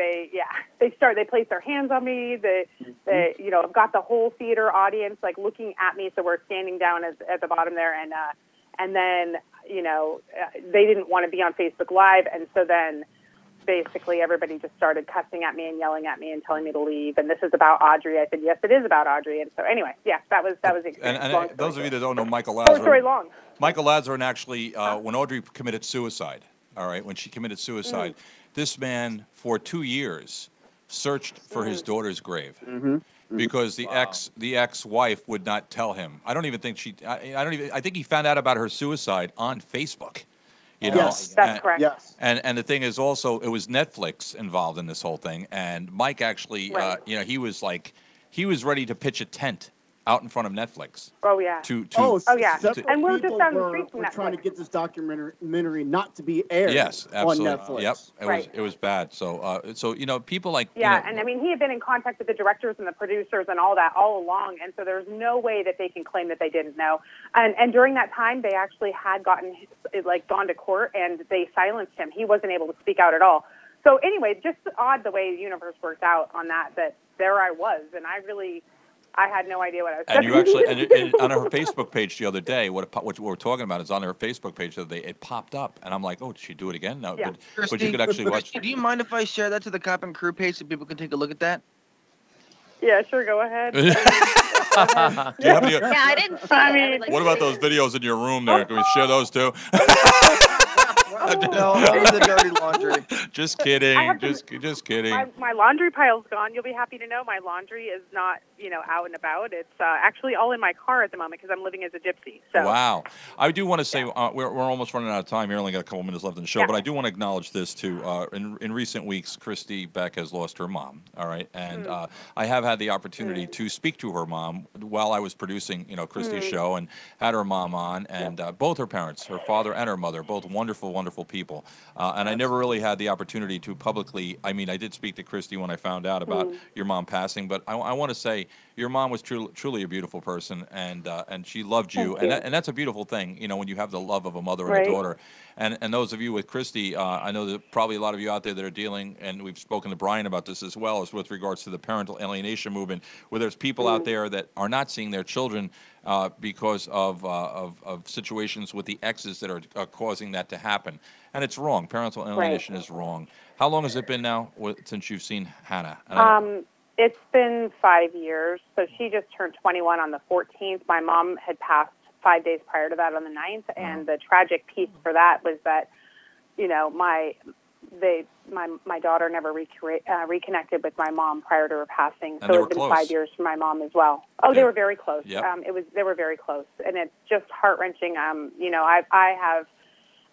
placed their hands on me. I've got the whole theater audience like looking at me. So we're standing down at the bottom there, and then they didn't want to be on Facebook Live, and so then basically everybody just started cussing at me and yelling at me and telling me to leave. And this is about Audrey. I said, yes, it is about Audrey. And so anyway, yeah, that was the experience. And those of you that don't know Michael Short story Lazarin, long. Michael Lazarin actually, when Audrey committed suicide, all right, when she committed suicide, this man for 2 years searched for his daughter's grave. Because the ex-wife would not tell him. I don't even think I think he found out about her suicide on Facebook. Yes, that's correct. Yes. And the thing is also, it was Netflix involved in this whole thing. And Mike actually, Right. he was ready to pitch a tent out in front of Netflix. Oh yeah. Oh yeah. several And we're just people down the street from were trying to Netflix. get this documentary not to be aired Yes, absolutely. on Netflix. Yep, Right. it was bad. So people like Yeah, and I mean, he had been in contact with the directors and the producers and all that all along, and so there's no way that they can claim that they didn't know. And during that time, they actually had gone to court, and they silenced him. He wasn't able to speak out at all. So anyway, just odd the way the universe worked out on that there I was, and I had no idea what I was And saying. you actually, and on her Facebook page the other day, what we're talking about is on her Facebook page the other day, it popped up, and I'm like, oh, did she do it again? No, Yeah. but you could actually watch. Do you mind if I share that to the Cop and Crew page so people can take a look at that? Yeah, sure, go ahead. Do you have any- Yeah, I didn't see I it. mean- What about those videos in your room there? Can we share those too? No, only the dirty laundry. Just kidding. I have to- Just kidding. My laundry pile's gone. You'll be happy to know my laundry is not, out and about. It's actually all in my car at the moment because I'm living as a gypsy. So Wow. I do want to say we're almost running out of time here. Only got a couple minutes left in the show, but I do want to acknowledge this too. In recent weeks, Christy Beck has lost her mom. All right, and I have had the opportunity to speak to her mom while I was producing, Christy's show, and had her mom on, and both her parents, her father and her mother, both wonderful, wonderful people. And I never really had the opportunity to publicly. I mean, I did speak to Christy when I found out about your mom passing, but I want to say your mom was truly a beautiful person, and she loved you, and that's a beautiful thing, when you have the love of a mother and a daughter. And those of you with Christy, I know that probably a lot of you out there that are dealing, and we've spoken to Brian about this as well, is with regards to the parental alienation movement, where there's people out there that are not seeing their children because of situations with the exes that are causing that to happen. And it's wrong. Parental alienation is wrong. How long has it been now since you've seen Hannah? it's been 5 years. So she just turned 21 on the 14th. My mom had passed 5 days prior to that on the 9th. And the tragic piece for that was that, my daughter never reconnected with my mom prior to her passing. And so they it's were been close. 5 years for my mom as well. Oh, they were very close. Yep. They were very close, and it's just heart wrenching.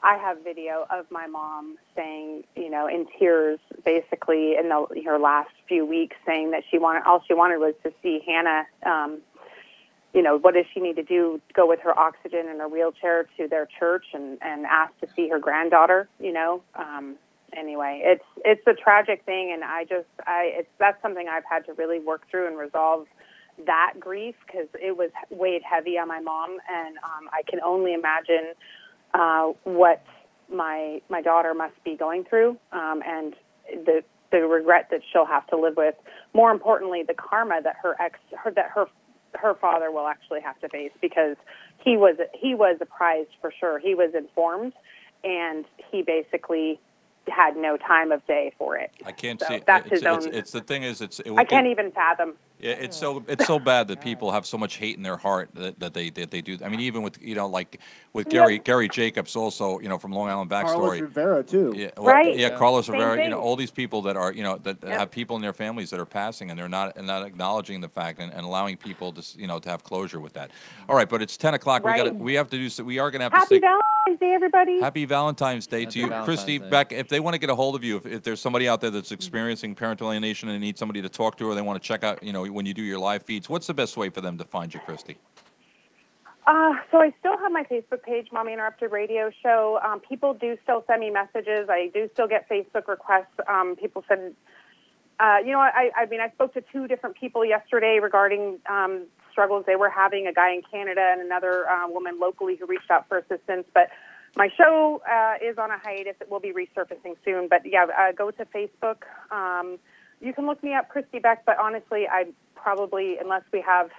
I have video of my mom saying, in tears, basically in her last few weeks, saying that all she wanted was to see Hannah. What does she need to do? Go with her oxygen in her wheelchair to their church and ask to see her granddaughter. Anyway, it's a tragic thing, and that's something I've had to really work through and resolve that grief, because it was weighed heavy on my mom, and I can only imagine what my daughter must be going through, and the regret that she'll have to live with. More importantly, the karma that her father will actually have to face, because he was apprised for sure. He was informed, and he basically had no time of day for it. I can't So see. that's It's his own. the thing is, I can't even fathom. Yeah, it's so bad that people have so much hate in their heart that they do. I mean, even with like with Gary Jacobs also, from Long Island Carlos Backstory. Rivera too. Yeah, well, Right. Yeah, Carlos Same Rivera. thing. All these people that are that have people in their families that are passing, and they're not acknowledging the fact and allowing people to to have closure with that. All right, but it's 10 o'clock. Right. We have to do so. We are going to have Happy to say Valentine's Day, everybody. Happy Valentine's Day to you, Christy. Beck, if they want to get a hold of you, if there's somebody out there that's experiencing parental alienation and need somebody to talk to, or they want to check out, when you do your live feeds, what's the best way for them to find you, Christy? So I still have my Facebook page, Mommy Interrupted Radio Show. People do still send me messages. I do still get Facebook requests. People send, I spoke to 2 different people yesterday regarding struggles they were having, a guy in Canada and another woman locally who reached out for assistance. But my show is on a hiatus. It will be resurfacing soon. But, go to Facebook. You can look me up, Christy Beck, but honestly, I probably, unless we have...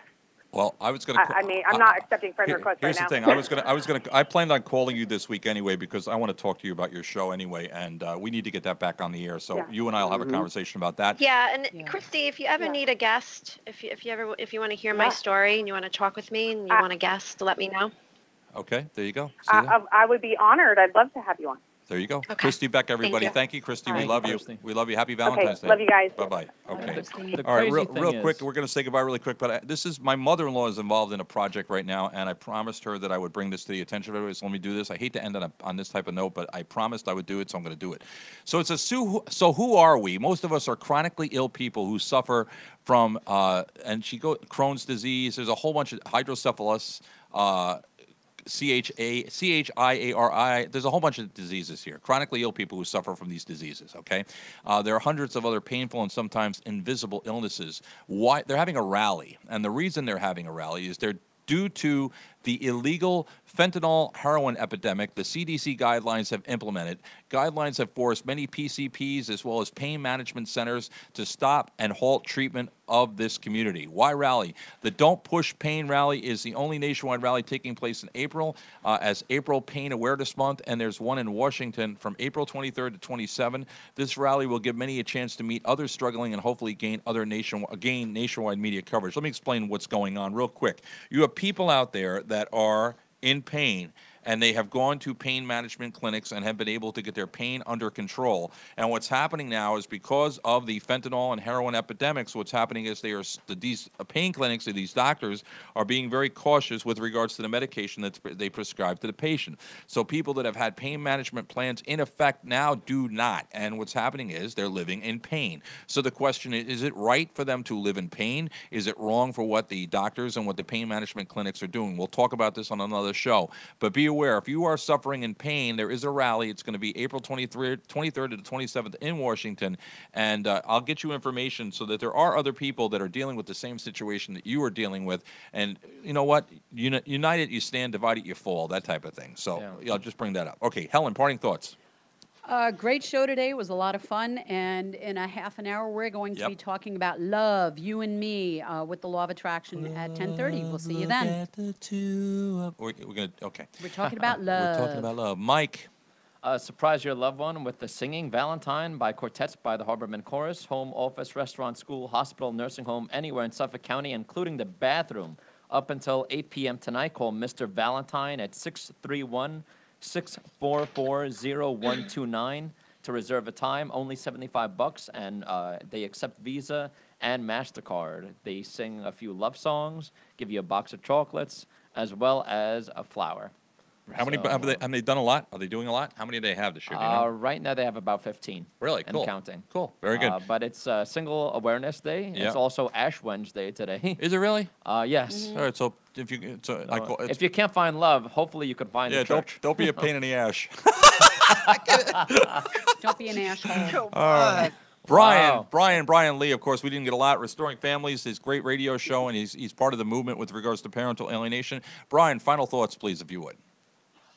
Well, I was going to. I'm not accepting friend requests right now. Here's the thing. I planned on calling you this week anyway, because I want to talk to you about your show anyway, and we need to get that back on the air. So you and I will have a conversation about that. Yeah, and Christy, if you ever need a guest, if you want to hear my story and you want to talk with me and you want a guest, let me know. Okay, there you go. See you there. I would be honored. I'd love to have you on. There you go. Christy Beck, everybody. Thank you, Christy. All We right. love you. Christy. We love you. Happy Valentine's Day. Love you guys. Bye-bye. Okay. The All right, crazy real thing quick, is- we're going to say goodbye really quick, but this is, my mother-in-law is involved in a project right now, and I promised her that I would bring this to the attention of everybody, so let me do this. I hate to end on this type of note, but I promised I would do it, so I'm going to do it. So it's so who are we? Most of us are chronically ill people who suffer from, Crohn's disease. There's a whole bunch of hydrocephalus, CHIARI. There's a whole bunch of diseases here. Chronically ill people who suffer from these diseases, okay? There are hundreds of other painful and sometimes invisible illnesses. Why? They're having a rally, and the reason they're having a rally is they're due to the illegal fentanyl heroin epidemic the CDC guidelines have implemented. Guidelines have forced many PCPs as well as pain management centers to stop and halt treatment of this community. Why rally? The Don't Push Pain Rally is the only nationwide rally taking place in April as April Pain Awareness Month, and there's one in Washington from April 23rd to 27. This rally will give many a chance to meet others struggling and hopefully gain nationwide media coverage. Let me explain what's going on real quick. You have people out there that are in pain, and they have gone to pain management clinics and have been able to get their pain under control. And what's happening now is because of the fentanyl and heroin epidemics, what's happening is these pain clinics and these doctors are being very cautious with regards to the medication that they prescribe to the patient. So people that have had pain management plans in effect now do not. And what's happening is they're living in pain. So the question is it right for them to live in pain? Is it wrong for what the doctors and what the pain management clinics are doing? We'll talk about this on another show. But be aware, if you are suffering in pain, there is a rally. It's going to be April 23rd to the 27th in Washington. And I'll get you information so that there are other people that are dealing with the same situation that you are dealing with. And you know what? United you stand, divided you fall, that type of thing. So I'll just bring that up. Okay, Helen, parting thoughts. Great show today. It was a lot of fun. And in a half an hour, we're going to be talking about love, you and me, with the law of attraction at 10:30. We'll see you then. We're gonna, okay. We're talking about love. We're talking about love. Mike. Surprise your loved one with the singing Valentine by quartets by the Harbormen Chorus, home, office, restaurant, school, hospital, nursing home, anywhere in Suffolk County, including the bathroom. Up until 8 p.m. tonight, call Mr. Valentine at 631-644-0129 to reserve a time. Only $75, and they accept Visa and MasterCard. They sing a few love songs, give you a box of chocolates, as well as a flower. How many have they done a lot? Are they doing a lot? How many do they have this year? Do you know? Right now they have about 15. Really? Cool. And counting. Cool. Very good. But it's Single Awareness Day. Yeah. It's also Ash Wednesday today. Is it really? Yes. All right. So if you if you can't find love, hopefully you could find a church. Don't be a pain in the ash. Don't be an asshole. Brian Lee, of course, we didn't get a lot. Restoring Families, his great radio show, and he's part of the movement with regards to parental alienation. Brian, final thoughts, please, if you would.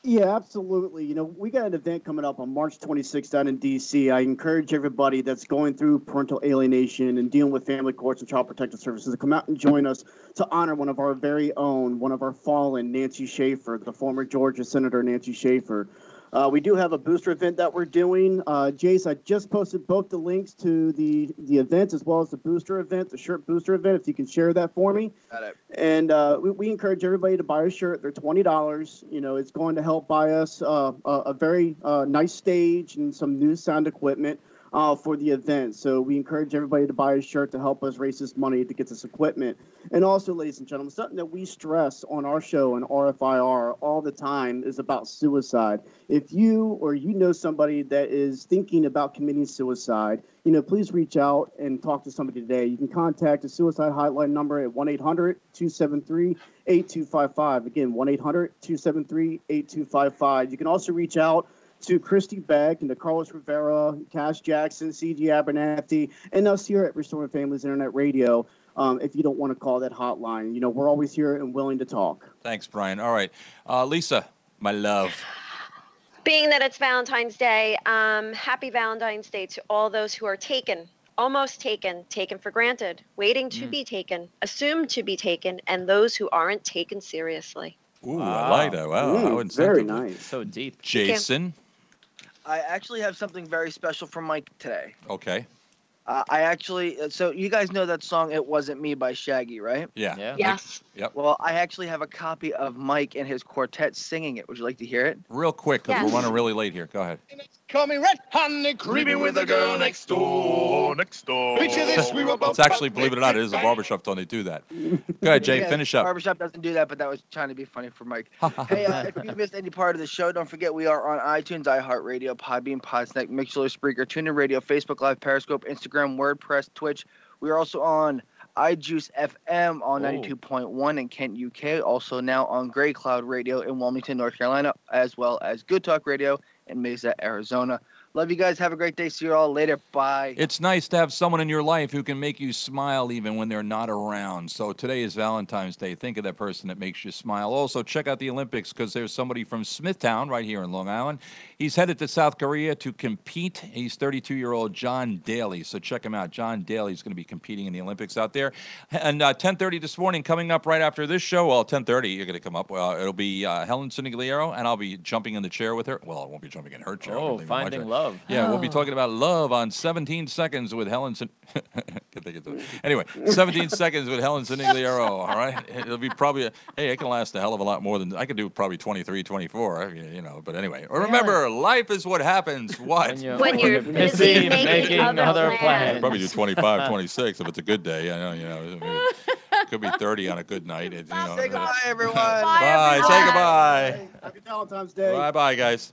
Yeah, absolutely. You know, we got an event coming up on March 26th down in D.C. I encourage everybody that's going through parental alienation and dealing with family courts and child protective services to come out and join us to honor one of our very own, one of our fallen, Nancy Schaefer, the former Georgia Senator Nancy Schaefer. We do have a booster event that we're doing. Jace, I just posted both the links to the event as well as the booster event, the shirt booster event, if you can share that for me. Got it. And we encourage everybody to buy a shirt. They're $20. You know, it's going to help buy us a very nice stage and some new sound equipment for the event. So we encourage everybody to buy a shirt to help us raise this money to get this equipment. And also, ladies and gentlemen, something that we stress on our show and RFIR all the time is about suicide. If you or you know somebody that is thinking about committing suicide, you know, please reach out and talk to somebody today. You can contact the suicide hotline number at 1-800-273-8255. Again, 1-800-273-8255. You can also reach out to Christy Beck and to Carlos Rivera, Cash Jackson, C.G. Abernathy, and us here at Restoring Families Internet Radio. If you don't want to call that hotline, you know, we're always here and willing to talk. Thanks, Brian. All right. Lisa, my love. Being that it's Valentine's Day, happy Valentine's Day to all those who are taken, almost taken for granted, waiting to be taken, assumed to be taken, and those who aren't taken seriously. Ooh, I like that. Wow. I wouldn't very think of it. nice. So deep. Jason. I actually have something very special for Mike today. Okay. So you guys know that song "It Wasn't Me" by Shaggy, right? Yeah. Yes. Yep. Well, I actually have a copy of Mike and his quartet singing it. Would you like to hear it? Real quick, because Yes. we're running really late here. Go ahead. Call me red, honey, creepy with the girl next door. Picture this, we were both. It's actually, believe it or not, it is a barbershop tone. They do that. Go ahead, Jay. Yeah, Finish up. Barbershop doesn't do that, but that was trying to be funny for Mike. Hey, if you missed any part of the show, don't forget we are on iTunes, iHeartRadio, Podbean, Podsnack, Mixler, Spreaker, TuneIn Radio, Facebook Live, Periscope, Instagram, WordPress, Twitch. We are also on iJuice FM on 92.1 in Kent, UK. Also now on Gray Cloud Radio in Wilmington, North Carolina, as well as Good Talk Radio in Mesa, Arizona. Love you guys. Have a great day. See you all later. Bye. It's nice to have someone in your life who can make you smile even when they're not around. So today is Valentine's Day. Think of that person that makes you smile. Also, check out the Olympics because there's somebody from Smithtown right here in Long Island. He's headed to South Korea to compete. He's 32-year-old John Daly. So check him out. John Daly is going to be competing in the Olympics out there. And 10:30 this morning, coming up right after this show. Well, 10:30, you're going to come up. Well, ittle be Helen Sinigliero, and I'll be jumping in the chair with her. Well, I won't be jumping in her chair. Oh, Finding Love. love. Yeah, we'll be talking about love on 17 Seconds with Helen. Anyway, 17 Seconds with Helen Sinigliero. All right, it'll be probably hey, it can last a hell of a lot more than I could do. Probably 23, 24. You know, but anyway, remember, life is what happens. What When you're busy making other plans. Probably do 25, 26 if it's a good day. I know, it could be 30 on a good night. Say goodbye, everyone. Bye. Say goodbye. Happy Valentine's Day. Bye, guys.